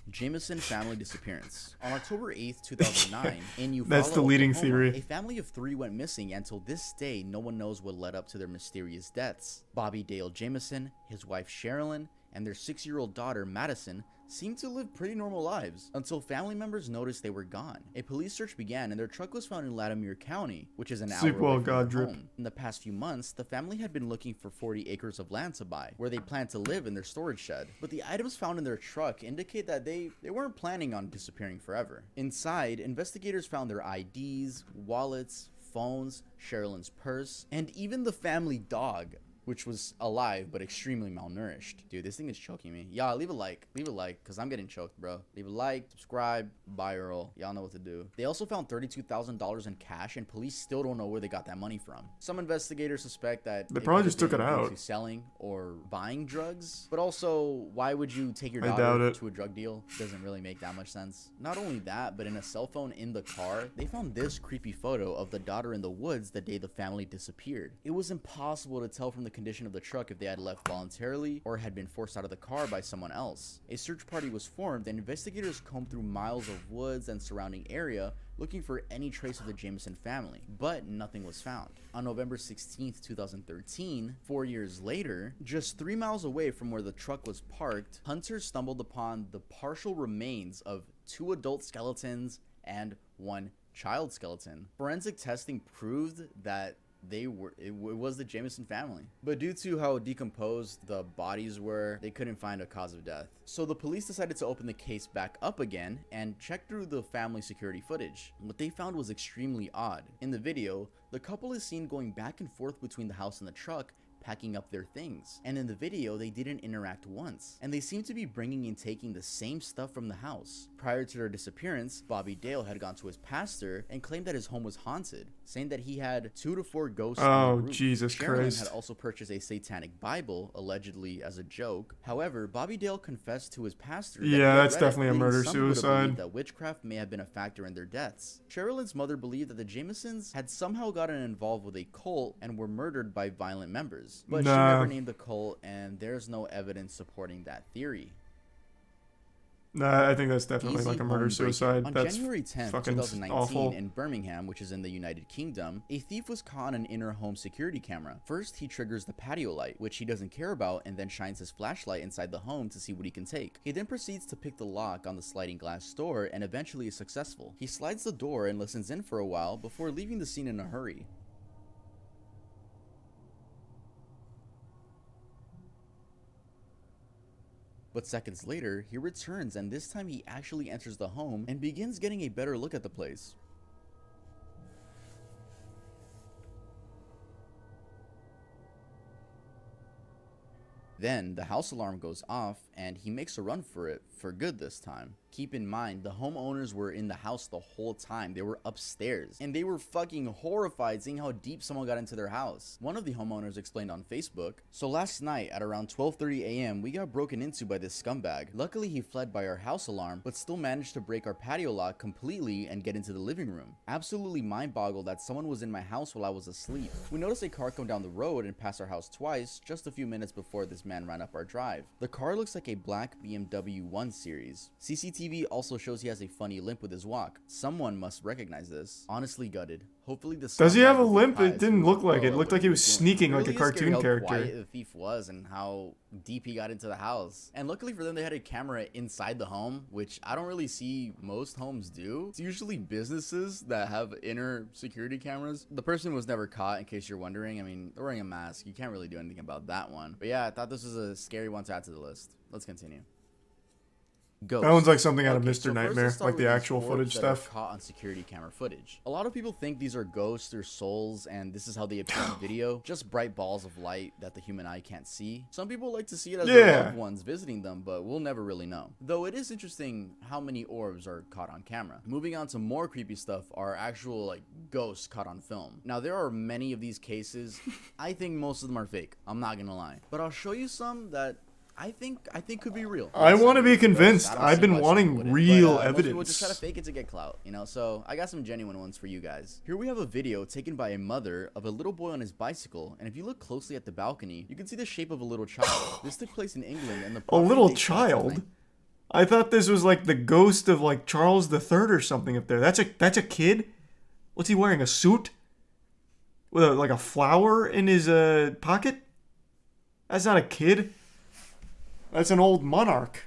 Jameson family disappearance. On October 8th, 2009, in Eufaula, That's the leading Oklahoma, theory. A family of 3 went missing, and till this day, no one knows what led up to their mysterious deaths. Bobby Dale Jameson, his wife Sherilyn, and their 6-year-old daughter Madison seemed to live pretty normal lives until family members noticed they were gone. A police search began and their truck was found in Latimer County, which is an hour away from their home. In the past few months, the family had been looking for 40 acres of land to buy, where they planned to live in their storage shed. But the items found in their truck indicate that they weren't planning on disappearing forever. Inside, investigators found their IDs, wallets, phones, Sherilyn's purse, and even the family dog, which was alive but extremely malnourished. Dude, this thing is choking me. Y'all, leave a like, because I'm getting choked, bro. Leave a like, subscribe, buy Earl. Y'all know what to do. They also found $32,000 in cash, and police still don't know where they got that money from. Some investigators suspect that they probably just took it out. Selling or buying drugs. But also, why would you take your daughter to a drug deal? Doesn't really make that much sense. Not only that, but in a cell phone in the car, they found this creepy photo of the daughter in the woods the day the family disappeared. It was impossible to tell from the condition of the truck if they had left voluntarily or had been forced out of the car by someone else. A search party was formed and investigators combed through miles of woods and surrounding area looking for any trace of the Jameson family, but nothing was found. On November 16th, 2013, 4 years later, just 3 miles away from where the truck was parked, hunters stumbled upon the partial remains of 2 adult skeletons and 1 child skeleton. Forensic testing proved that it was the Jameson family, but due to how decomposed the bodies were, they couldn't find a cause of death. So the police decided to open the case back up again and check through the family security footage. What they found was extremely odd. In the video, the couple is seen going back and forth between the house and the truck, packing up their things. And in the video, they didn't interact once. And they seemed to be bringing and taking the same stuff from the house. Prior to their disappearance, Bobby Dale had gone to his pastor and claimed that his home was haunted, saying that he had 2 to 4 ghosts on the roof. Jesus Sherilyn Christ. had also purchased a satanic Bible, allegedly as a joke. However, Bobby Dale confessed to his pastor that Yeah, he had that's read it, definitely a leading some people to murder-suicide. believe that witchcraft may have been a factor in their deaths. Sherilyn's mother believed that the Jamesons had somehow gotten involved with a cult and were murdered by violent members, but she Nah. never named the cult, and there's no evidence supporting that theory. Nah, I think that's definitely Easy like a home murder-suicide. breaking. On That's January 10th, fucking 2019, awful. in Birmingham, which is in the United Kingdom, a thief was caught on an inner home security camera. First, he triggers the patio light, which he doesn't care about, and then shines his flashlight inside the home to see what he can take. He then proceeds to pick the lock on the sliding glass door and eventually is successful. He slides the door and listens in for a while before leaving the scene in a hurry. But seconds later, he returns, and this time he actually enters the home and begins getting a better look at the place. Then the house alarm goes off and he makes a run for it, for good this time. Keep in mind, the homeowners were in the house the whole time. They were upstairs and they were fucking horrified seeing how deep someone got into their house. One of the homeowners explained on Facebook, "So last night at around 12:30 a.m. we got broken into by this scumbag. Luckily he fled by our house alarm, but still managed to break our patio lock completely and get into the living room. Absolutely mind-boggled that someone was in my house while I was asleep. We noticed a car come down the road and pass our house twice just a few minutes before this man ran up our drive. The car looks like a black BMW 1 Series. CCTV also shows he has a funny limp with his walk. Someone must recognize this. Honestly gutted. Hopefully the Does he have a scumbag will be limp? caught It as didn't soon look as like it. It well looked what like he he was doing. sneaking like a Really is scary cartoon how character. quiet the thief was and how deep he got into the house. And luckily for them, they had a camera inside the home, which I don't really see most homes do. It's usually businesses that have inner security cameras. The person was never caught, in case you're wondering. I mean, they're wearing a mask. You can't really do anything about that one. But yeah, I thought this was a scary one to add to the list. Let's continue. Ghosts. That one's like something out of Okay, Mr. so first Nightmare, let's start like the with these actual orbs footage that are stuff. caught on security camera footage. A lot of people think these are ghosts or souls, and this is how they appear on video. Just bright balls of light that the human eye can't see. Some people like to see it as their loved ones visiting them, but we'll never really know. Though it is interesting how many orbs are caught on camera. Moving on to more creepy stuff are actual like ghosts caught on film. Now there are many of these cases. I think most of them are fake. I'm not gonna lie, but I'll show you some that I think could be real. I want to be convinced. I don't I've see been why wanting someone wouldn't. real But, most people evidence. just try to fake it to get clout, you know. So I got some genuine ones for you guys. Here we have a video taken by a mother of a little boy on his bicycle, and if you look closely at the balcony, you can see the shape of a little child. This took place in England, and the A little property dates back to child? I thought this was like the ghost of like Charles III or something up there. That's a kid? What's he wearing? A suit? With like a flower in his pocket? That's not a kid. That's an old monarch.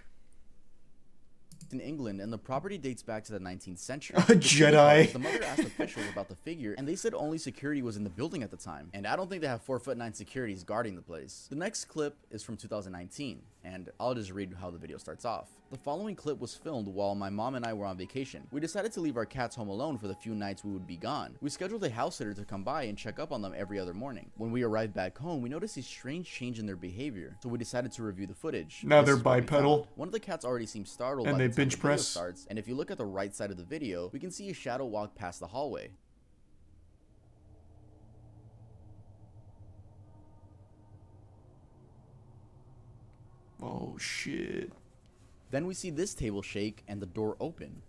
in England, and the property dates back to the 19th century. A Jedi. The mother asked officials about the figure, and they said only security was in the building at the time. And I don't think they have 4'9" securities guarding the place. The next clip is from 2019, and I'll just read how the video starts off. The following clip was filmed while my mom and I were on vacation. We decided to leave our cats home alone for the few nights we would be gone. We scheduled a house sitter to come by and check up on them every other morning. When we arrived back home, we noticed a strange change in their behavior, so we decided to review the footage. Now This they're is what we bipedal. found. One of the cats already seems startled And by they the time bench the video press. starts, and if you look at the right side of the video, we can see a shadow walk past the hallway. Oh shit. Then we see this table shake and the door open.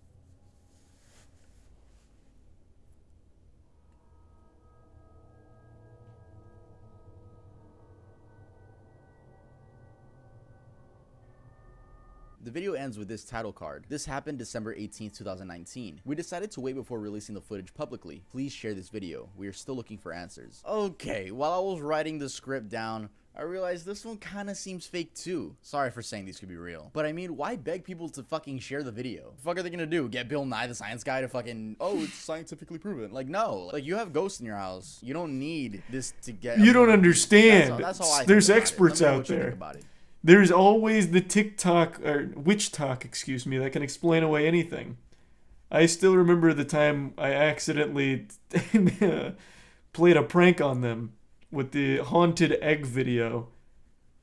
The video ends with this title card. This happened December 18th, 2019. We decided to wait before releasing the footage publicly. Please share this video. We are still looking for answers. Okay, while I was writing the script down, I realized this one kind of seems fake too. Sorry for saying these could be real. But I mean, why beg people to fucking share the video? What the fuck are they gonna do? Get Bill Nye the Science Guy to fucking, oh, it's scientifically proven. Like, no. Like, you have ghosts in your house. You don't need this to get... You don't understand. That's how I There's think about experts it. Let me know out what you there. think about it. There's always the TikTok or witch talk, excuse me, that can explain away anything. I still remember the time I accidentally played a prank on them with the haunted egg video.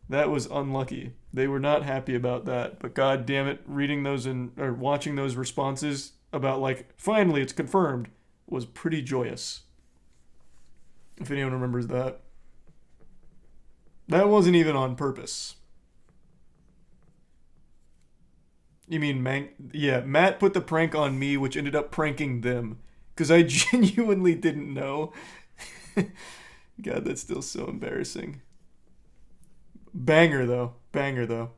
That was unlucky. They were not happy about that. But god damn it, reading those or watching those responses about like, finally it's confirmed, was pretty joyous. If anyone remembers that. That wasn't even on purpose. You mean, yeah, Matt put the prank on me, which ended up pranking them. Because I genuinely didn't know. God, that's still so embarrassing. Banger, though. Banger, though.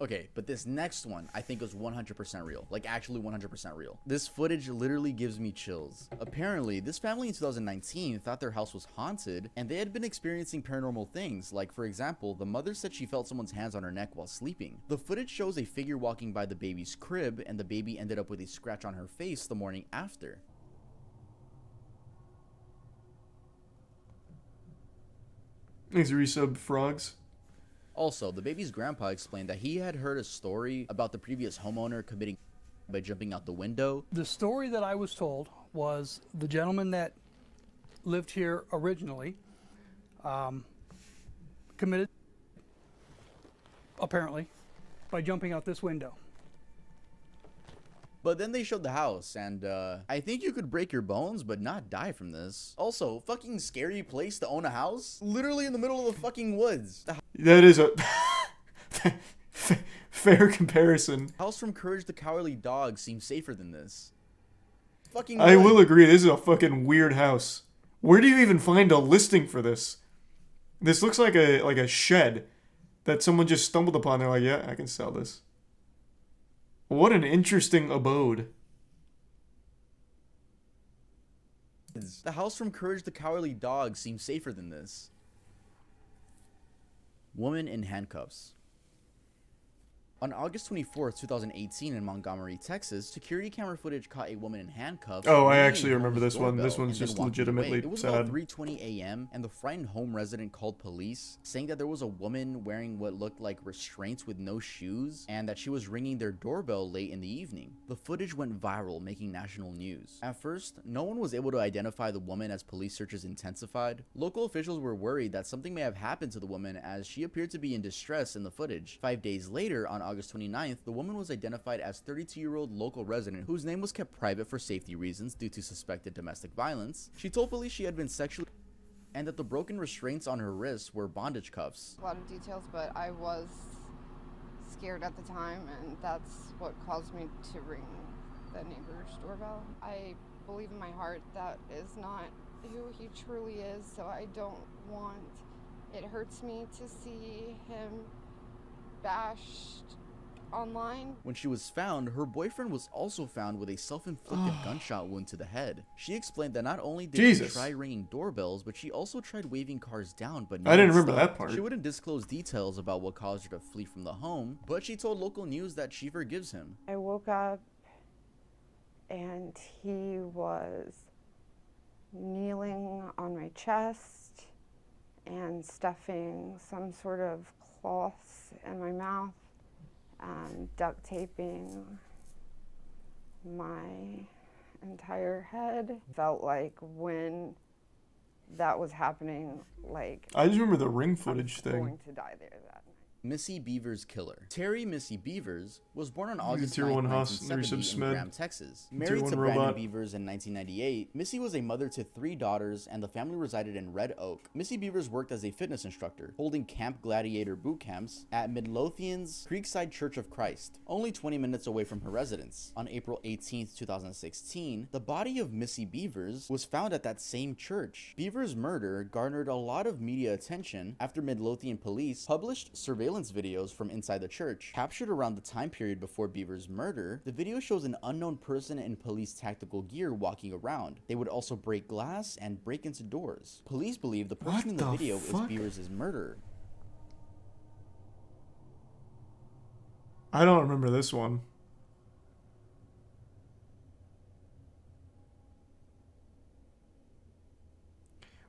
Okay, but this next one I think was 100% real. Like, actually 100% real. This footage literally gives me chills. Apparently, this family in 2019 thought their house was haunted, and they had been experiencing paranormal things. Like, for example, the mother said she felt someone's hands on her neck while sleeping. The footage shows a figure walking by the baby's crib, and the baby ended up with a scratch on her face the morning after. Thanks, resub frogs. Also, the baby's grandpa explained that he had heard a story about the previous homeowner committing by jumping out the window. The story that I was told was the gentleman that lived here originally committed, apparently, by jumping out this window. But then they showed the house, and I think you could break your bones but not die from this. Also, fucking scary place to own a house? Literally in the middle of the fucking woods. That is a fair comparison. House from Courage the Cowardly Dog seems safer than this. Fucking I will agree, this is a fucking weird house. Where do you even find a listing for this? This looks like a shed that someone just stumbled upon. They're like, yeah, I can sell this. What an interesting abode. The house from Courage the Cowardly Dog seems safer than this. Woman in handcuffs. On August 24th, 2018 in Montgomery, Texas, security camera footage caught a woman in handcuffs. Oh, I actually remember this one. This one's just legitimately It was sad. about 3:20 a.m. and the frightened home resident called police, saying that there was a woman wearing what looked like restraints with no shoes and that she was ringing their doorbell late in the evening. The footage went viral, making national news. At first, no one was able to identify the woman as police searches intensified. Local officials were worried that something may have happened to the woman as she appeared to be in distress in the footage. 5 days later, on August 29th, the woman was identified as 32-year-old local resident whose name was kept private for safety reasons due to suspected domestic violence. She told police she had been sexually and that the broken restraints on her wrists were bondage cuffs. A lot of details, but I was scared at the time, and that's what caused me to ring the neighbor's doorbell. I believe in my heart that is not who he truly is, so I don't want, it hurts me to see him bashed online. When she was found, her boyfriend was also found with a self-inflicted gunshot wound to the head. She explained that not only did she try ringing doorbells, but she also tried waving cars down, but I didn't remember that part. She wouldn't disclose details about what caused her to flee from the home, but she told local news that she forgives him. I woke up and he was kneeling on my chest and stuffing some sort of cloths in my mouth and duct taping my entire head. Felt like when that was happening, like I just remember the ring footage thing. Going to die there that night. Missy Beavers killer. Terry Missy Beavers was born on August Tier 9, 1 1970 in Graham, Texas. Married to Brandon Beavers in 1998, Missy was a mother to 3 daughters and the family resided in Red Oak. Missy Beavers worked as a fitness instructor, holding Camp Gladiator boot camps at Midlothian's Creekside Church of Christ, only 20 minutes away from her residence. On April 18, 2016, the body of Missy Beavers was found at that same church. Beavers' murder garnered a lot of media attention after Midlothian police published surveillance videos from inside the church. Captured around the time period before Beaver's murder, the video shows an unknown person in police tactical gear walking around. They would also break glass and break into doors. Police believe the person in the video is Beavers' murderer. I don't remember this one.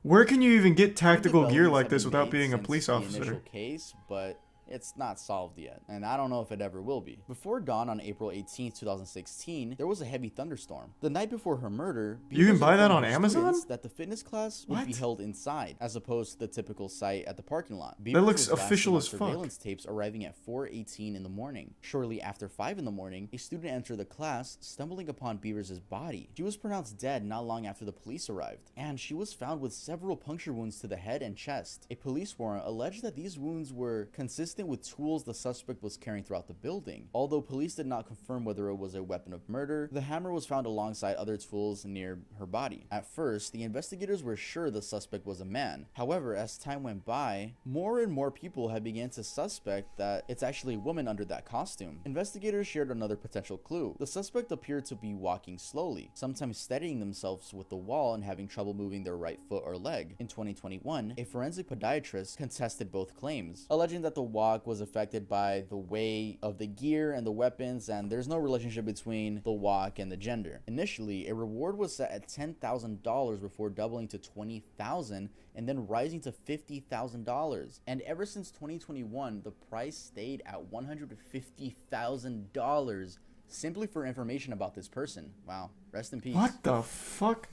Where can you even get tactical gear like this without being a police officer? Initial case, but It's not solved yet, and I don't know if it ever will be. Before dawn on April 18, 2016, there was a heavy thunderstorm. The night before her murder, you can buy that on informed her Amazon? students that the fitness class would be held inside, as opposed to the typical site at the parking lot. That looks was last official seen on as fuck. surveillance tapes arriving at 4:18 in the morning. Shortly after 5 in the morning, a student entered the class, stumbling upon Beavers' body. She was pronounced dead not long after the police arrived, and she was found with several puncture wounds to the head and chest. A police warrant alleged that these wounds were consistent with tools the suspect was carrying throughout the building. Although police did not confirm whether it was a weapon of murder, the hammer was found alongside other tools near her body. At first, the investigators were sure the suspect was a man. However, as time went by, more and more people had begun to suspect that it's actually a woman under that costume. Investigators shared another potential clue. The suspect appeared to be walking slowly, sometimes steadying themselves with the wall and having trouble moving their right foot or leg. In 2021, a forensic podiatrist contested both claims, alleging that the walk was affected by the weight of the gear and the weapons, and there's no relationship between the walk and the gender. Initially, a reward was set at $10,000 before doubling to $20,000 and then rising to $50,000. And ever since 2021, the price stayed at $150,000 simply for information about this person. Wow. Rest in peace. What the fuck?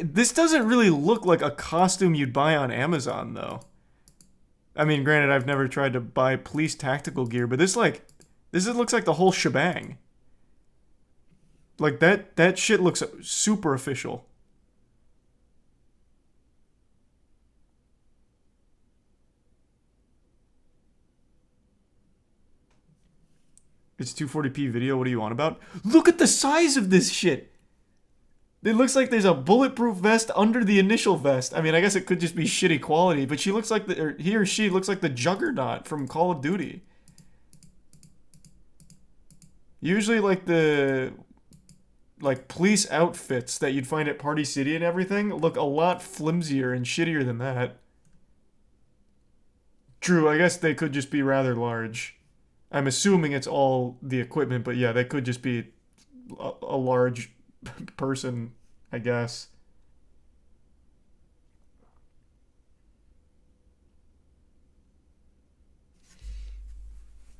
This doesn't really look like a costume you'd buy on Amazon, though. I mean, granted, I've never tried to buy police tactical gear, but this looks like the whole shebang. Like, that shit looks super official. It's 240p video, what are you on about? Look at the size of this shit! It looks like there's a bulletproof vest under the initial vest. I mean, I guess it could just be shitty quality, but he or she looks like the Juggernaut from Call of Duty. Usually, like, the police outfits that you'd find at Party City and everything look a lot flimsier and shittier than that. True, I guess they could just be rather large. I'm assuming it's all the equipment, but yeah, they could just be a large person, I guess.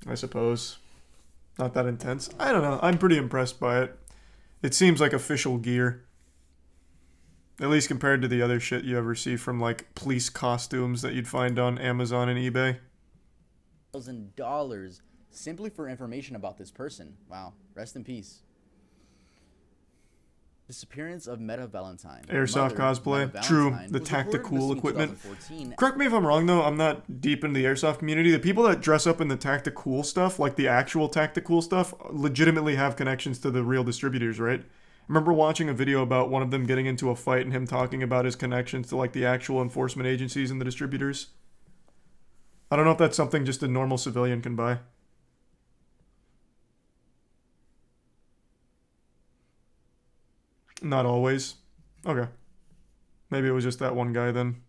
I suppose. Not that intense. I don't know. I'm pretty impressed by it. It seems like official gear. At least compared to the other shit you ever see from, like, police costumes that you'd find on Amazon and eBay. $1,000 simply for information about this person. Wow. Rest in peace. Disappearance of Meta Valentine. Airsoft cosplay. True, the tactical equipment. Correct me if I'm wrong, though. I'm not deep in the airsoft community. The people that dress up in the tactical stuff, like the actual tactical stuff, legitimately have connections to the real distributors, right? I remember watching a video about one of them getting into a fight and him talking about his connections to, like, the actual enforcement agencies and the distributors. I don't know if that's something just a normal civilian can buy. Not always. Okay. Maybe it was just that one guy then.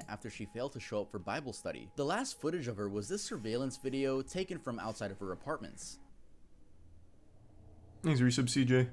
After she failed to show up for Bible study. The last footage of her was this surveillance video taken from outside of her apartments. Thanks, resub CJ.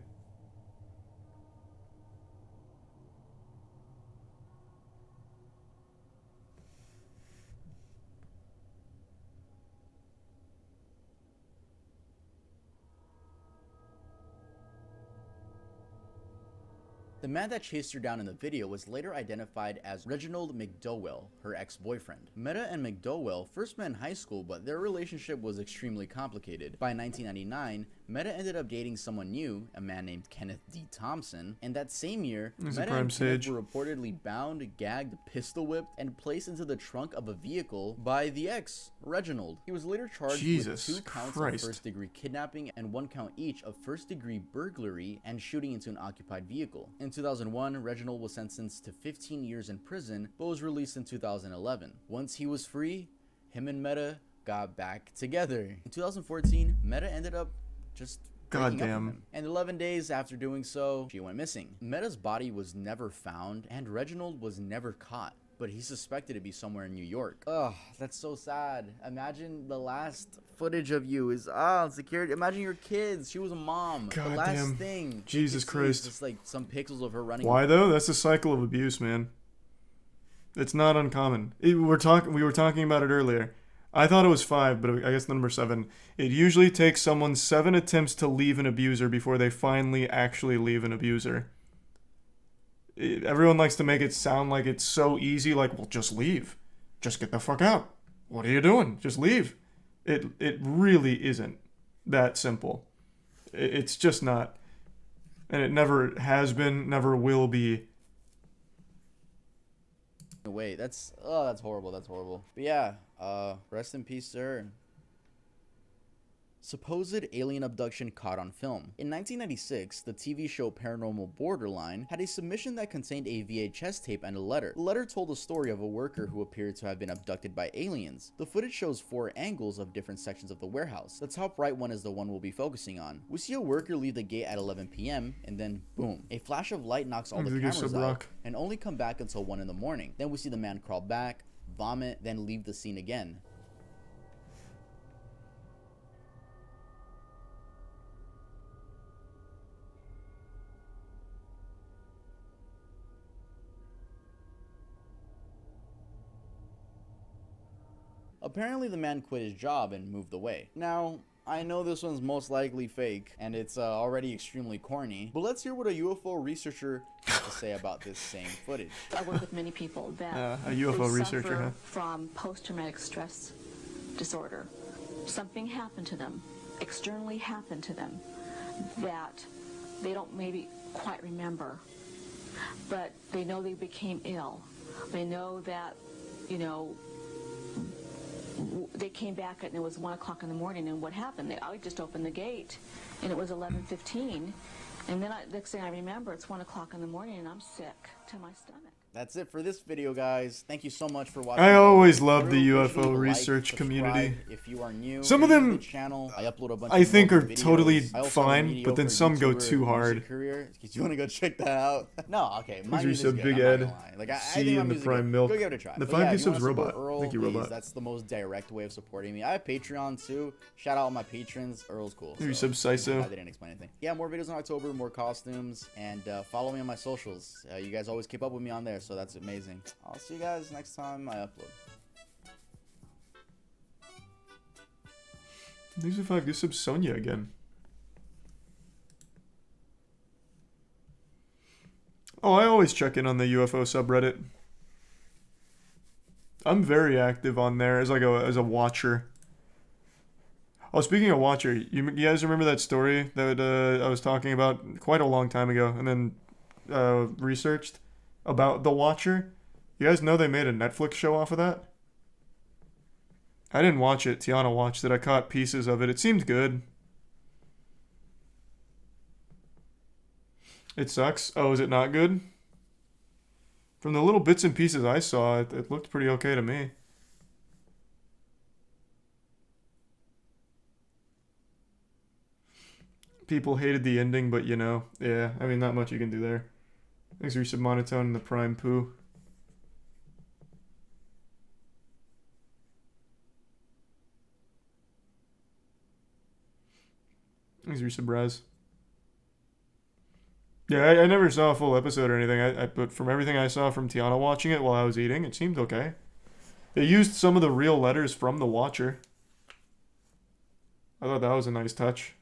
The man that chased her down in the video was later identified as Reginald McDowell, her ex-boyfriend. Meta and McDowell first met in high school, but their relationship was extremely complicated. By 1999, Meta ended up dating someone new, a man named Kenneth D. Thompson, and that same year, Meta and Kenneth were reportedly bound, gagged, pistol whipped, and placed into the trunk of a vehicle by the ex, Reginald. He was later charged with 2 counts of first-degree kidnapping and 1 count each of first-degree burglary and shooting into an occupied vehicle. In 2001, Reginald was sentenced to 15 years in prison, but was released in 2011. Once he was free, him and Meta got back together. In 2014, Meta ended up just breaking up with him. And 11 days after doing so, she went missing. Meta's body was never found, and Reginald was never caught, but he's suspected to be somewhere in New York. Ugh, that's so sad. Imagine the last footage of you is security. Imagine your kids. She was a mom. God the last damn. thing. Jesus Christ. Just like some pixels of her running. Why though? That's a cycle of abuse, man. It's not uncommon. We were talking about it earlier. I thought it was 5, but I guess the number 7. It usually takes someone 7 attempts to leave an abuser before they finally actually leave an abuser. Everyone likes to make it sound like it's so easy, like, well, just leave. Just get the fuck out. What are you doing? Just leave. It really isn't that simple. It's just not. And it never has been, never will be. Wait, that's horrible. That's horrible. But yeah, rest in peace, sir. Supposed alien abduction caught on film. In 1996, the TV show Paranormal Borderline had a submission that contained a VHS tape and a letter. The letter told the story of a worker who appeared to have been abducted by aliens. The footage shows 4 angles of different sections of the warehouse. The top right one is the one we'll be focusing on. We see a worker leave the gate at 11 p.m. and then boom, a flash of light knocks all the cameras out and only come back until 1 in the morning. Then we see the man crawl back, vomit, then leave the scene again. Apparently the man quit his job and moved away. Now, I know this one's most likely fake, and it's already extremely corny, but let's hear what a UFO researcher has to say about this same footage. I work with many people that a UFO researcher, suffer from post-traumatic stress disorder. Something happened to them, externally happened to them, that they don't maybe quite remember, but they know they became ill. They know that, you know, they came back and it was 1 o'clock in the morning, and what happened? I just opened the gate and it was 11:15, and then next thing I remember, it's 1 o'clock in the morning and I'm sick to my stomach. That's it for this video, guys. Thank you so much for watching. I always love the UFO research community. If you are new, some of them channel, I upload a bunch I of think are videos. totally fine, but then some go too hard. Career. You want to go check that out? No, okay. My Thanks music for is Big good. Ed. Like, I C think my and the music Prime good. Milk. Go give it a try. The But 5 yeah, subs robot. Earl, Thank you, please, robot. That's the most direct way of supporting me. I have Patreon too. Shout out all my patrons. Earl's cool. Thank you, sub Siso. They didn't explain anything. Yeah, more videos in October, more costumes, and follow me on my socials. You guys always keep up with me on there, so that's amazing. I'll see you guys next time I upload. These are 5 good subs. Sonia again. Oh, I always check in on the UFO subreddit. I'm very active on there as like as a watcher. Oh, speaking of watcher, you guys remember that story that I was talking about quite a long time ago, and then researched about the Watcher? You guys know they made a Netflix show off of that? I didn't watch it. Tiana watched it. I caught pieces of it. It seemed good. It sucks. Oh, is it not good? From the little bits and pieces I saw, it looked pretty okay to me. People hated the ending, but you know, yeah, I mean, not much you can do there. Thanks for some monotone and the prime poo. Thanks for some Raz. Yeah, I never saw a full episode or anything, but from everything I saw from Tiana watching it while I was eating, it seemed okay. They used some of the real letters from the Watcher. I thought that was a nice touch.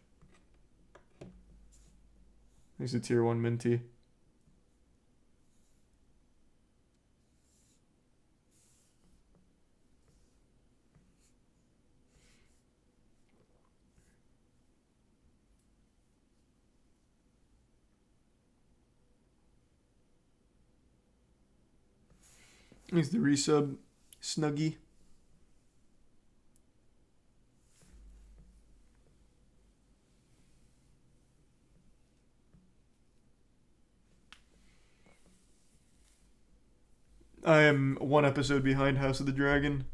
Thanks to Tier 1 Minty. Thanks to resub Snuggy. I am 1 episode behind House of the Dragon.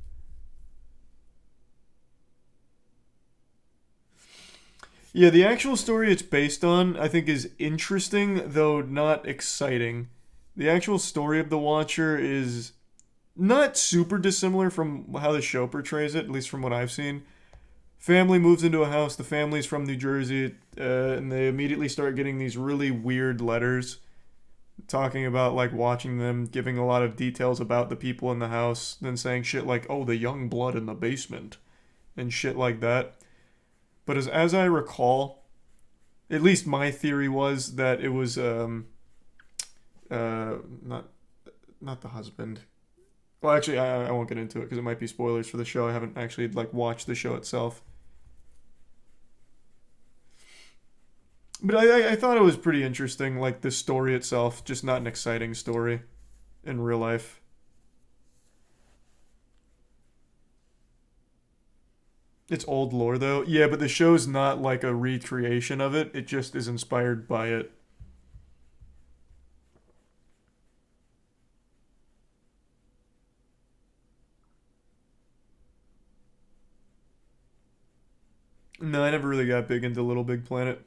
Yeah, the actual story it's based on, I think, is interesting, though not exciting. The actual story of the Watcher is not super dissimilar from how the show portrays it, at least from what I've seen. Family moves into a house, the family's from New Jersey, and they immediately start getting these really weird letters talking about like watching them, giving a lot of details about the people in the house, then saying shit like, oh, the young blood in the basement and shit like that. But as I recall, at least my theory was that it was not the husband. Well, actually, I won't get into it because it might be spoilers for the show. I haven't actually like watched the show itself. But I thought it was pretty interesting, like the story itself, just not an exciting story in real life. It's old lore though. Yeah, but the show's not like a recreation of it. It just is inspired by it. No, I never really got big into Little Big Planet.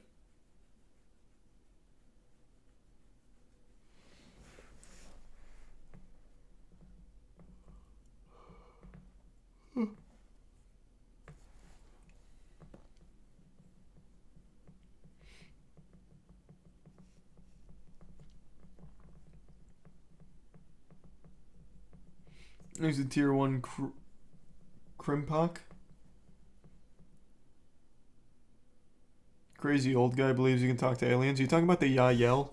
There's a tier 1 Crimpock. Crazy old guy believes you can talk to aliens. Are you talking about the Yael?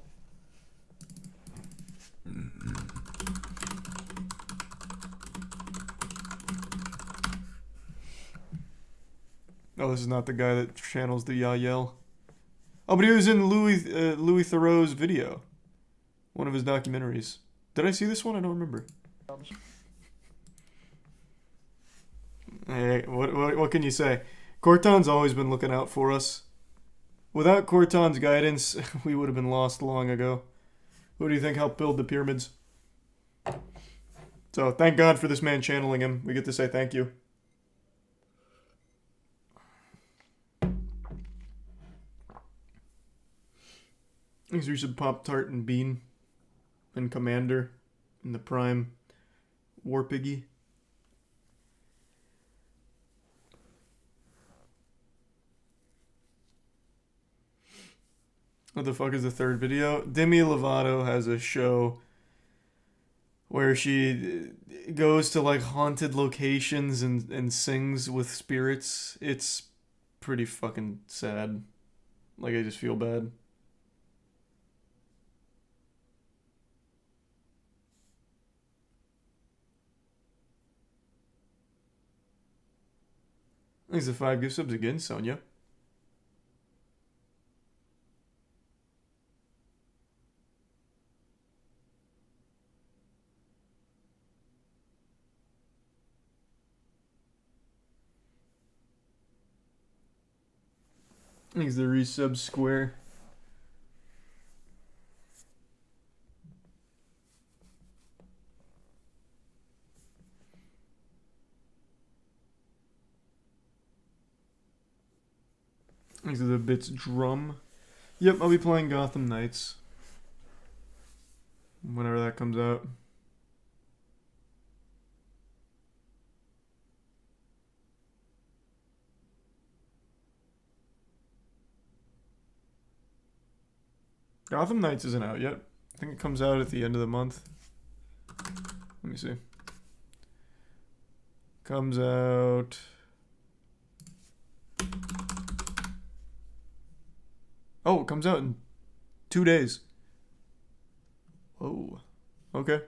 Oh, this is not the guy that channels the Yael. Oh, but he was in Louis Theroux's video. One of his documentaries. Did I see this one? I don't remember. Hey, what can you say? Corton's always been looking out for us. Without Corton's guidance, we would have been lost long ago. Who do you think helped build the pyramids? So, thank God for this man channeling him. We get to say thank you. These are some Pop-Tart and Bean and Commander and the Prime War Piggy. What the fuck is the third video? Demi Lovato has a show where she goes to like haunted locations and sings with spirits. It's pretty fucking sad. Like, I just feel bad. Thanks for 5 gift subs again, Sonia. Thanks the resub square. Thanks to the bits drum. Yep, I'll be playing Gotham Knights whenever that comes out. Gotham Knights isn't out yet. I think it comes out at the end of the month. Let me see. Comes out... Oh, it comes out in 2 days. Oh, okay.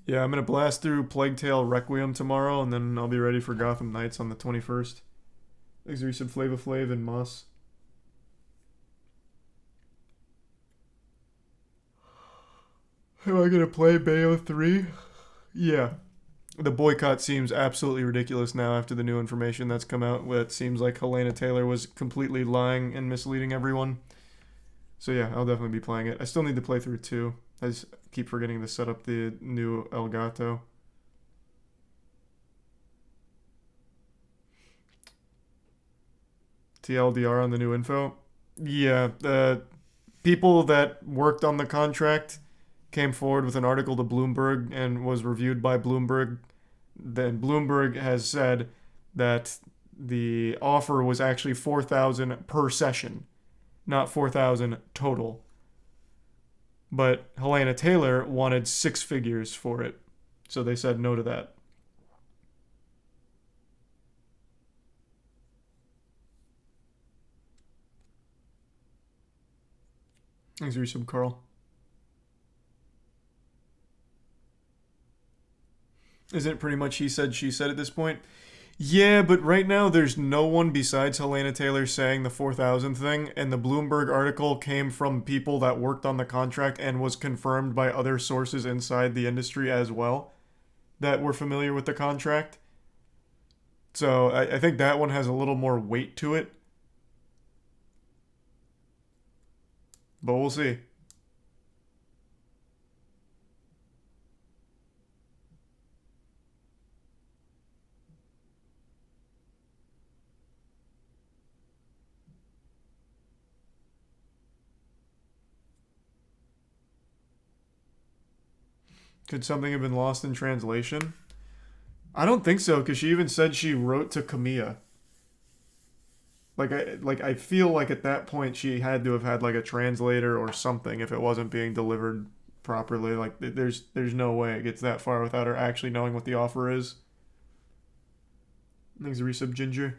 Yeah, I'm going to blast through Plague Tale Requiem tomorrow, and then I'll be ready for Gotham Knights on the 21st. Thanks for resub Flava Flav and Moss. Am I going to play Bayo 3? Yeah. The boycott seems absolutely ridiculous now after the new information that's come out. It seems like Helena Taylor was completely lying and misleading everyone. So yeah, I'll definitely be playing it. I still need to play through 2. I just keep forgetting to set up the new Elgato. TLDR on the new info? Yeah, people that worked on the contract came forward with an article to Bloomberg and was reviewed by Bloomberg. Then Bloomberg has said that the offer was actually $4,000 per session, not $4,000 total. But Helena Taylor wanted 6 figures for it. So they said no to that. Thanks for your sub, Carl. Isn't it pretty much he said, she said at this point? Yeah, but right now there's no one besides Helena Taylor saying the 4,000 thing, and the Bloomberg article came from people that worked on the contract and was confirmed by other sources inside the industry as well that were familiar with the contract. So I think that one has a little more weight to it. But we'll see. Could something have been lost in translation? I don't think so, because she even said she wrote to Camilla. I feel like at that point she had to have had like a translator or something if it wasn't being delivered properly. Like there's no way it gets that far without her actually knowing what the offer is. Thanks, Resub Ginger.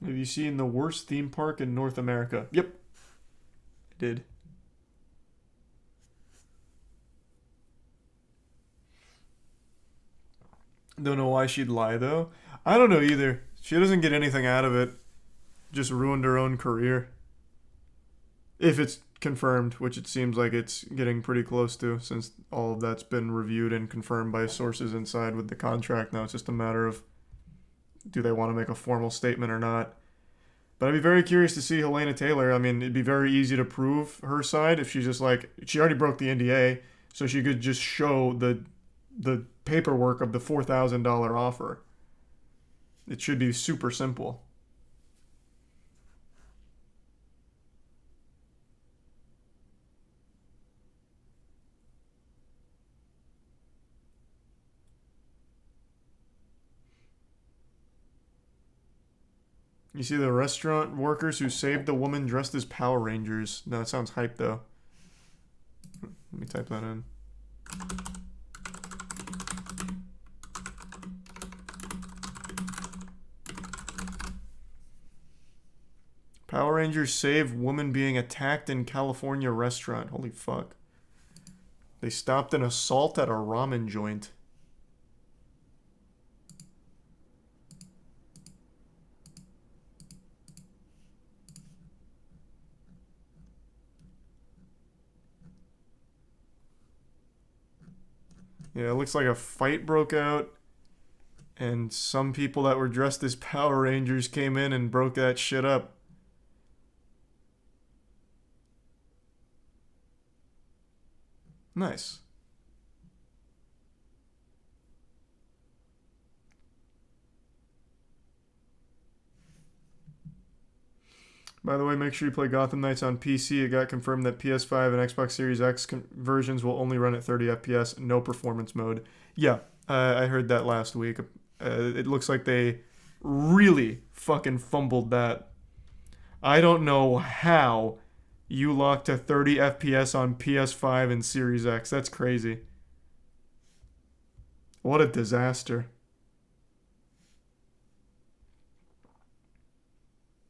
Have you seen the worst theme park in North America? Yep. I did. Don't know why she'd lie, though. I don't know either. She doesn't get anything out of it. Just ruined her own career. If it's confirmed, which it seems like it's getting pretty close to, since all of that's been reviewed and confirmed by sources inside with the contract. Now it's just a matter of, do they want to make a formal statement or not? But I'd be very curious to see Helena Taylor. I mean, it'd be very easy to prove her side if she's just like, she already broke the NDA, so she could just show the paperwork of the $4,000 offer. It should be super simple. You see the restaurant workers who saved the woman dressed as Power Rangers. No, it sounds hype though. Let me type that in. Power Rangers save woman being attacked in California restaurant. Holy fuck. They stopped an assault at a ramen joint. Yeah, it looks like a fight broke out, and some people that were dressed as Power Rangers came in and broke that shit up. Nice. By the way, make sure you play Gotham Knights on PC. It got confirmed that PS5 and Xbox Series X versions will only run at 30 FPS, no performance mode. Yeah, I heard that last week. It looks like they really fucking fumbled that. I don't know how you lock to 30 FPS on PS5 and Series X. That's crazy. What a disaster.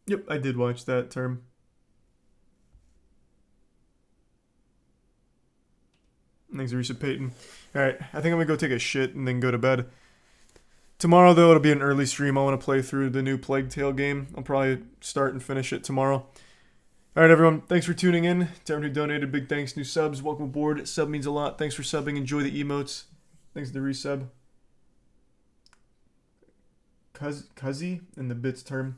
Yep, I did watch that term. Thanks, Risa Payton. Alright, I think I'm gonna go take a shit and then go to bed. Tomorrow, though, it'll be an early stream. I want to play through the new Plague Tale game. I'll probably start and finish it tomorrow. Alright, everyone. Thanks for tuning in. To everyone who donated, big thanks. New subs, welcome aboard. Sub means a lot. Thanks for subbing. Enjoy the emotes. Thanks to the resub. Cuzzy in the bits term.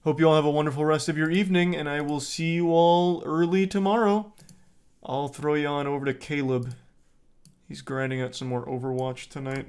Hope you all have a wonderful rest of your evening, and I will see you all early tomorrow. I'll throw you on over to Caleb. He's grinding out some more Overwatch tonight.